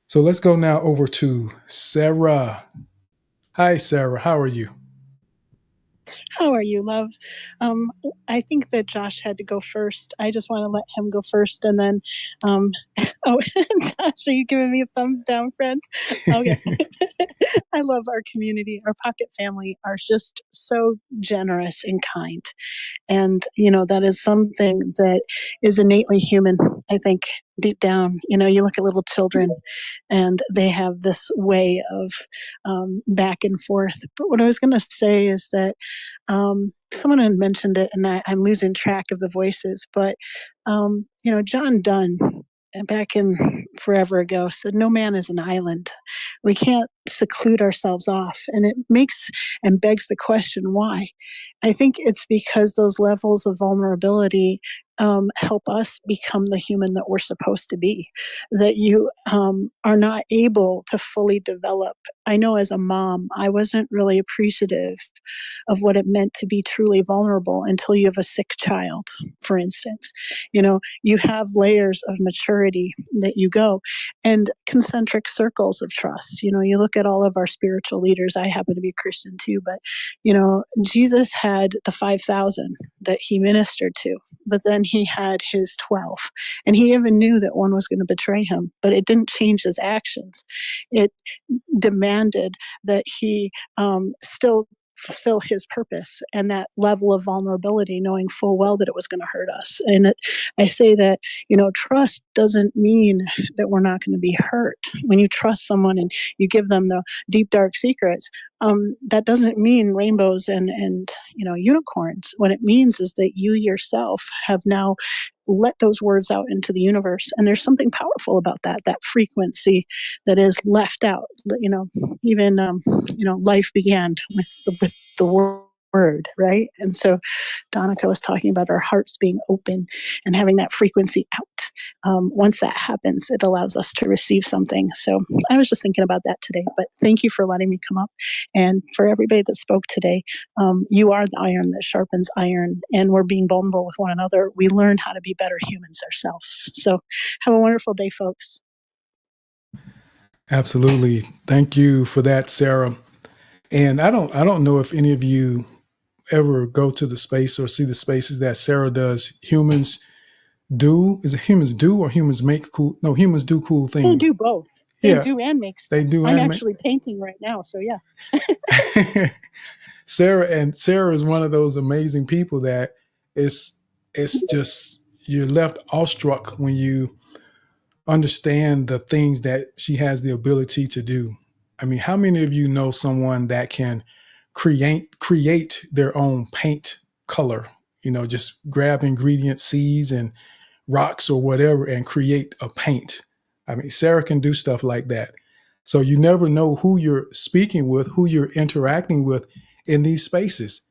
S1: So let's go now over to Sarah. Hi, Sarah. How are you?
S13: How are you, love? I think that Josh had to go first. I just want to let him go first, and then, oh, Josh, are you giving me a thumbs down, friend? Okay. I love our community. Our pocket family are just so generous and kind. And, that is something that is innately human, I think, deep down. You look at little children and they have this way of back and forth. But what I was going to say is that someone had mentioned it, and I'm losing track of the voices, but, John Donne, back in forever ago, said, "No man is an island." We can't seclude ourselves off. And it makes and begs the question, why? I think it's because those levels of vulnerability help us become the human that we're supposed to be, that you are not able to fully develop. I know as a mom, I wasn't really appreciative of what it meant to be truly vulnerable until you have a sick child, for instance. You have layers of maturity that you go, and concentric circles of trust. You look at all of our spiritual leaders. I happen to be Christian too, but Jesus had the 5,000 that he ministered to, but then he had his 12, and he even knew that one was going to betray him, but it didn't change his actions. It demanded that he still fulfill his purpose, and that level of vulnerability, knowing full well that it was going to hurt us. And I say that, trust doesn't mean that we're not going to be hurt. When you trust someone and you give them the deep, dark secrets, that doesn't mean rainbows and unicorns. What it means is that you yourself have now let those words out into the universe, and there's something powerful about that frequency that is left out. Even life began with the word, right? And so Donica was talking about our hearts being open and having that frequency out. Once that happens, it allows us to receive something. So I was just thinking about that today, but thank you for letting me come up. And for everybody that spoke today, you are the iron that sharpens iron, and we're being vulnerable with one another. We learn how to be better humans ourselves. So have a wonderful day, folks.
S1: Absolutely. Thank you for that, Sarah. And I don't know if any of you ever go to the space or see the spaces that Sarah does. Humans do. Is it humans do or humans make cool? No, humans do cool things.
S13: They do both. They do and make stuff.
S1: They do.
S13: I'm actually painting right now, so yeah.
S1: Sarah is one of those amazing people that it's just, you're left awestruck when you understand the things that she has the ability to do. I mean, how many of you know someone that can create their own paint color? Just grab ingredient seeds and rocks or whatever and create a paint. I mean, Sarah can do stuff like that. So you never know who you're speaking with, who you're interacting with in these spaces.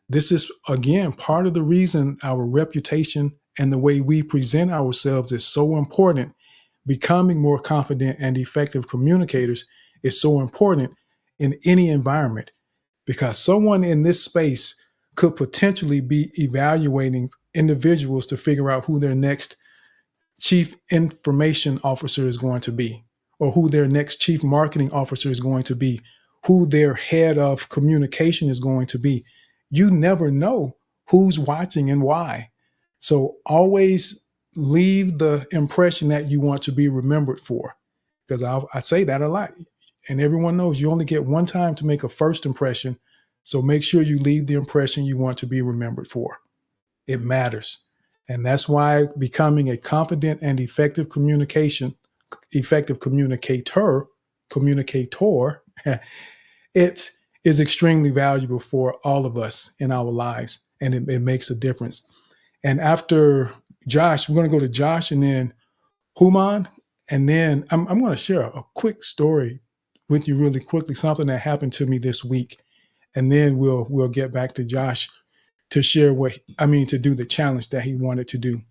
S1: This is, again, part of the reason our reputation and the way we present ourselves is so important. Becoming more confident and effective communicators is so important in any environment, because someone in this space could potentially be evaluating individuals to figure out who their next chief information officer is going to be, or who their next chief marketing officer is going to be, who their head of communication is going to be. You never know who's watching and why. So always leave the impression that you want to be remembered for, because I say that a lot. And everyone knows you only get one time to make a first impression. So make sure you leave the impression you want to be remembered for. It matters. And that's why becoming a confident and effective communicator, it is extremely valuable for all of us in our lives. And it makes a difference. And after Josh, we're going to go to Josh and then Human. And then I'm going to share a quick story with you really quickly, something that happened to me this week. And then we'll get back to Josh to share to do the challenge that he wanted to do.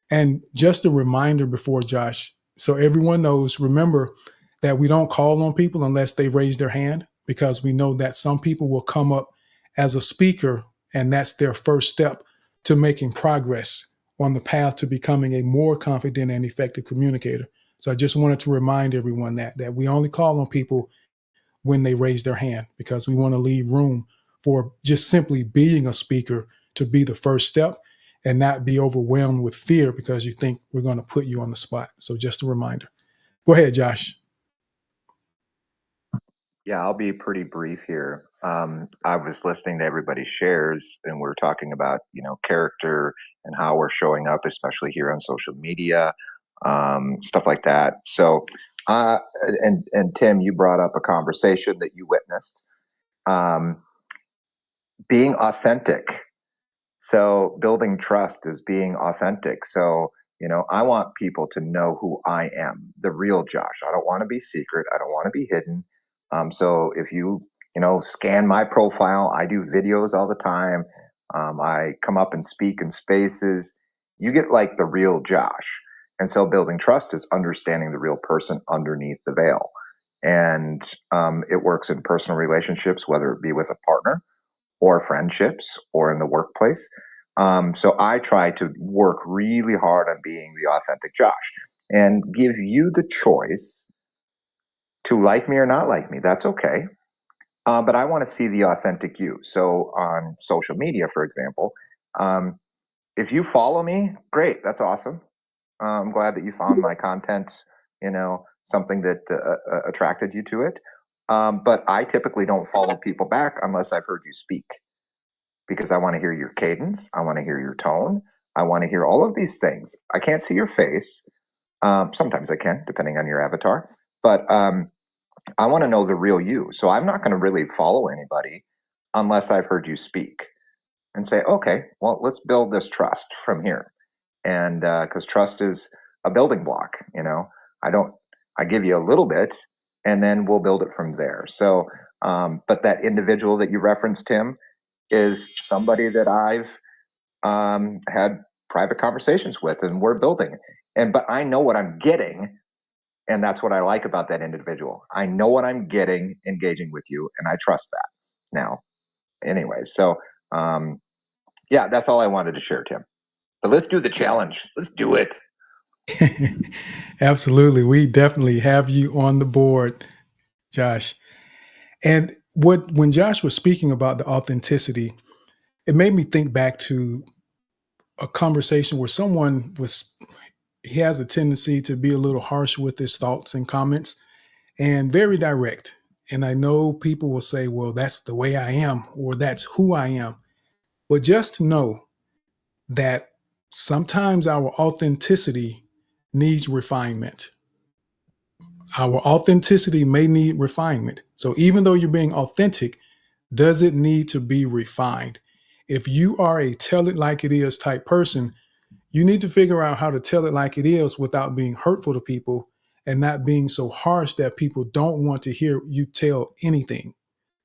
S1: And just a reminder before Josh, so everyone knows, remember that we don't call on people unless they raise their hand, because we know that some people will come up as a speaker and that's their first step to making progress on the path to becoming a more confident and effective communicator. So I just wanted to remind everyone that we only call on people when they raise their hand, because we want to leave room for just simply being a speaker to be the first step and not be overwhelmed with fear because you think we're going to put you on the spot. So just a reminder. Go ahead, Josh.
S4: Yeah, I'll be pretty brief here. I was listening to everybody's shares, and we're talking about, character and how we're showing up, especially here on social media, stuff like that. So, and Tim, you brought up a conversation that you witnessed, being authentic. So building trust is being authentic. So, I want people to know who I am, the real Josh. I don't want to be secret. I don't want to be hidden. So if you scan my profile, I do videos all the time. I come up and speak in spaces. You get like the real Josh. And so building trust is understanding the real person underneath the veil. And it works in personal relationships, whether it be with a partner or friendships or in the workplace. So I try to work really hard on being the authentic Josh and give you the choice to like me or not like me. That's okay. But I want to see the authentic you. So on social media, for example, if you follow me, great. That's awesome. I'm glad that you found my content, something that attracted you to it. But I typically don't follow people back unless I've heard you speak because I want to hear your cadence. I want to hear your tone. I want to hear all of these things. I can't see your face. Sometimes I can, depending on your avatar. But I want to know the real you. So I'm not going to really follow anybody unless I've heard you speak and say, okay, well, let's build this trust from here. And because trust is a building block, I give you a little bit and then we'll build it from there. So, but that individual that you referenced, Tim, is somebody that I've had private conversations with and we're building. But I know what I'm getting. And that's what I like about that individual. I know what I'm getting engaging with you, and I trust that now. Anyway, so yeah, that's all I wanted to share, Tim. But let's do the challenge. Let's do it.
S1: Absolutely. We definitely have you on the board, Josh. And when Josh was speaking about the authenticity, it made me think back to a conversation where he has a tendency to be a little harsh with his thoughts and comments and very direct. And I know people will say, well, that's the way I am, or that's who I am. But just know that sometimes our authenticity needs refinement. Our authenticity may need refinement. So even though you're being authentic, does it need to be refined? If you are a tell it like it is type person, you need to figure out how to tell it like it is without being hurtful to people and not being so harsh that people don't want to hear you tell anything.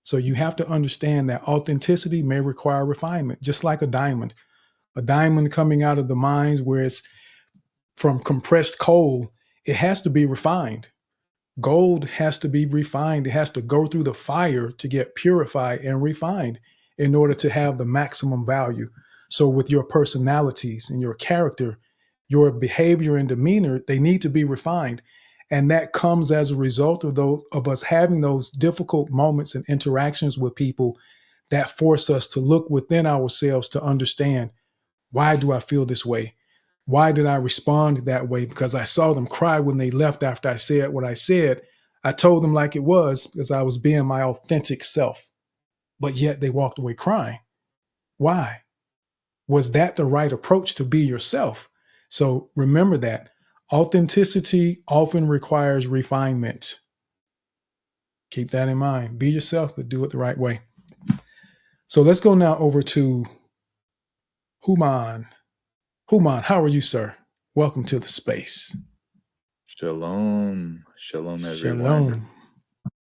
S1: So you have to understand that authenticity may require refinement, just like a diamond. A diamond coming out of the mines where it's from compressed coal, it has to be refined. Gold has to be refined. It has to go through the fire to get purified and refined in order to have the maximum value. So, with your personalities and your character, your behavior and demeanor, they need to be refined. And that comes as a result of us having those difficult moments and interactions with people that force us to look within ourselves to understand, why do I feel this way? Why did I respond that way? Because I saw them cry when they left after I said what I said. I told them like it was because I was being my authentic self, but yet they walked away crying. Why? Was that the right approach to be yourself? So remember that authenticity often requires refinement. Keep that in mind. Be yourself, but do it the right way. So let's go now over to Human. Human, how are you, sir? Welcome to the space.
S14: Shalom. Shalom, everyone.
S1: Shalom.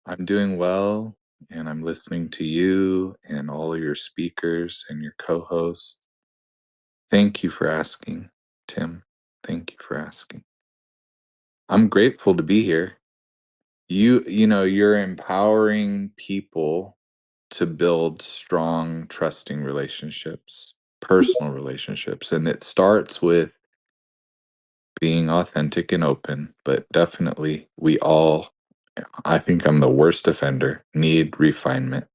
S14: I'm doing well, and I'm listening to you and all your speakers and your co hosts. Thank you for asking, Tim. Thank you for asking. I'm grateful to be here. You're empowering people to build strong, trusting relationships, personal relationships. And it starts with being authentic and open, but definitely we all, I think I'm the worst offender, need refinement.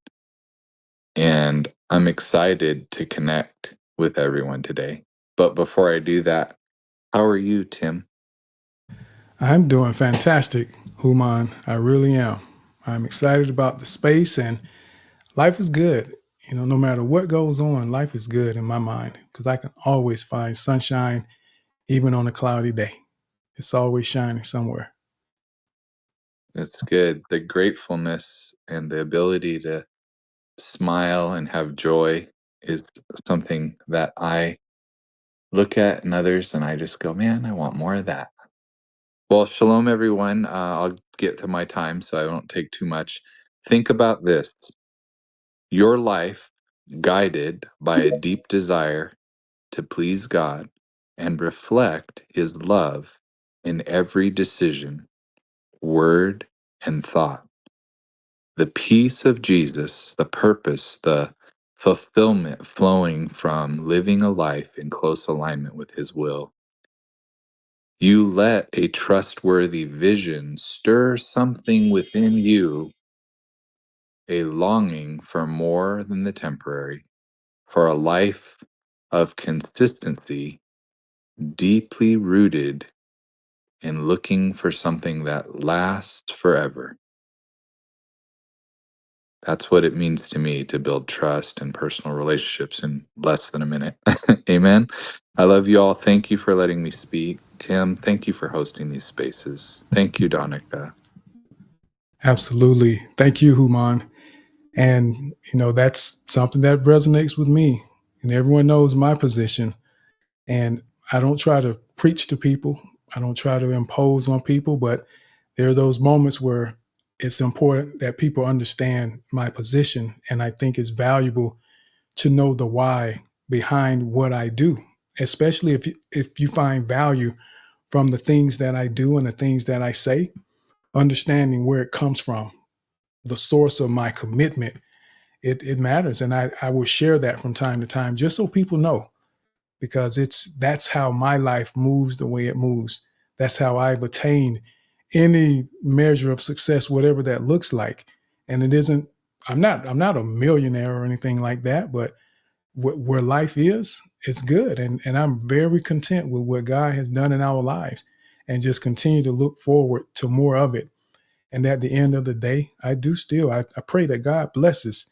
S14: And I'm excited to connect with everyone today. But before I do that, how are you, Tim?
S1: I'm doing fantastic, Human. I really am. I'm excited about the space, and life is good. No matter what goes on, life is good in my mind because I can always find sunshine even on a cloudy day. It's always shining somewhere.
S14: It's good. The gratefulness and the ability to smile and have joy is something that I look at in others and I just go, man, I want more of that. Well, shalom, everyone. I'll get to my time so I won't take too much. Think about this: your life guided by a deep desire to please God and reflect His love in every decision, word, and thought. The peace of Jesus, the purpose, the fulfillment flowing from living a life in close alignment with His will. You let a trustworthy vision stir something within you, a longing for more than the temporary, for a life of consistency, deeply rooted in looking for something that lasts forever. That's what it means to me to build trust and personal relationships in less than a minute. Amen. I love you all. Thank you for letting me speak. Tim, thank you for hosting these spaces. Thank you, Donica.
S1: Absolutely. Thank you, Human. And, that's something that resonates with me. And everyone knows my position. And I don't try to preach to people, I don't try to impose on people, but there are those moments where it's important that people understand my position. And I think it's valuable to know the why behind what I do, especially if you find value from the things that I do and the things that I say, understanding where it comes from, the source of my commitment. It matters. And I will share that from time to time just so people know, because that's how my life moves the way it moves. That's how I've attained any measure of success, whatever that looks like. And it isn't, I'm not a millionaire or anything like that, but where life is, it's good. And I'm very content with what God has done in our lives, and just continue to look forward to more of it. And at the end of the day, I pray that God blesses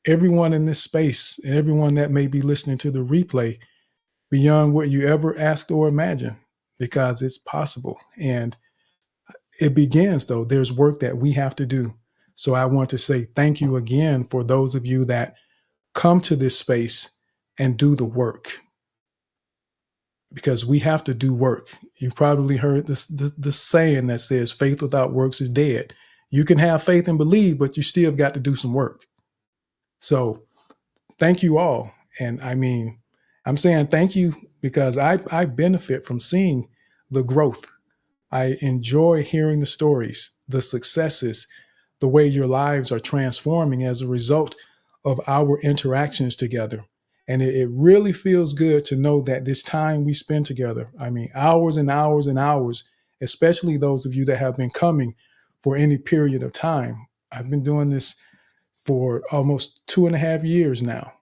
S1: everyone in this space, and everyone that may be listening to the replay, beyond what you ever asked or imagined, because it's possible. And it begins, though, there's work that we have to do. So I want to say thank you again for those of you that come to this space and do the work, because we have to do work. You've probably heard the saying that says faith without works is dead. You can have faith and believe, but you still got to do some work. So thank you all. And I mean, I'm saying thank you because I benefit from seeing the growth. I enjoy hearing the stories, the successes, the way your lives are transforming as a result of our interactions together. And it really feels good to know that this time we spend together, I mean, hours and hours and hours, especially those of you that have been coming for any period of time. I've been doing this for almost 2.5 years now,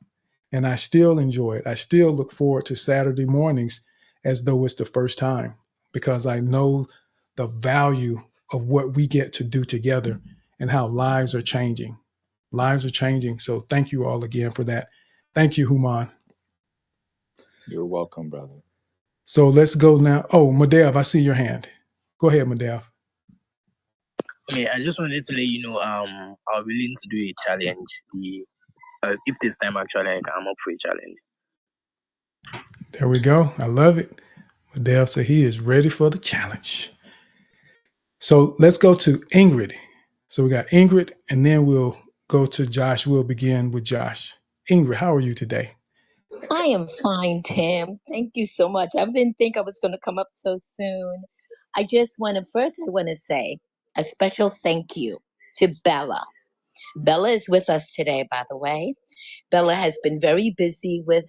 S1: and I still enjoy it. I still look forward to Saturday mornings as though it's the first time, because I know the value of what we get to do together and how lives are changing. Lives are changing. So thank you all again for that. Thank you, Human.
S14: You're welcome, brother.
S1: So let's go now. Oh, Madev, I see your hand. Go ahead, Madev.
S3: I just wanted to let you know, I'm willing to do a challenge. If this time actually I'm up for a challenge.
S1: There we go. I love it. Madev said he is ready for the challenge. So let's go to Ingrid. So we got Ingrid, and then we'll go to Josh. We'll begin with Josh. Ingrid, how are you today?
S15: I am fine, Tim. Thank you so much. I didn't think I was going to come up so soon. I want to say a special thank you to Bella. Bella is with us today, by the way. Bella has been very busy with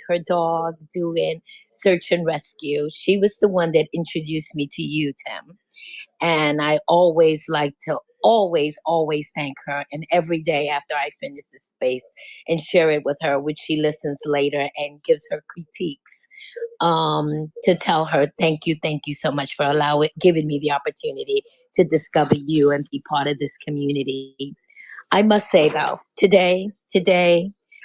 S15: her dog doing search and rescue. She was the one that introduced me to you, Tim. And I always like to always thank her. And every day after I finish the space and share it with her, which she listens later and gives her critiques, to tell her thank you so much for giving me the opportunity to discover you and be part of this community. I must say though, today,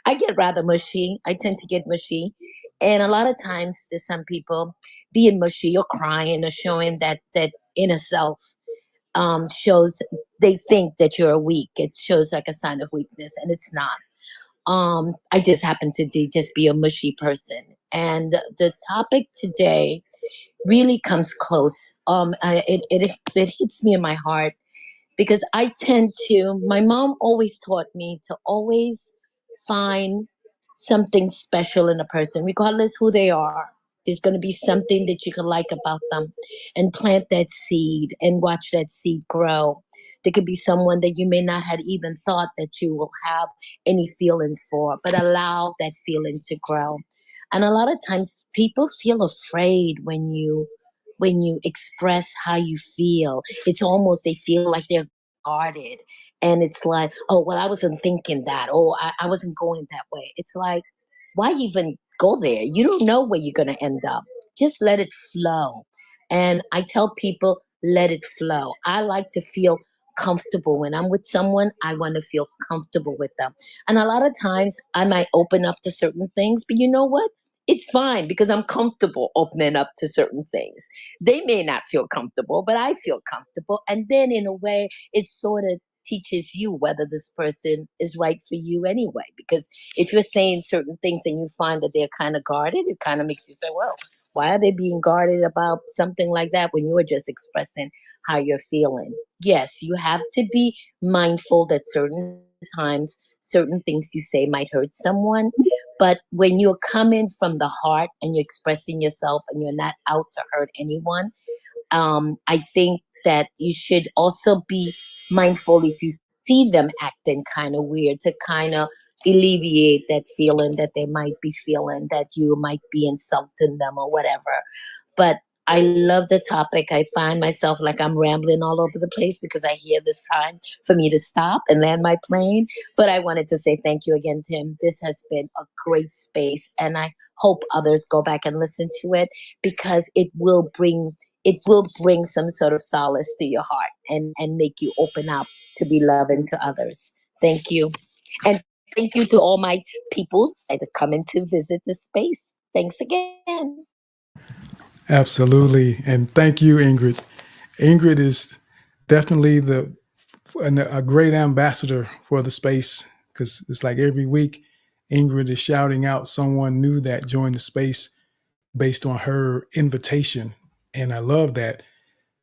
S15: I get rather mushy. I tend to get mushy. And a lot of times to some people, being mushy or crying or showing that inner self shows they think that you're weak. It shows like a sign of weakness, and it's not. I just happen to just be a mushy person. And the topic today really comes close. It hits me in my heart because I tend to, my mom always taught me to always find something special in a person, regardless who they are. There's going to be something that you can like about them and plant that seed and watch that seed grow. There could be someone that you may not have even thought that you will have any feelings for, but allow that feeling to grow. And a lot of times people feel afraid when you express how you feel. It's almost they feel like they're guarded. And it's like, oh, well, I wasn't thinking that. Oh, I wasn't going that way. It's like, why even go there? You don't know where you're going to end up. Just let it flow. And I tell people, let it flow. I like to feel comfortable when I'm with someone. I want to feel comfortable with them. And a lot of times I might open up to certain things, but you know what? It's fine because I'm comfortable opening up to certain things. They may not feel comfortable, but I feel comfortable. And then in a way, it sort of teaches you whether this person is right for you anyway. Because if you're saying certain things and you find that they're kind of guarded, it kind of makes you say, well, why are they being guarded about something like that when you are just expressing how you're feeling? Yes, you have to be mindful that certain times, certain things you say might hurt someone. But when you're coming from the heart and you're expressing yourself and you're not out to hurt anyone, I think that you should also be mindful if you see them acting kind of weird to kind of alleviate that feeling that they might be feeling that you might be insulting them or whatever. But I love the topic. I find myself like I'm rambling all over the place because I hear this time for me to stop and land my plane. But I wanted to say thank you again, Tim. This has been a great space, and I hope others go back and listen to it because it will bring some sort of solace to your heart and make you open up to be loving to others. Thank you. And thank you to all my peoples that are coming to visit the space. Thanks again.
S1: Absolutely. And thank you, Ingrid. Ingrid is definitely a great ambassador for the space because it's like every week Ingrid is shouting out someone new that joined the space based on her invitation. And I love that.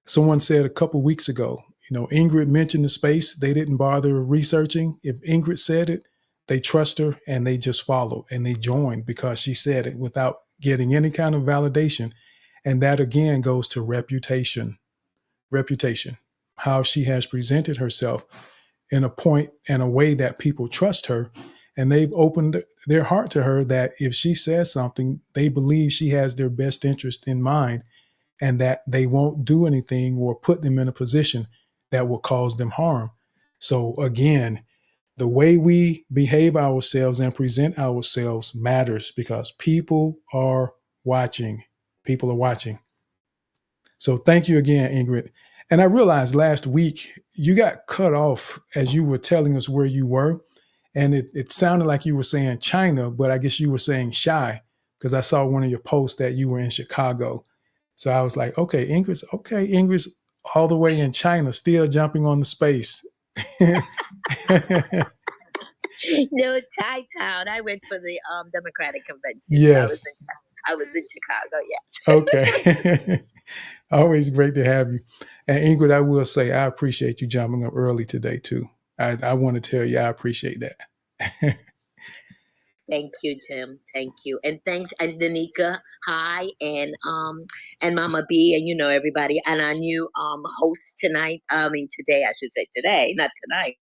S1: Someone said a couple weeks ago, Ingrid mentioned the space. They didn't bother researching. If Ingrid said it, they trust her and they just follow and they join because she said it without getting any kind of validation. And that again goes to reputation, how she has presented herself in a point and a way that people trust her. And they've opened their heart to her that if she says something, they believe she has their best interest in mind and that they won't do anything or put them in a position that will cause them harm. So again, the way we behave ourselves and present ourselves matters because people are watching. People are watching. So thank you again, Ingrid. And I realized last week you got cut off as you were telling us where you were. And it sounded like you were saying China, but I guess you were saying shy because I saw one of your posts that you were in Chicago. So I was like, Ingrid's all the way in China, still jumping on the space.
S15: No, Chi Town. I went for the Democratic convention. So
S1: Yes.
S15: I was in Chicago, yes.
S1: Okay. Always great to have you. And Ingrid, I will say I appreciate you jumping up early today too. I want to tell you I appreciate that.
S15: Thank you, Tim. Thank you. And thanks and Danica. Hi. And Mama B and everybody. And our new host tonight. I mean today, I should say today, not tonight.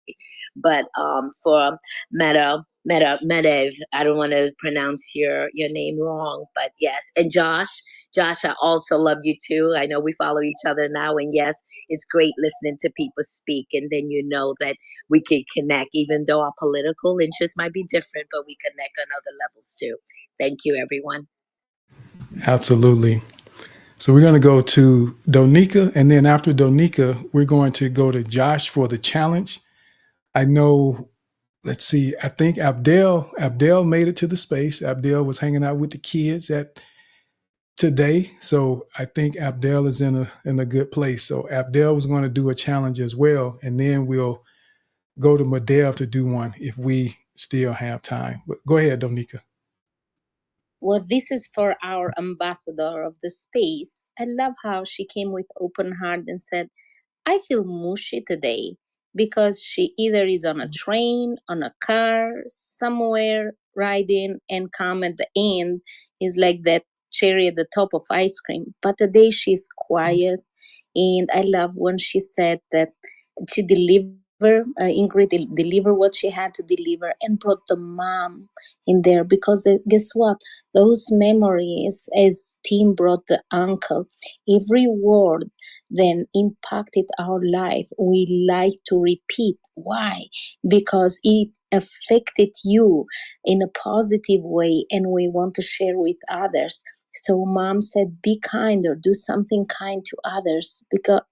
S15: But for Medev. I don't want to pronounce your name wrong, but yes. And Josh. Josh, I also love you too. I know we follow each other now, and yes, it's great listening to people speak, and then you know that we can connect, even though our political interests might be different, but we connect on other levels too. Thank you, everyone.
S1: Absolutely. So we're going to go to Donika, and then after Donika, we're going to go to Josh for the challenge. I know, let's see, I think Abdel made it to the space. Abdel was hanging out with the kids today. So I think Abdel is in a good place. So Abdel was going to do a challenge as well, and then we'll go to Medev to do one if we still have time. But go ahead, Donika.
S2: Well, this is for our ambassador of the space. I love how she came with open heart and said, I feel mushy today because she either is on a train, on a car, somewhere riding, and come at the end is like that cherry at the top of ice cream. But today she's quiet, and I love when she said that she Ingrid delivered what she had to deliver and brought the mom in there because guess what? Those memories, as Tim brought the uncle, every word then impacted our life. We like to repeat. Why? Because it affected you in a positive way and we want to share with others. So mom said, be kind or do something kind to others.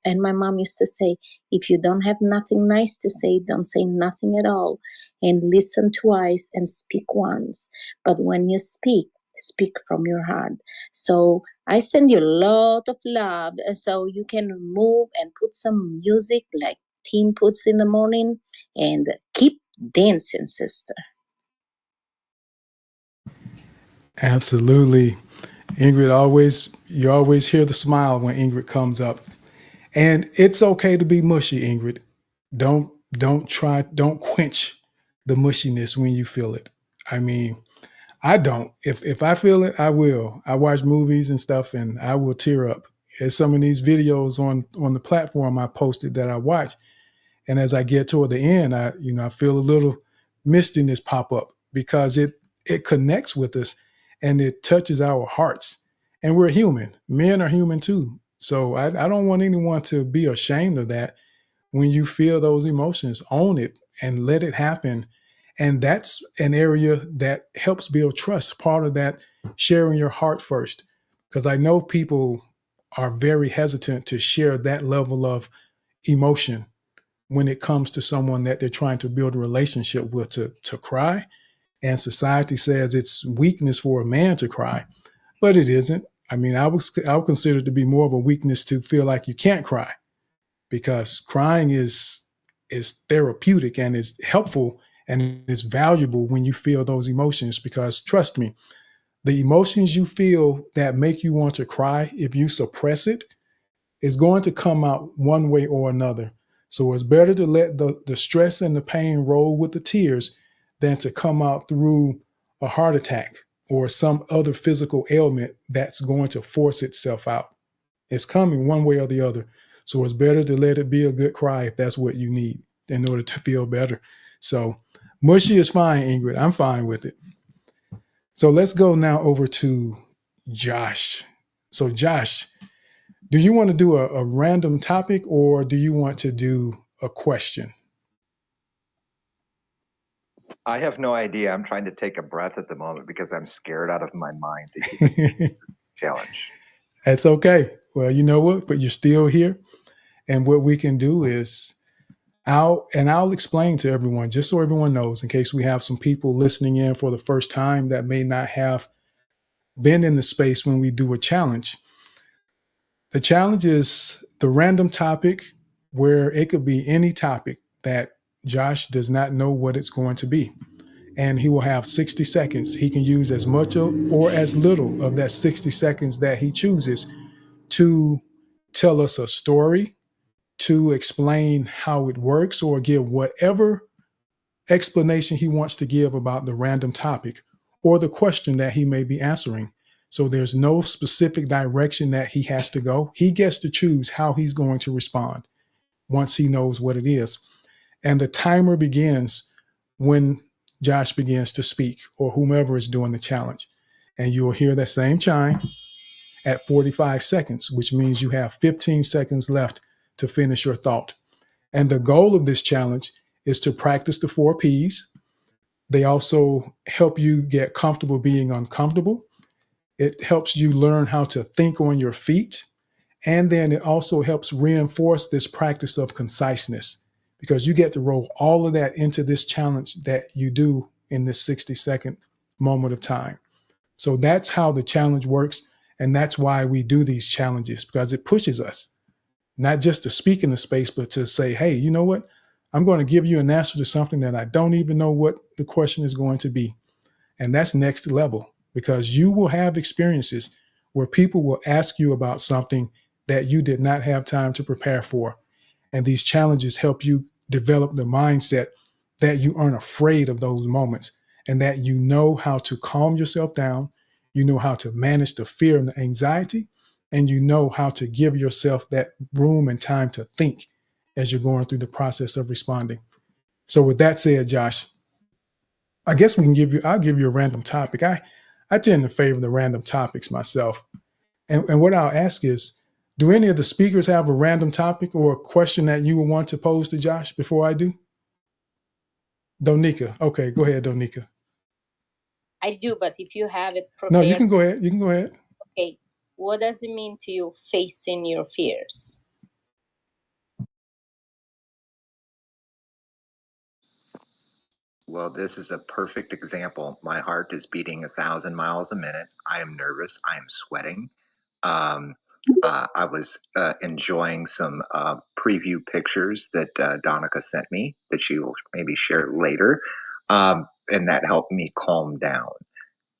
S2: And my mom used to say, if you don't have nothing nice to say, don't say nothing at all. And listen twice and speak once. But when you speak from your heart. So I send you a lot of love so you can move and put some music like Tim puts in the morning and keep dancing, sister.
S1: Absolutely. Ingrid, you always hear the smile when Ingrid comes up. And it's okay to be mushy, Ingrid. Don't quench the mushiness when you feel it. I mean, I don't. If I feel it, I will. I watch movies and stuff and I will tear up. There's some of these videos on the platform I posted that I watch. And as I get toward the end, I feel a little mistiness pop up because it connects with us and it touches our hearts. And we're human. Men are human too. So I don't want anyone to be ashamed of that. When you feel those emotions, own it and let it happen. And that's an area that helps build trust. Part of that, sharing your heart first. Because I know people are very hesitant to share that level of emotion when it comes to someone that they're trying to build a relationship with, to cry. And society says it's weakness for a man to cry, but it isn't. I mean, I would consider it to be more of a weakness to feel like you can't cry, because crying is therapeutic and is helpful and is valuable when you feel those emotions. Because trust me, the emotions you feel that make you want to cry, if you suppress it, is going to come out one way or another. So it's better to let the stress and the pain roll with the tears than to come out through a heart attack or some other physical ailment that's going to force itself out. It's coming one way or the other. So it's better to let it be a good cry if that's what you need in order to feel better. So mushy is fine, Ingrid. I'm fine with it. So let's go now over to Josh. So Josh, do you want to do a random topic or do you want to do a question?
S4: I have no idea. I'm trying to take a breath at the moment because I'm scared out of my mind to do this challenge.
S1: That's okay. Well, you know what? But you're still here. And what we can do is I'll explain to everyone, just so everyone knows, in case we have some people listening in for the first time that may not have been in the space when we do a challenge. The challenge is the random topic where it could be any topic that Josh does not know what it's going to be. And he will have 60 seconds. He can use as much or as little of that 60 seconds that he chooses to tell us a story, to explain how it works, or give whatever explanation he wants to give about the random topic or the question that he may be answering. So there's no specific direction that he has to go. He gets to choose how he's going to respond once he knows what it is. And the timer begins when Josh begins to speak or whomever is doing the challenge. And you'll hear that same chime at 45 seconds, which means you have 15 seconds left to finish your thought. And the goal of this challenge is to practice the 4 Ps. They also help you get comfortable being uncomfortable. It helps you learn how to think on your feet. And then it also helps reinforce this practice of conciseness, because you get to roll all of that into this challenge that you do in this 60-second moment of time. So that's how the challenge works. And that's why we do these challenges, because it pushes us not just to speak in the space, but to say, hey, you know what? I'm going to give you an answer to something that I don't even know what the question is going to be. And that's next level. because you will have experiences where people will ask you about something that you did not have time to prepare for. And these challenges help you develop the mindset that you aren't afraid of those moments and that you know how to calm yourself down. You know how to manage the fear and the anxiety, and you know how to give yourself that room and time to think as you're going through the process of responding. So, with that said, Josh, I guess I'll give you a random topic. I tend to favor the random topics myself. And what I'll ask is, do any of the speakers have a random topic or a question that you would want to pose to Josh before I do? Donika. Okay, go ahead, Donika.
S2: I do, but if you have it
S1: No, you
S2: prepared,
S1: can go ahead. You can go ahead.
S2: okay. What does it mean to you facing your fears?
S4: Well, this is a perfect example. My heart is beating 1,000 miles a minute. I am nervous. I am sweating. Um, I was enjoying some preview pictures that Donica sent me that she will maybe share later. And that helped me calm down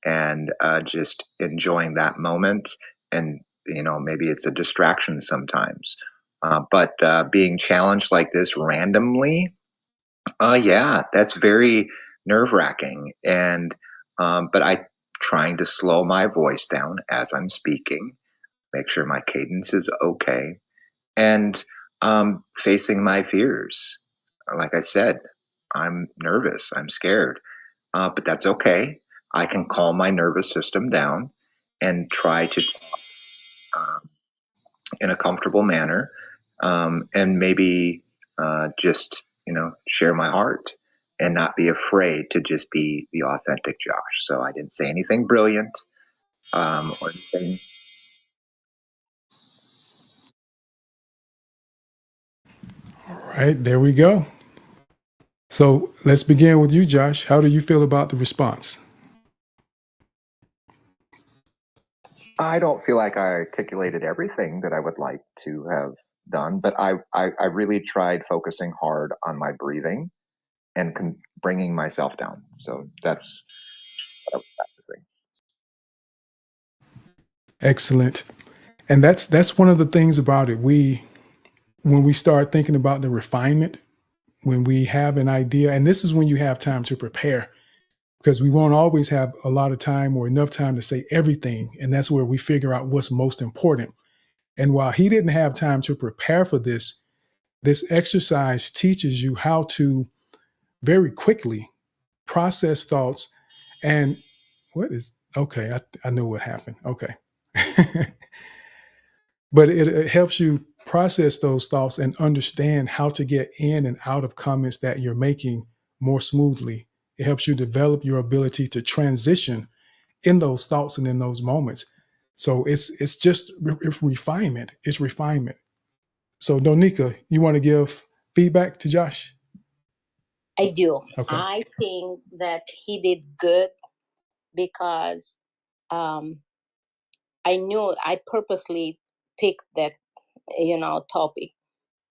S4: and just enjoying that moment. And, maybe it's a distraction sometimes. But being challenged like this randomly, yeah, that's very nerve wracking. And, but I trying to slow my voice down as I'm speaking, make sure my cadence is okay, and facing my fears. Like I said, I'm nervous, I'm scared, but that's okay. I can calm my nervous system down and try to um, in a comfortable manner, and maybe just share my heart and not be afraid to just be the authentic Josh. So I didn't say anything brilliant or anything.
S1: All right, there we go. So let's begin with you, Josh. How do you feel about the response?
S4: I don't feel like I articulated everything that I would like to have done, but I really tried focusing hard on my breathing and bringing myself down. So that's what I was practicing.
S1: Excellent. And that's one of the things about it. When we start thinking about the refinement, when we have an idea, and this is when you have time to prepare, because we won't always have a lot of time or enough time to say everything. And that's where we figure out what's most important. And while he didn't have time to prepare for this, this exercise teaches you how to very quickly process thoughts. And okay, I know what happened. Okay. But it helps you process those thoughts and understand how to get in and out of comments that you're making more smoothly. It helps you develop your ability to transition in those thoughts and in those moments. So it's just it's refinement. It's refinement. So Donika, you want to give feedback to Josh?
S2: I do.
S1: Okay.
S2: I think that he did good because I knew I purposely picked that topic.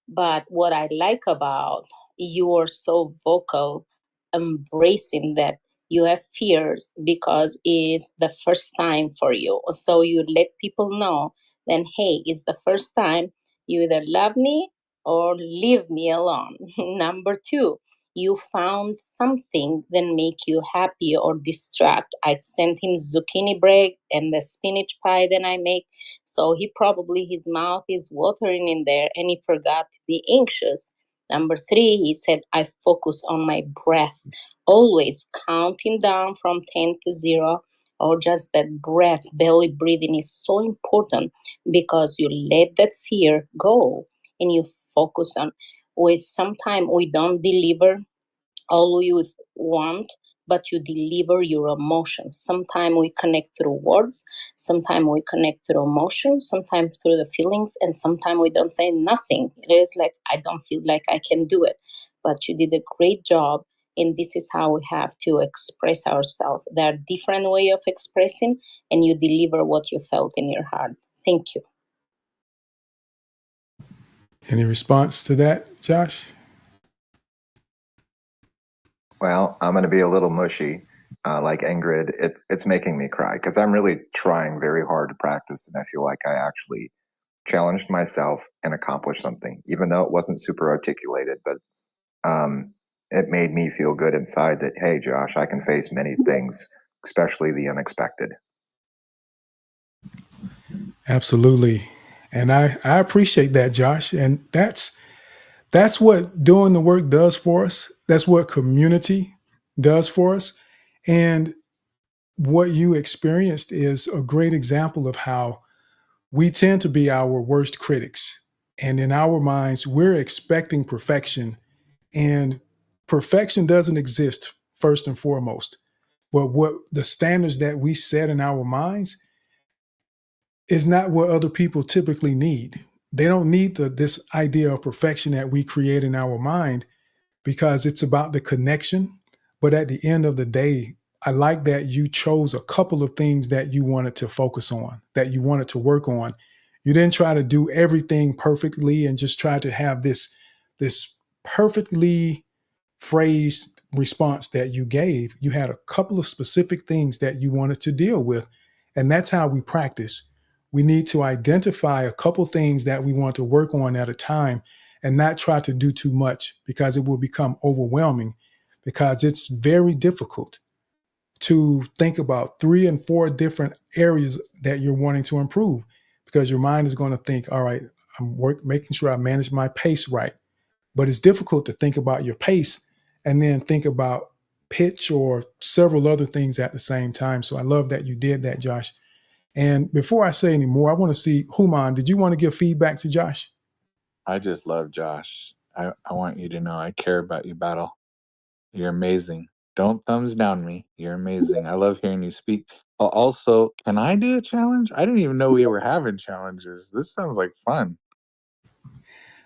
S2: But what I like about you are so vocal, embracing that you have fears because it's the first time for you. So you let people know then, hey, it's the first time. You either love me or leave me alone. Number two, you found something that make you happy or distract. I sent him zucchini bread and the spinach pie that I make. So he probably, his mouth is watering in there and he forgot to be anxious. Number three, he said, I focus on my breath, always counting down from 10 to 0, or just that breath, belly breathing is so important because you let that fear go and you focus on, with sometimes we don't deliver all you want, but you deliver your emotions. Sometimes we connect through words, sometimes we connect through emotions, sometimes through the feelings, and sometimes we don't say nothing. It is like, I don't feel like I can do it. But you did a great job, and this is how we have to express ourselves. There are different ways of expressing, and you deliver what you felt in your heart. Thank you.
S1: Any response to that, Josh?
S4: Well, I'm going to be a little mushy. like Ingrid, it's making me cry because I'm really trying very hard to practice, and I feel like I actually challenged myself and accomplished something, even though it wasn't super articulated. But it made me feel good inside that, hey, Josh, I can face many things, especially the unexpected.
S1: Absolutely. And I appreciate that, Josh. And that's what doing the work does for us. That's what community does for us. And what you experienced is a great example of how we tend to be our worst critics. And in our minds, we're expecting perfection, and perfection doesn't exist first and foremost. But what the standards that we set in our minds is not what other people typically need. They don't need this idea of perfection that we create in our mind because it's about the connection. But at the end of the day, I like that you chose a couple of things that you wanted to focus on, that you wanted to work on. You didn't try to do everything perfectly and just try to have this perfectly phrased response that you gave. You had a couple of specific things that you wanted to deal with. And that's how we practice. We need to identify a couple things that we want to work on at a time and not try to do too much because it will become overwhelming, because it's very difficult to think about 3 and 4 different areas that you're wanting to improve, because your mind is going to think, all right, making sure I manage my pace right. But it's difficult to think about your pace and then think about pitch or several other things at the same time. So I love that you did that, Josh. And before I say any more, I want to see, Human, did you want to give feedback to Josh?
S14: I just love Josh. I want you to know I care about you, Battle. You're amazing. Don't thumbs down me. You're amazing. I love hearing you speak. Also, can I do a challenge? I didn't even know we were having challenges. This sounds like fun.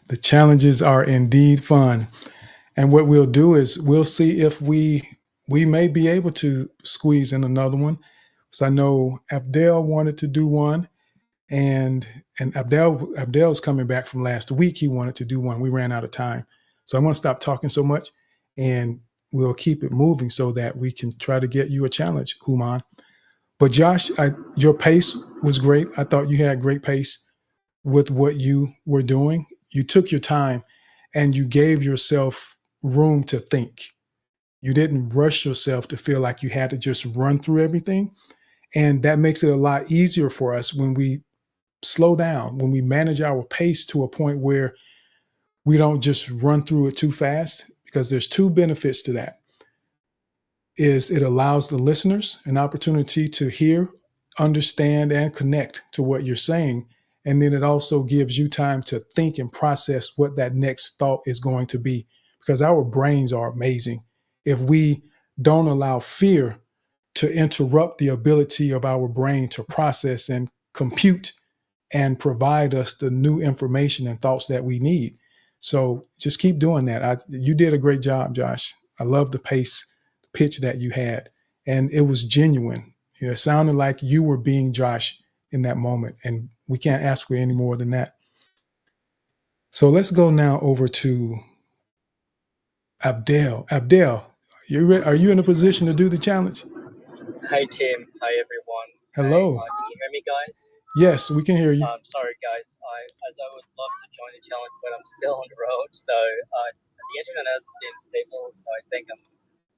S1: The challenges are indeed fun. And what we'll do is we'll see if we may be able to squeeze in another one. So I know Abdel wanted to do one, and Abdel's coming back from last week. He wanted to do one. We ran out of time. So I'm going to stop talking so much, and we'll keep it moving so that we can try to get you a challenge, Human. But Josh, your pace was great. I thought you had great pace with what you were doing. You took your time and you gave yourself room to think. You didn't rush yourself to feel like you had to just run through everything. And that makes it a lot easier for us when we slow down, when we manage our pace to a point where we don't just run through it too fast, because there's 2 benefits to that. Is it allows the listeners an opportunity to hear, understand, and connect to what you're saying. And then it also gives you time to think and process what that next thought is going to be, because our brains are amazing. If we don't allow fear to interrupt the ability of our brain to process and compute and provide us the new information and thoughts that we need. So just keep doing that. You did a great job, Josh. I love the pace, pitch that you had, and it was genuine. It sounded like you were being Josh in that moment, and we can't ask for any more than that. So let's go now over to Abdel. Abdel, are you in a position to do the challenge?
S6: Hi, Tim. Hi, everyone.
S1: Hello.
S6: Can you hear me, guys?
S1: Yes, we can hear you.
S6: Sorry, guys. I would love to join the challenge, but I'm still on the road, so the internet has been stable. So I think I'm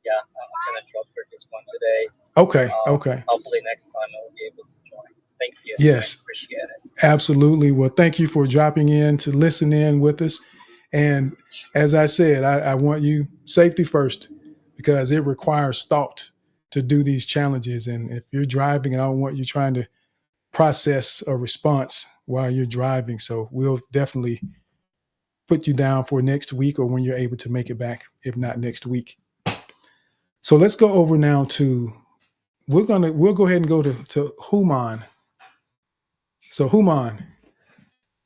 S6: gonna drop for this one today.
S1: Okay.
S6: Hopefully next time I will be able to join. Thank you.
S1: Yes.
S6: I appreciate it.
S1: Absolutely. Well, thank you for dropping in to listen in with us. And as I said, I want you safety first, because it requires thought to do these challenges. And if you're driving, I don't want you trying to process a response while you're driving. So we'll definitely put you down for next week, or when you're able to make it back, if not next week. So let's go over now to, we'll go ahead and go to Human. So Human,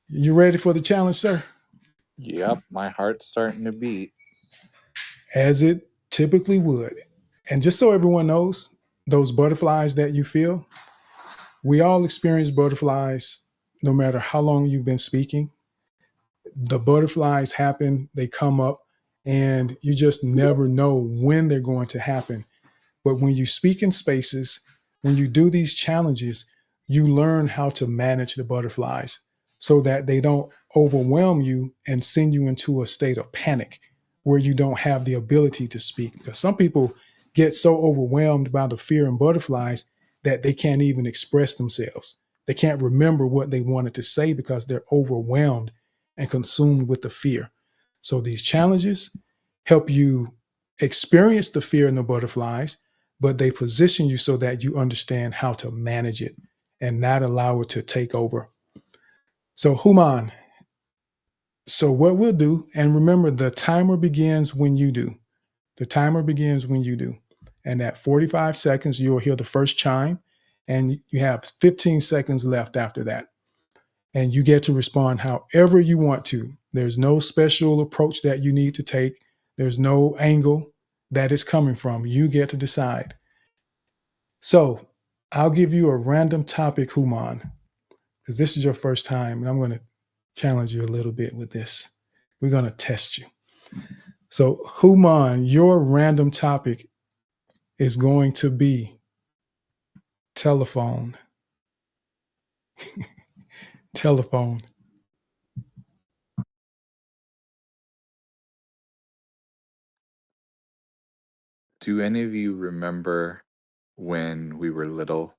S1: you ready for the challenge, sir?
S14: Yep, my heart's starting to beat.
S1: As it typically would. And just so everyone knows, those butterflies that you feel, we all experience butterflies no matter how long you've been speaking. The butterflies happen, they come up, and you just never know when they're going to happen. But when you speak in spaces, when you do these challenges, you learn how to manage the butterflies so that they don't overwhelm you and send you into a state of panic where you don't have the ability to speak. Because some people get so overwhelmed by the fear and butterflies that they can't even express themselves. They can't remember what they wanted to say because they're overwhelmed and consumed with the fear. So these challenges help you experience the fear and the butterflies, but they position you so that you understand how to manage it and not allow it to take over. So, Human, so what we'll do, and remember the timer begins when you do. The timer begins when you do. And at 45 seconds, you'll hear the first chime, and you have 15 seconds left after that. And you get to respond however you want to. There's no special approach that you need to take, there's no angle that is coming from. You get to decide. So I'll give you a random topic, Human, because this is your first time, and I'm going to challenge you a little bit with this. We're going to test you. So, Human, your random topic is going to be telephone. Telephone.
S14: Do any of you remember when we were little,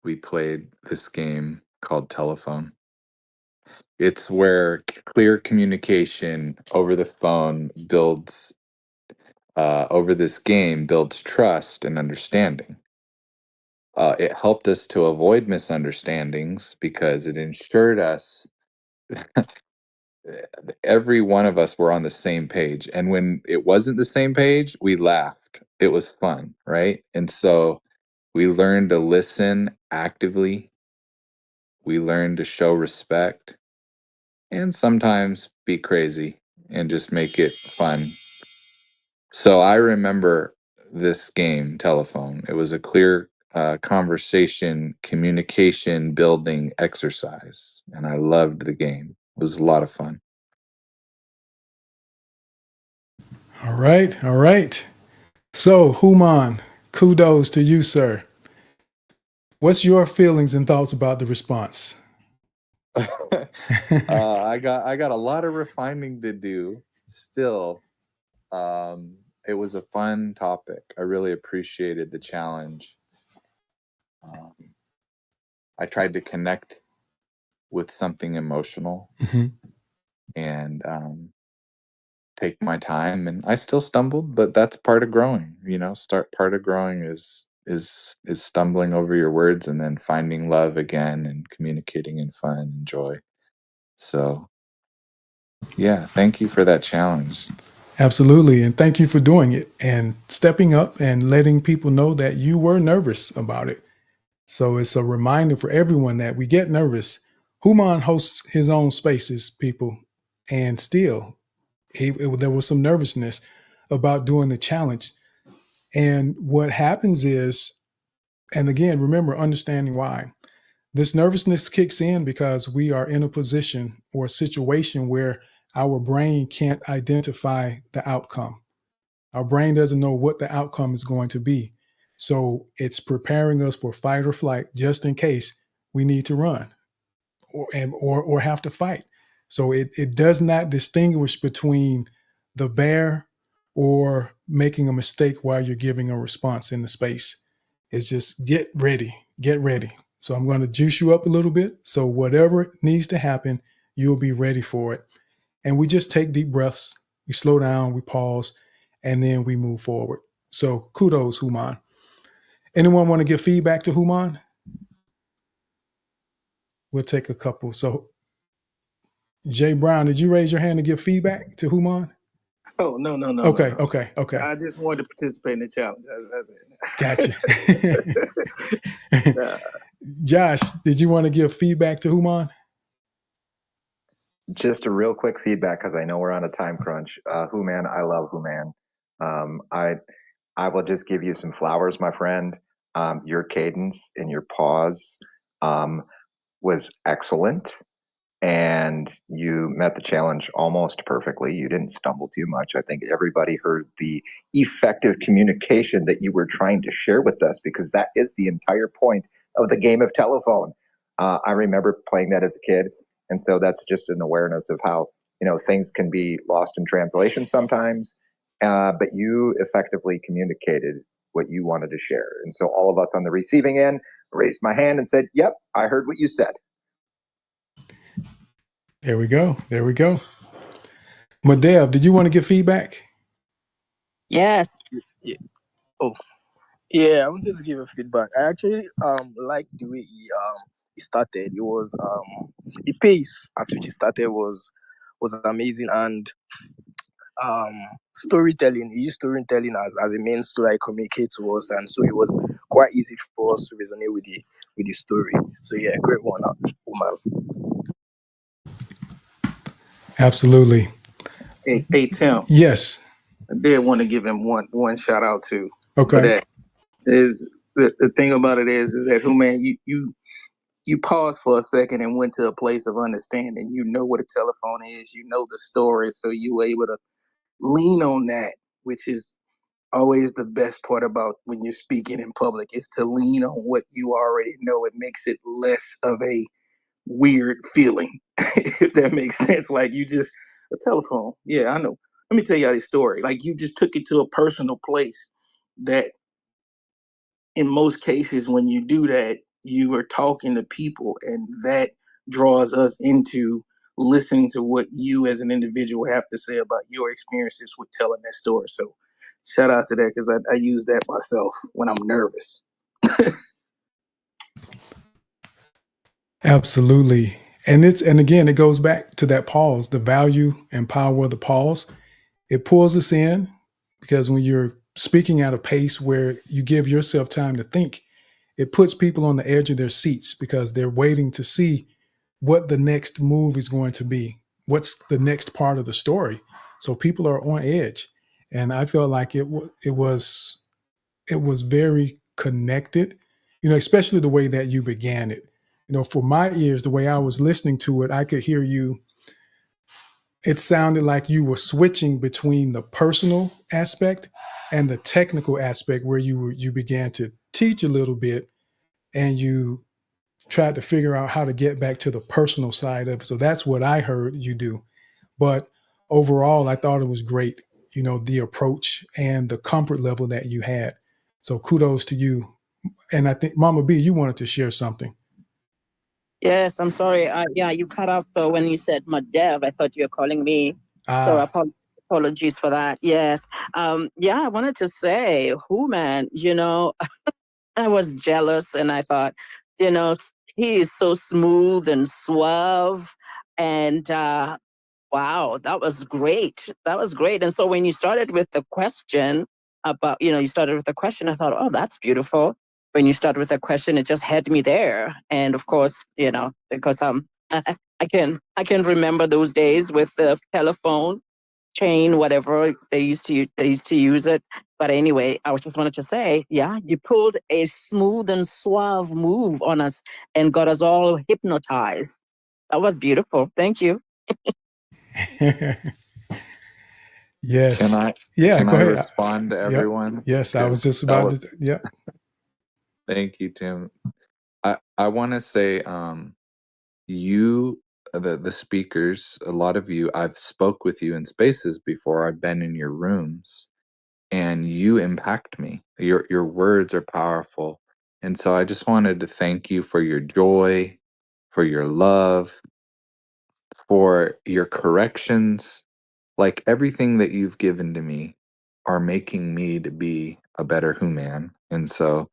S14: we played this game called telephone? It's where clear communication over the phone builds, over this game builds trust and understanding. It helped us to avoid misunderstandings because it ensured us every one of us were on the same page. And when it wasn't the same page, we laughed. It was fun, right? And so we learned to listen actively. We learned to show respect and sometimes be crazy and just make it fun. So I remember this game, Telephone. It was a clear conversation, communication building exercise. And I loved the game. It was a lot of fun.
S1: All right. All right. So, Human, kudos to you, sir. What's your feelings and thoughts about the response?
S14: I got a lot of refining to do still. It was a fun topic. I really appreciated the challenge. I tried to connect with something emotional and take my time, and I still stumbled, but that's part of growing. Part of growing is stumbling over your words and then finding love again and communicating in fun and joy. So yeah, thank you for that challenge.
S1: Absolutely. And thank you for doing it and stepping up and letting people know that you were nervous about it. So it's a reminder for everyone that we get nervous. Human hosts his own spaces, people, and still there was some nervousness about doing the challenge. And what happens is, and again, remember understanding why. This nervousness kicks in because we are in a position or a situation where our brain can't identify the outcome. Our brain doesn't know what the outcome is going to be. So it's preparing us for fight or flight just in case we need to run or have to fight. So it does not distinguish between the bear or making a mistake while you're giving a response in the space. It's just get ready, get ready. So I'm going to juice you up a little bit. So whatever needs to happen, you'll be ready for it. And we just take deep breaths, we slow down, we pause, and then we move forward. So kudos, Human. Anyone want to give feedback to Human? We'll take a couple. So Jay Brown, did you raise your hand to give feedback to Human?
S3: Oh, no.
S1: Okay.
S3: I just wanted to participate in the challenge. That's
S1: it. Gotcha. Josh, did you want to give feedback to Human?
S4: Just a real quick feedback because I know we're on a time crunch. Human, I love Human. I will just give you some flowers, my friend. Your cadence and your pause was excellent. and you met the challenge almost perfectly. You didn't stumble too much. I think everybody heard the effective communication that you were trying to share with us, because that is the entire point of the game of telephone. I remember playing that as a kid, and so that's just an awareness of how, things can be lost in translation sometimes. But you effectively communicated what you wanted to share, and so all of us on the receiving end raised my hand and said, "Yep, I heard what you said."
S1: There we go. There we go. Madev, did you want to give feedback?
S11: Yes.
S3: Yeah. Oh, yeah. I wanted to give a feedback. I actually liked the way he started. It was the pace at which he started was amazing, and um storytelling. He used storytelling as a means to like communicate to us, and so it was quite easy for us to resonate with the story. So yeah, great one, woman.
S1: Absolutely.
S16: Hey Tim,
S1: Yes.
S16: I did want to give him one shout out to for
S1: Okay.
S16: that. Is the thing about it is that who man you paused for a second and went to a place of understanding. You know what a telephone is, you know the story, so you were able to lean on that, which is always the best part about when you're speaking in public is to lean on what you already know. It makes it less of a weird feeling, if that makes sense. Like you just a telephone. Yeah, I know. Let me tell y'all this story. Like you just took it to a personal place that in most cases when you do that, you are talking to people and that draws us into listening to what you as an individual have to say about your experiences with telling that story. So shout out to that because I use that myself when I'm nervous.
S1: Absolutely. And again, it goes back to that pause, the value and power of the pause. It pulls us in because when you're speaking at a pace where you give yourself time to think, it puts people on the edge of their seats because they're waiting to see what the next move is going to be. What's the next part of the story? So people are on edge. And I felt like it was very connected, especially the way that you began it. For my ears, the way I was listening to it, I could hear you. It sounded like you were switching between the personal aspect and the technical aspect, where you began to teach a little bit, and you tried to figure out how to get back to the personal side of it. So that's what I heard you do. But overall, I thought it was great, the approach and the comfort level that you had. So kudos to you. And I think Mama B, you wanted to share something.
S11: Yes, I'm sorry. Yeah, you cut off when you said Madev. I thought you were calling me. So apologies for that. Yes. Yeah, I wanted to say, who man, I was jealous and I thought, you know, he is so smooth and suave. And wow, that was great. That was great. And so when you started with the question you started with the question, I thought, oh, that's beautiful. When you started with a question, it just had me there. And of course, because I can remember those days with the telephone chain, whatever they used to use it. But anyway, I just wanted to say, yeah, you pulled a smooth and suave move on us and got us all hypnotized. That was beautiful. Thank you.
S1: Yes. Yeah,
S14: Can
S1: go
S14: I
S1: ahead.
S14: respond to
S1: Yep.
S14: everyone?
S1: Yes, I was just
S14: That
S1: about
S14: was,
S1: to. Yep.
S14: thank you, Tim. I want to say, you, the speakers, a lot of you, I've spoke with you in spaces before. I've been in your rooms, and you impact me. Your words are powerful, and so I just wanted to thank you for your joy, for your love, for your corrections. Like everything that you've given to me are making me to be a better human. And so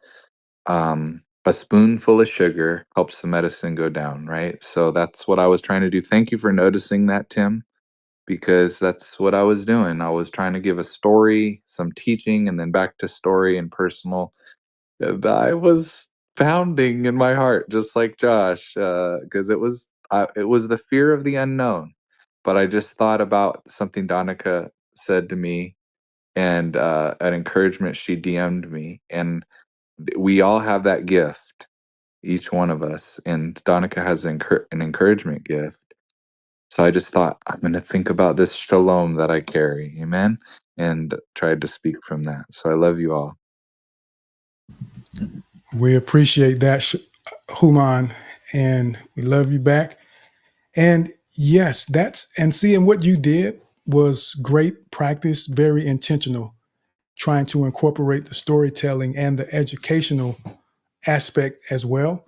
S14: a spoonful of sugar helps the medicine go down, right? So that's what I was trying to do. Thank you for noticing that, Tim, because that's what I was doing. I was trying to give a story, some teaching, and then back to story and personal. And I was pounding in my heart, just like Josh, because it was the fear of the unknown. But I just thought about something Donica said to me, and an encouragement she DM'd me, and we all have that gift, each one of us. And Donica has an encouragement gift. So I just thought, I'm going to think about this shalom that I carry. Amen. And tried to speak from that. So I love you all.
S1: We appreciate that, Human, and we love you back. And yes, and seeing what you did was great practice, very intentional, trying to incorporate the storytelling and the educational aspect as well.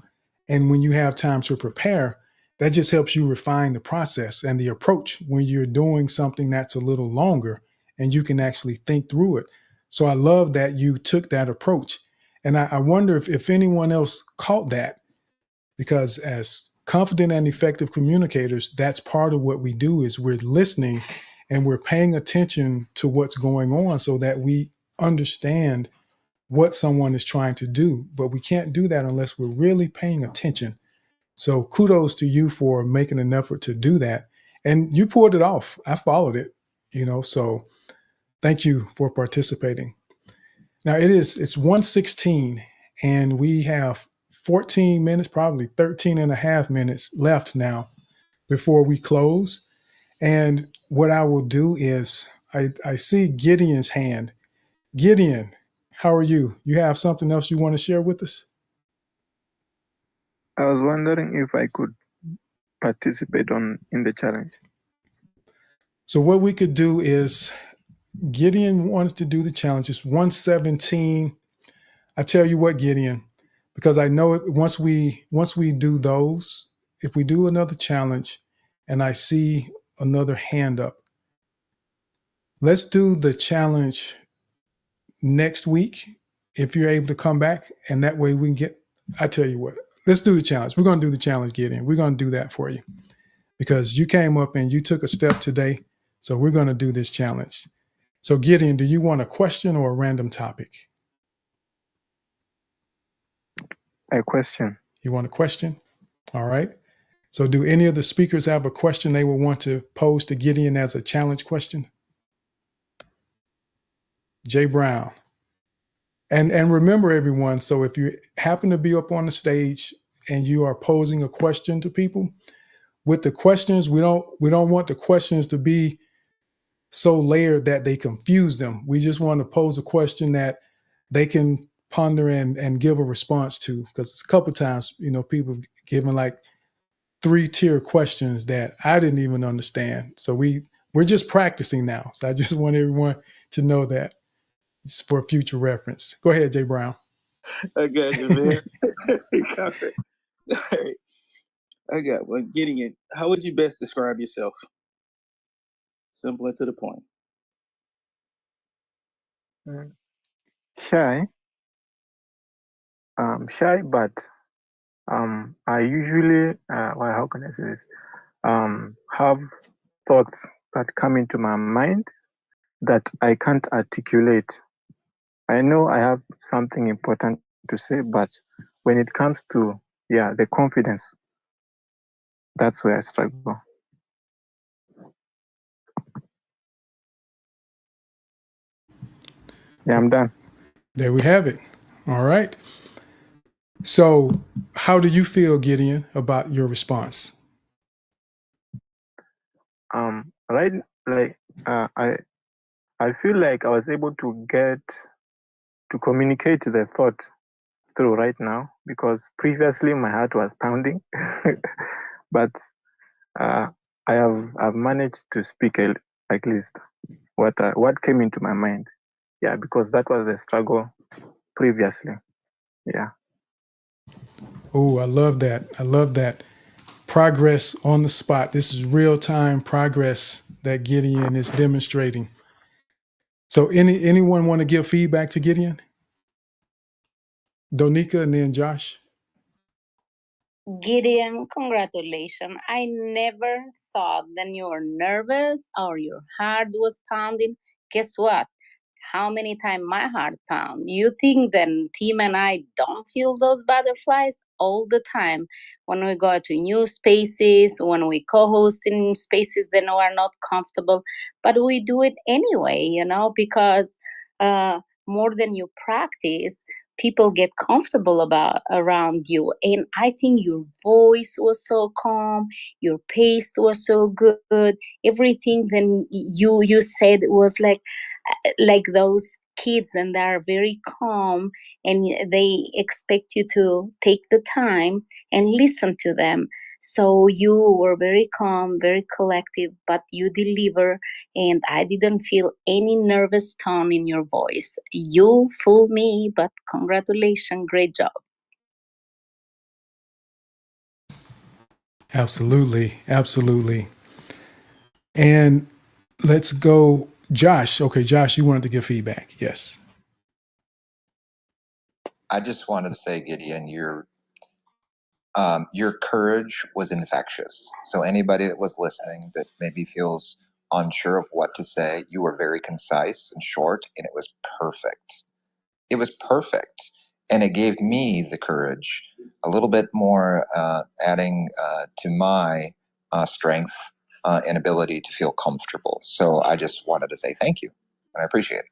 S1: And when you have time to prepare, that just helps you refine the process and the approach when you're doing something that's a little longer and you can actually think through it. So I love that you took that approach. And I wonder if anyone else caught that, because as confident and effective communicators, that's part of what we do is we're listening and we're paying attention to what's going on so that we understand what someone is trying to do. But we can't do that unless we're really paying attention. So kudos to you for making an effort to do that. And you pulled it off. I followed it, so thank you for participating. Now it's 1:16 and we have 14 minutes, probably 13 and a half minutes left now before we close. And what I will do is I see Gideon's hand. Gideon, how are you? You have something else you want to share with us?
S8: I was wondering if I could participate in the challenge.
S1: So what we could do is Gideon wants to do the challenge. It's 1:17. I tell you what, Gideon, because I know once we do those, if we do another challenge and I see another hand up, let's do the challenge next week if you're able to come back, and that way we can get, I tell you what, let's do the challenge. We're going to do the challenge, Gideon. We're going to do that for you because you came up and you took a step today. So we're going to do this challenge. So Gideon, do you want a question or a random topic?
S8: A question.
S1: You want a question? All right. So do any of the speakers have a question they would want to pose to Gideon as a challenge question? Jay Brown. And remember everyone, so if you happen to be up on the stage and you are posing a question to people, with the questions, we don't want the questions to be so layered that they confuse them. We just want to pose a question that they can ponder and give a response to, because it's a couple times, people have given like 3-tier questions that I didn't even understand. So we're just practicing now. So I just want everyone to know that it's for future reference. Go ahead, Jay Brown.
S16: I got you, man. All right. I got one. Gideon, how would you best describe yourself? Simple and to the point.
S8: Shy. Shy, but I usually, well, how can I say this? Have thoughts that come into my mind that I can't articulate. I know I have something important to say, but when it comes to, the confidence, that's where I struggle. Yeah, I'm done.
S1: There we have it. All right. So how do you feel, Gideon, about your response?
S8: Right, like I feel like I was able to get to communicate the thought through right now, because previously my heart was pounding, but I've managed to speak at least what came into my mind. Yeah, because that was the struggle previously. Yeah.
S1: Oh, I love that. I love that. Progress on the spot. This is real-time progress that Gideon is demonstrating. So anyone want to give feedback to Gideon? Donika and then Josh.
S2: Gideon, congratulations. I never thought that you were nervous or your heart was pounding. Guess what? How many times my heart pound? You think that Tim and I don't feel those butterflies all the time when we go to new spaces, when we co-host in spaces that are not comfortable, but we do it anyway, because more than you practice, people get comfortable around you. And I think your voice was so calm, your pace was so good, everything then you said was like those kids, and they are very calm, and they expect you to take the time and listen to them. So you were very calm, very collective, but you deliver, and I didn't feel any nervous tone in your voice. You fooled me, but congratulations, great job.
S1: Absolutely. Absolutely. And let's go, Josh. Okay, Josh, you wanted to give feedback. Yes.
S4: I just wanted to say, Gideon, your courage was infectious. So anybody that was listening that maybe feels unsure of what to say, you were very concise and short, and it was perfect. It was perfect, and it gave me the courage, a little bit more, adding to my strength and ability to feel comfortable. So I just wanted to say thank you, and I appreciate it.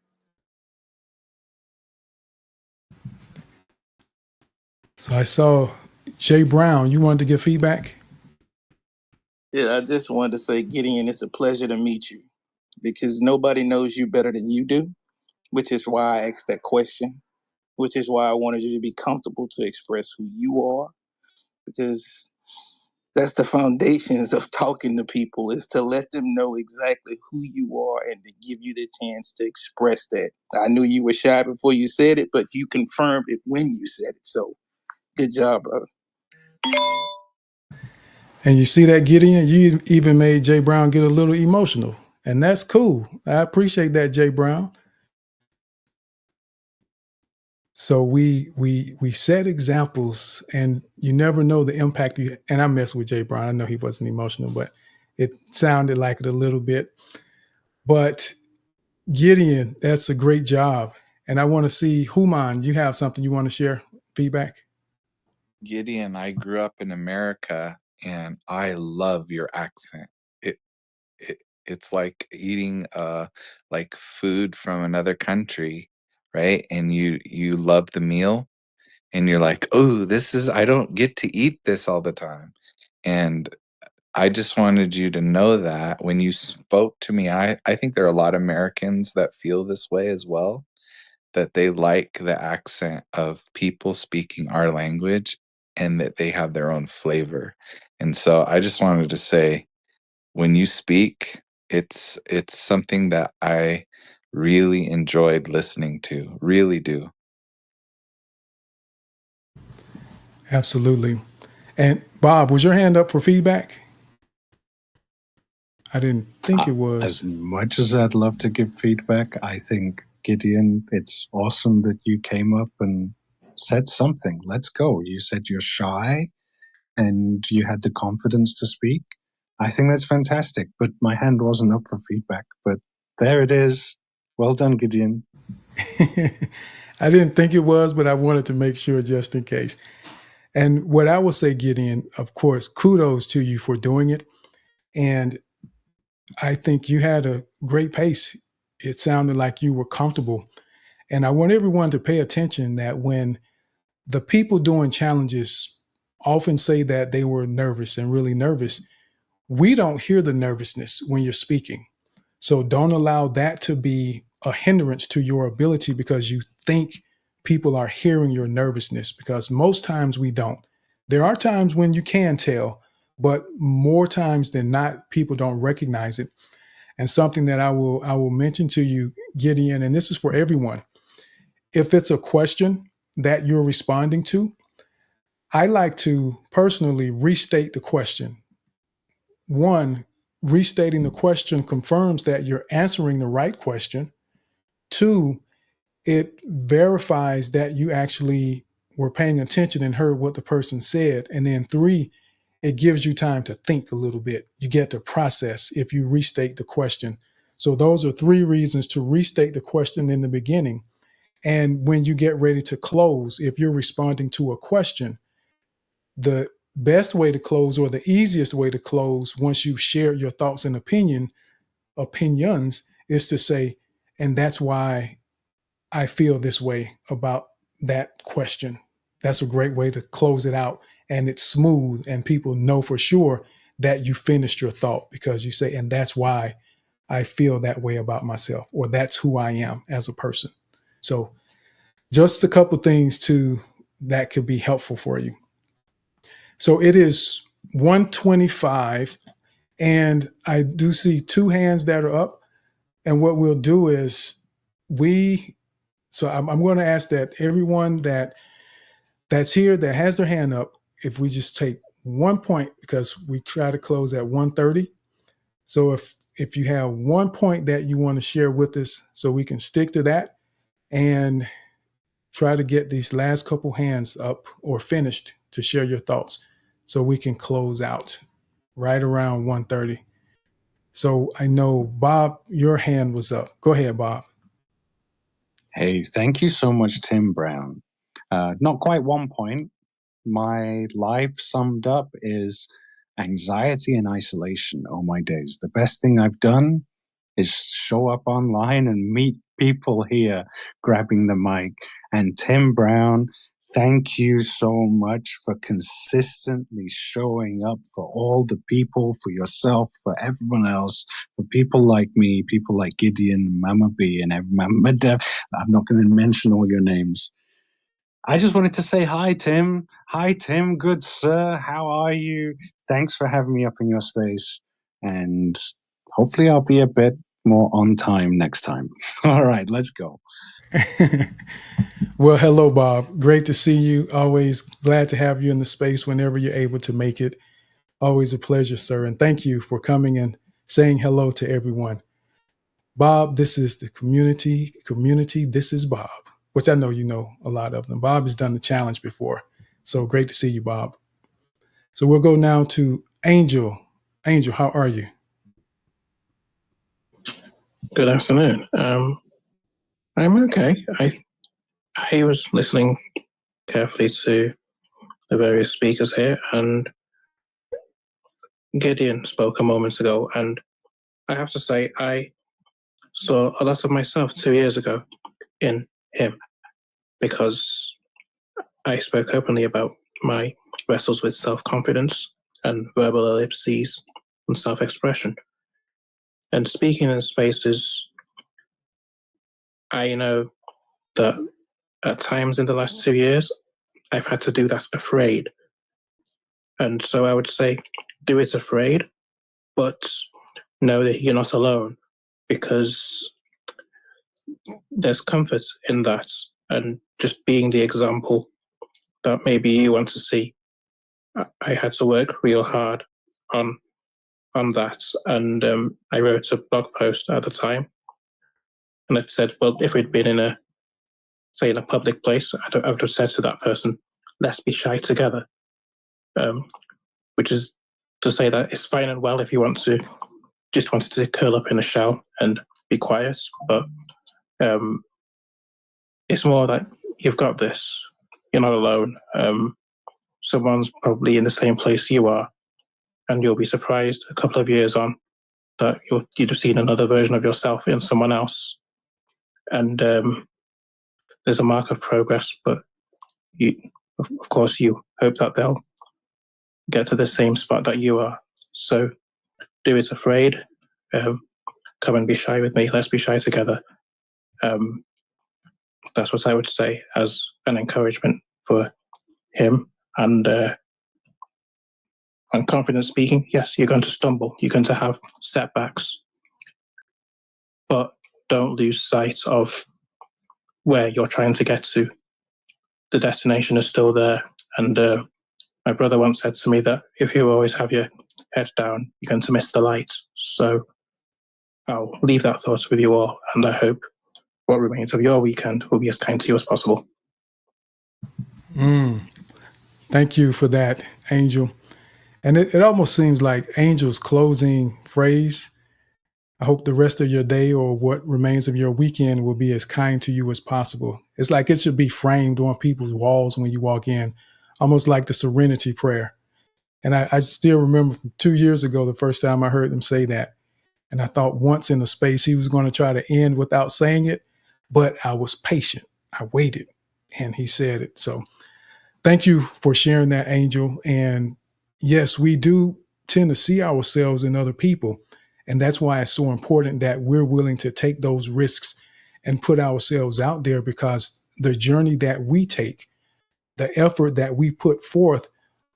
S1: So I saw Jay Brown. You wanted to give feedback?
S16: Yeah, I just wanted to say, Gideon, it's a pleasure to meet you because nobody knows you better than you do, which is why I asked that question, which is why I wanted you to be comfortable to express who you are, because that's the foundations of talking to people, is to let them know exactly who you are and to give you the chance to express that. I knew you were shy before you said it, but you confirmed it when you said it. So good job, brother.
S1: And you see that, Gideon? You even made Jay Brown get a little emotional. And that's cool. I appreciate that, Jay Brown. So we set examples, and you never know the impact you. And I mess with Jay Brown. I know he wasn't emotional, but it sounded like it a little bit. But Gideon, that's a great job. And I want to see Human. You have something you want to share? Feedback?
S14: Gideon, I grew up in America and I love your accent. It, it's like eating like food from another country, right? And you love the meal and you're like, "Oh, this is I don't get to eat this all the time." And I just wanted you to know that when you spoke to me, I think there are a lot of Americans that feel this way as well, that they like the accent of people speaking our language and that they have their own flavor. And so I just wanted to say, when you speak, it's something that I really enjoyed listening to, really do.
S1: Absolutely. And Bob, was your hand up for feedback? I didn't think it was.
S17: As much as I'd love to give feedback, I think, Gideon, it's awesome that you came up and said something. Let's go. You said you're shy and you had the confidence to speak. I think that's fantastic, but my hand wasn't up for feedback. But there it is. Well done, Gideon.
S1: I didn't think it was, but I wanted to make sure just in case. And what I will say, Gideon, of course, kudos to you for doing it. And I think you had a great pace. It sounded like you were comfortable. And I want everyone to pay attention that when the people doing challenges often say that they were nervous and really nervous, we don't hear the nervousness when you're speaking. So don't allow that to be a hindrance to your ability because you think people are hearing your nervousness, because most times we don't. There are times when you can tell, but more times than not, people don't recognize it. And something that I will mention to you, Gideon, and this is for everyone. If it's a question that you're responding to, I like to personally restate the question. One, restating the question confirms that you're answering the right question. Two, it verifies that you actually were paying attention and heard what the person said. And then three, it gives you time to think a little bit. You get to process if you restate the question. So those are three reasons to restate the question in the beginning. And when you get ready to close, if you're responding to a question, the best way to close, or the easiest way to close once you've shared your thoughts and opinions, is to say, and that's why I feel this way about that question. That's a great way to close it out. And it's smooth, and people know for sure that you finished your thought because you say, and that's why I feel that way about myself, or that's who I am as a person. So just a couple things that could be helpful for you. So it is 125, and I do see two hands that are up. And what we'll do is I'm going to ask that everyone that's here that has their hand up, if we just take 1 point, because we try to close at 1:30. So if you have 1 point that you want to share with us, so we can stick to that and try to get these last couple hands up or finished to share your thoughts, so we can close out right around 1:30. So I know, Bob, your hand was up. Go ahead, Bob.
S17: Hey, thank you so much, Tim Brown. Not quite 1 point. My life summed up is anxiety and isolation. Oh my days. The best thing I've done is show up online and meet people here grabbing the mic. And Tim Brown, thank you so much for consistently showing up for all the people, for yourself, for everyone else, for people like me, people like Gideon, Mama B, and Mama Dev. I'm not going to mention all your names. I just wanted to say hi, Tim. Hi, Tim. Good sir. How are you? Thanks for having me up in your space. And hopefully I'll be a bit more on time next time. All right, let's go.
S1: Well, hello, Bob. Great to see you. Always glad to have you in the space whenever you're able to make it. Always a pleasure, sir. And thank you for coming and saying hello to everyone. Bob, this is the community. This is Bob, which I know you know a lot of them. Bob has done the challenge before. So great to see you, Bob. So we'll go now to Angel. Angel, how are you?
S18: Good afternoon. I'm okay. I was listening carefully to the various speakers here, and Gideon spoke a moment ago, and I have to say I saw a lot of myself 2 years ago in him, because I spoke openly about my wrestles with self-confidence and verbal ellipses and self-expression. And speaking in spaces, I know that at times in the last 2 years, I've had to do that afraid. And so I would say, do it afraid, but know that you're not alone, because there's comfort in that, and just being the example that maybe you want to see. I had to work real hard on that, and I wrote a blog post at the time, and it said, well, if we'd been in a public place, I would have said to that person, let's be shy together, which is to say that it's fine and well if you wanted to curl up in a shell and be quiet, but it's more like, you've got this, you're not alone. Someone's probably in the same place you are, and you'll be surprised a couple of years on that you'd have seen another version of yourself in someone else. And there's a mark of progress, but of course you hope that they'll get to the same spot that you are. So do it afraid. Come and be shy with me. Let's be shy together. That's what I would say as an encouragement for him. And confident speaking, yes, you're going to stumble. You're going to have setbacks, but don't lose sight of where you're trying to get to. The destination is still there. And my brother once said to me that if you always have your head down, you're going to miss the light. So I'll leave that thought with you all, and I hope what remains of your weekend will be as kind to you as possible.
S1: Thank you for that, Angel. And it almost seems like Angel's closing phrase. I hope the rest of your day or what remains of your weekend will be as kind to you as possible. It's like it should be framed on people's walls when you walk in, almost like the serenity prayer. And I still remember from 2 years ago, the first time I heard them say that. And I thought once in the space he was going to try to end without saying it, but I was patient. I waited. and he said it. So thank you for sharing that, Angel. And yes, we do tend to see ourselves in other people. And that's why it's so important that we're willing to take those risks and put ourselves out there, because the journey that we take, the effort that we put forth,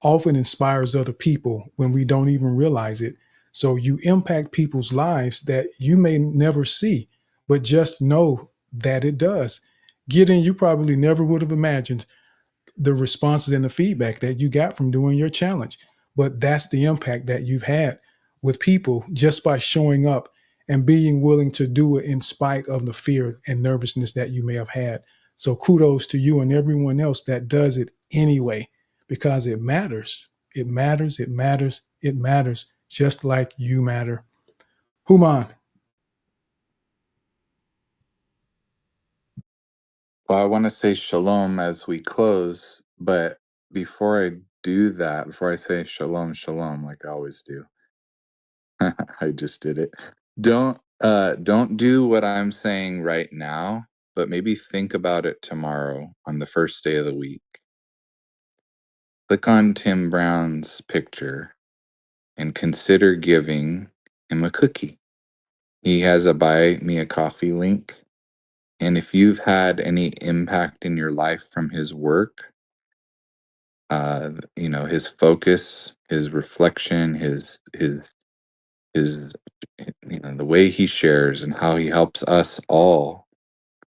S1: often inspires other people when we don't even realize it. So you impact people's lives that you may never see, but just know that it does. Gideon, you probably never would have imagined the responses and the feedback that you got from doing your challenge. But that's the impact that you've had with people just by showing up and being willing to do it in spite of the fear and nervousness that you may have had. So kudos to you and everyone else that does it anyway, because it matters. It matters. It matters. It matters, just like you matter. Human.
S14: Well, I want to say shalom as we close, but before I do that, before I say shalom, shalom, like I always do, I just did it. Don't do what I'm saying right now, but maybe think about it tomorrow on the first day of the week. Click on Tim Brown's picture and consider giving him a cookie. He has a buy me a coffee link. And if you've had any impact in your life from his work, his focus, his reflection, his the way he shares and how he helps us all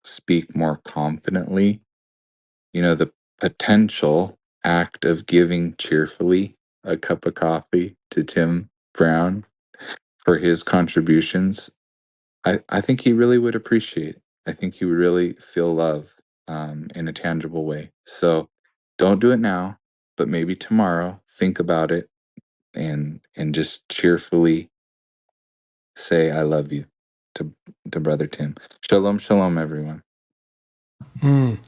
S14: speak more confidently, the potential act of giving cheerfully a cup of coffee to Tim Brown for his contributions, I think he really would appreciate. I think he would really feel love in a tangible way. So don't do it now, but maybe tomorrow, think about it and just cheerfully say I love you to brother Tim. Shalom, shalom, everyone.
S1: Mm.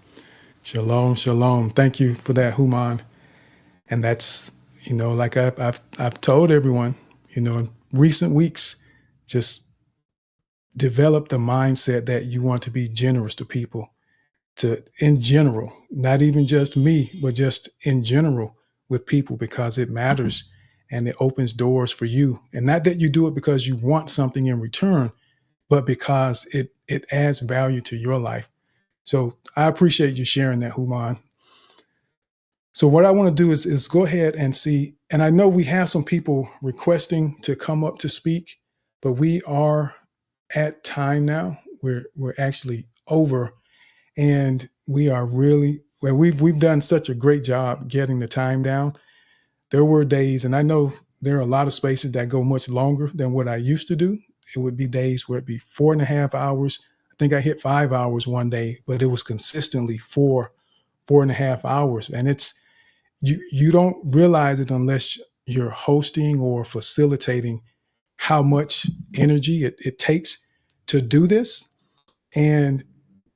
S1: Shalom, shalom. Thank you for that, Human. And that's, like I've told everyone, in recent weeks, just develop the mindset that you want to be generous to people, in general, not even just me, but just in general with people, because it matters and it opens doors for you. And not that you do it because you want something in return, but because it adds value to your life. So I appreciate you sharing that, Human. So what I want to do is go ahead and see, and I know we have some people requesting to come up to speak, but we are at time now. We're actually over, and we are really well. We've done such a great job getting the time down. There were days, and I know there are a lot of spaces that go much longer than what I used to do. It would be days where it'd be 4.5 hours. I think I hit 5 hours one day, but it was consistently 4.5 hours, and it's you don't realize it unless you're hosting or facilitating how much energy it takes to do this. And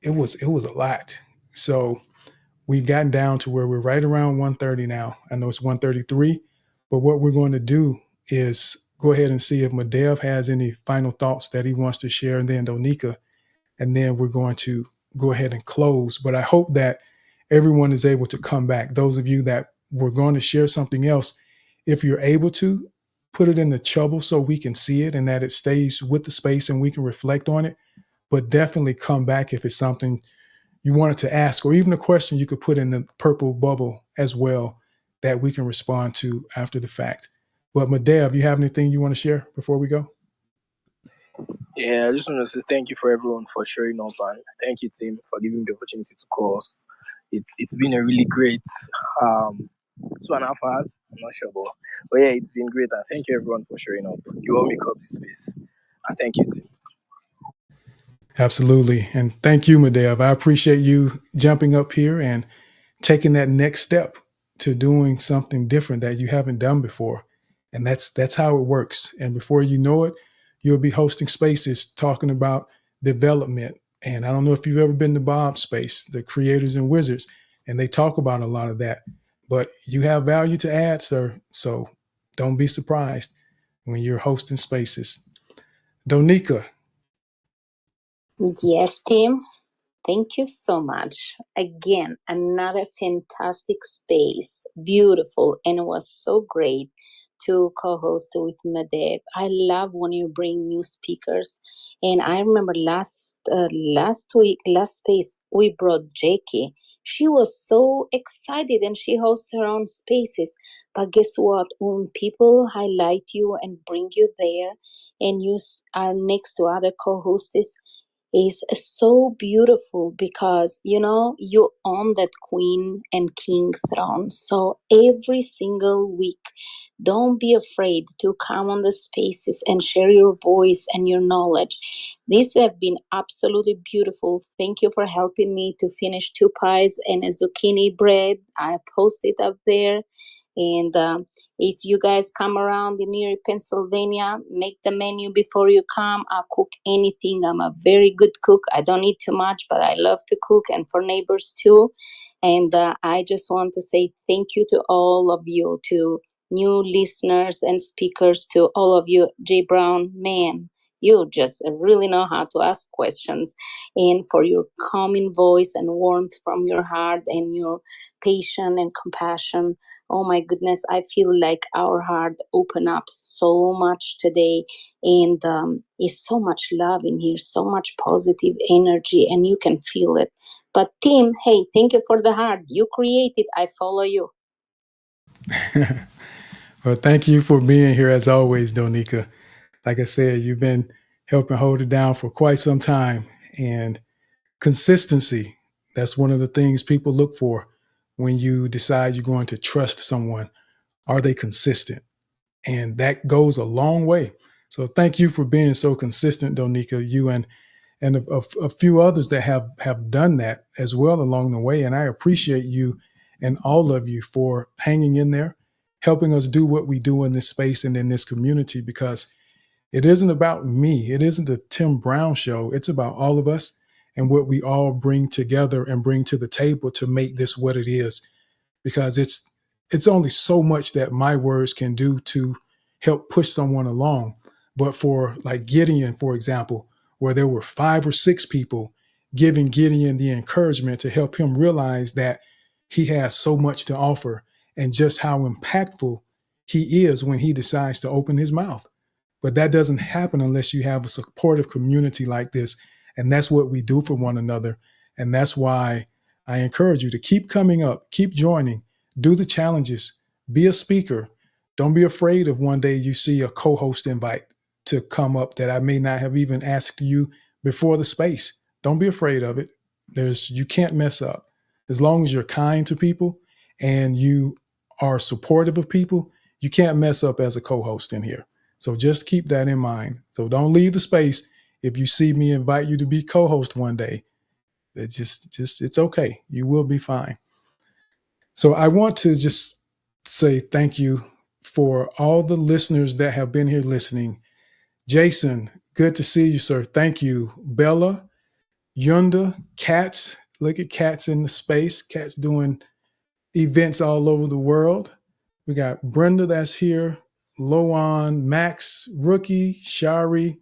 S1: it was a lot. So we've gotten down to where we're right around 1:30 now. I know it's 1:33, but what we're going to do is go ahead and see if Madev has any final thoughts that he wants to share, and then Donika, and then we're going to go ahead and close. But I hope that everyone is able to come back. Those of you that were going to share something else, if you're able to, put it in the trouble so we can see it and that it stays with the space and we can reflect on it. But definitely come back if it's something you wanted to ask, or even a question you could put in the purple bubble as well that we can respond to after the fact. But Madev, you have anything you want to share before we go?
S3: Yeah, I just want to say thank you for everyone for showing up, and thank you, Tim, for giving me the opportunity to host. It's been a really great 2.5 hours. I'm not sure, but yeah, it's been great. And thank you everyone for showing up. You all make up this space. And thank you, Tim.
S1: Absolutely. And thank you, Madev. I appreciate you jumping up here and taking that next step to doing something different that you haven't done before. And that's how it works. And before you know it, you'll be hosting spaces talking about development. And I don't know if you've ever been to Bob's space, the creators and wizards, and they talk about a lot of that. But you have value to add, sir. So don't be surprised when you're hosting spaces. Donika.
S15: Yes, Tim.
S2: Thank you so much. Again, another fantastic space, beautiful, and it was so great to co-host with Medeb. I love when you bring new speakers, and I remember last space we brought Jackie. She was so excited, and she hosts her own spaces. But guess what? When people highlight you and bring you there, and you are next to other co-hosts, is so beautiful because you own that queen and king throne. So every single week, don't be afraid to come on the spaces and share your voice and your knowledge. These have been absolutely beautiful. Thank you for helping me to finish 2 pies and a zucchini bread. I posted up there. And if you guys come around in near Pennsylvania, make the menu before you come. I'll cook anything. I'm a very good cook. I don't eat too much, but I love to cook, and for neighbors too. And I just want to say thank you to all of you, to new listeners and speakers, to all of you. Jay Brown, man, you just really know how to ask questions, and for your calming voice and warmth from your heart and your patience and compassion. Oh my goodness, I feel like our heart opened up so much today, and is so much love in here, so much positive energy, and you can feel it. But Tim, hey, thank you for the heart. You created, I follow you.
S1: Well, thank you for being here as always, Donika. Like I said, you've been helping hold it down for quite some time. And consistency, that's one of the things people look for when you decide you're going to trust someone. Are they consistent? And that goes a long way. So thank you for being so consistent, Donika. You and a few others that have done that as well along the way. And I appreciate you and all of you for hanging in there, helping us do what we do in this space and in this community, because it isn't about me. It isn't the Tim Brown show. It's about all of us and what we all bring together and bring to the table to make this what it is. Because it's only so much that my words can do to help push someone along. But for like Gideon, for example, where there were 5 or 6 people giving Gideon the encouragement to help him realize that he has so much to offer and just how impactful he is when he decides to open his mouth. But that doesn't happen unless you have a supportive community like this. And that's what we do for one another. And that's why I encourage you to keep coming up, keep joining, do the challenges, be a speaker. Don't be afraid of one day you see a co-host invite to come up that I may not have even asked you before the space. Don't be afraid of it. You can't mess up. As long as you're kind to people and you are supportive of people, you can't mess up as a co-host in here. So just keep that in mind. So don't leave the space if you see me invite you to be co-host one day. It just it's okay. You will be fine. So I want to just say thank you for all the listeners that have been here listening. Jason, good to see you, sir. Thank you. Bella, Yunda, Cats. Look at Cats in the space. Cats doing events all over the world. We got Brenda that's here, Loan, Max, Rookie, Shari,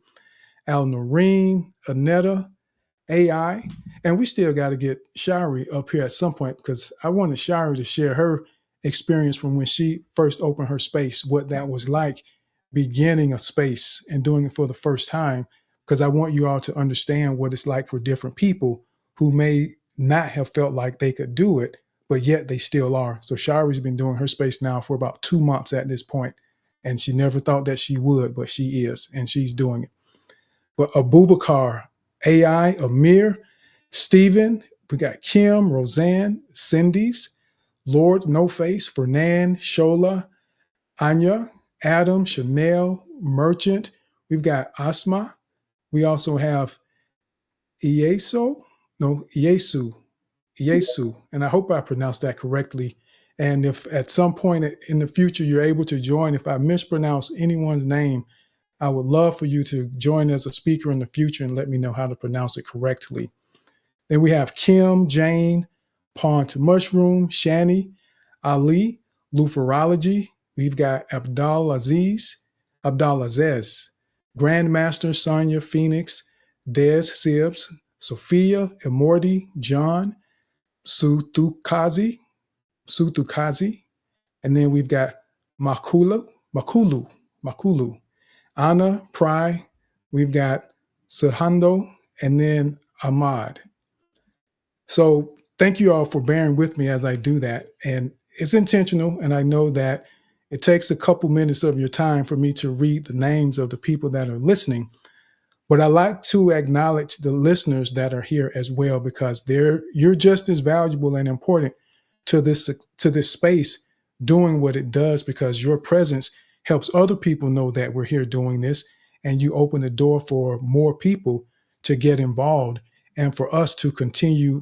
S1: Al Noreen, Anetta, AI. And we still got to get Shari up here at some point because I wanted Shari to share her experience from when she first opened her space, what that was like beginning a space and doing it for the first time. Because I want you all to understand what it's like for different people who may not have felt like they could do it, but yet they still are. So Shari's been doing her space now for about 2 months at this point, and she never thought that she would, but she is, and she's doing it. But Abubakar, AI, Amir, Stephen, we got Kim, Roseanne, Cindy's, Lord No Face, Fernan, Shola, Anya, Adam, Chanel, Merchant. We've got Asma. We also have Iesu, and I hope I pronounced that correctly. And if at some point in the future you're able to join, if I mispronounce anyone's name, I would love for you to join as a speaker in the future and let me know how to pronounce it correctly. Then we have Kim, Jane, Pawn to Mushroom, Shani, Ali, Luferology. We've got Abdulaziz, Grandmaster, Sonia, Phoenix, Des, Sibs, Sophia, Immorti, John, Suthukazi, and then we've got Makulu, Anna, Pry, we've got Sahando, and then Ahmad. So thank you all for bearing with me as I do that. And it's intentional, and I know that it takes a couple minutes of your time for me to read the names of the people that are listening. But I like to acknowledge the listeners that are here as well, because you're just as valuable and important to this space doing what it does, because your presence helps other people know that we're here doing this, and you open the door for more people to get involved and for us to continue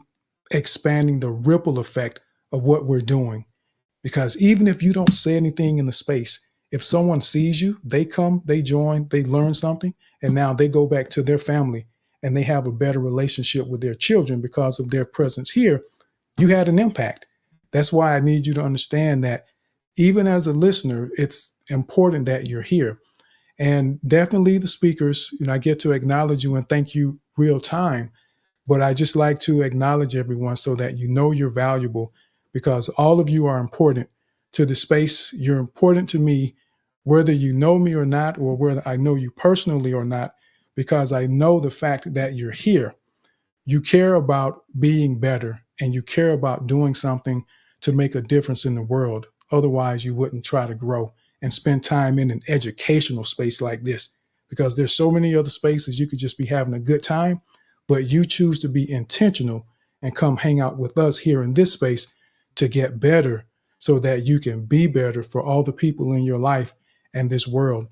S1: expanding the ripple effect of what we're doing. Because even if you don't say anything in the space, if someone sees you, they come, they join, they learn something, and now they go back to their family and they have a better relationship with their children because of their presence here. You had an impact. That's why I need you to understand that even as a listener, it's important that you're here. And definitely the speakers, I get to acknowledge you and thank you real time. But I just like to acknowledge everyone so that you know you're valuable, because all of you are important to the space. You're important to me, whether you know me or not, or whether I know you personally or not, because I know the fact that you're here. You care about being better, and you care about doing something to make a difference in the world. Otherwise, you wouldn't try to grow and spend time in an educational space like this, because there's so many other spaces you could just be having a good time, but you choose to be intentional and come hang out with us here in this space to get better so that you can be better for all the people in your life and this world.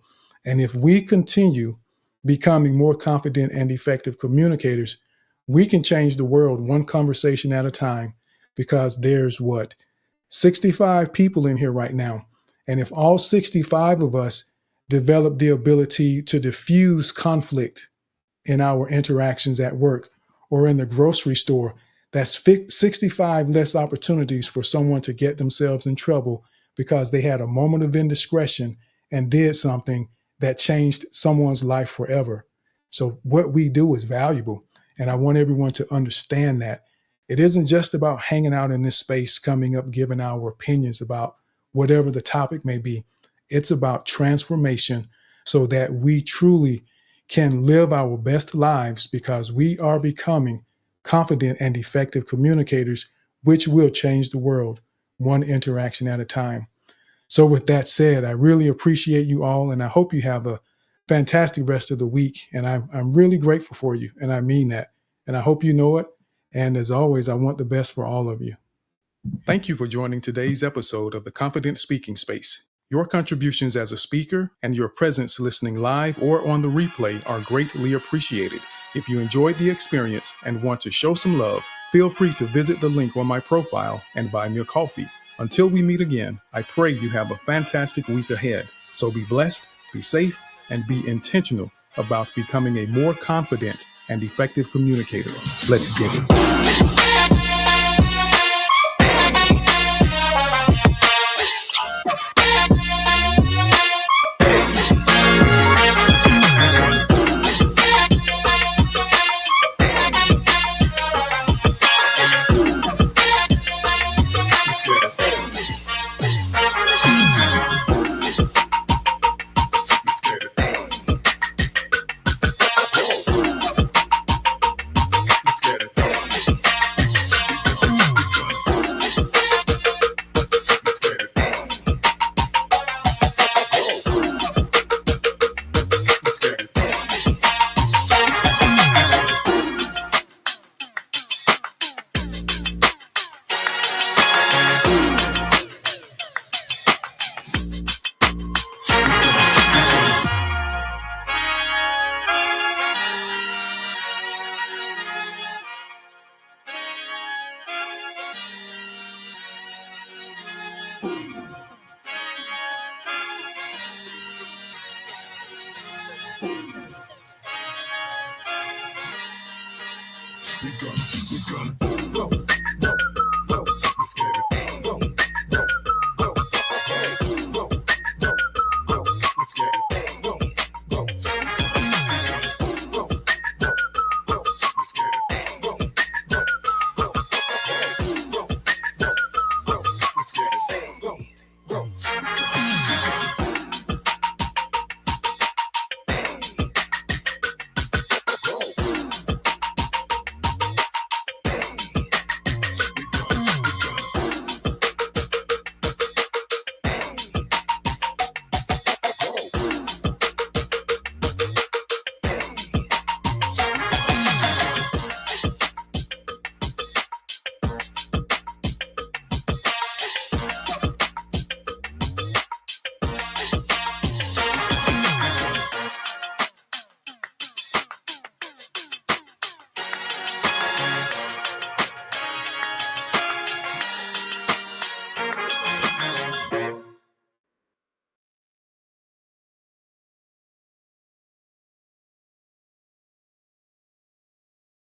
S1: And if we continue becoming more confident and effective communicators, we can change the world one conversation at a time, because there's 65 people in here right now. And if all 65 of us develop the ability to diffuse conflict in our interactions at work or in the grocery store, that's 65 less opportunities for someone to get themselves in trouble because they had a moment of indiscretion and did something that changed someone's life forever. So what we do is valuable. And I want everyone to understand that it isn't just about hanging out in this space, coming up, giving our opinions about whatever the topic may be. It's about transformation so that we truly can live our best lives, because we are becoming confident and effective communicators, which will change the world one interaction at a time. So with that said, I really appreciate you all, and I hope you have a fantastic rest of the week. And I'm really grateful for you, and I mean that. And I hope you know it. And as always, I want the best for all of you. Thank you for joining today's episode of the Confident Speaking Space. Your contributions as a speaker and your presence listening live or on the replay are greatly appreciated. If you enjoyed the experience and want to show some love, feel free to visit the link on my profile and buy me a coffee. Until we meet again, I pray you have a fantastic week ahead. So be blessed, be safe, and be intentional about becoming a more confident and effective communicator. Let's get it. We gonna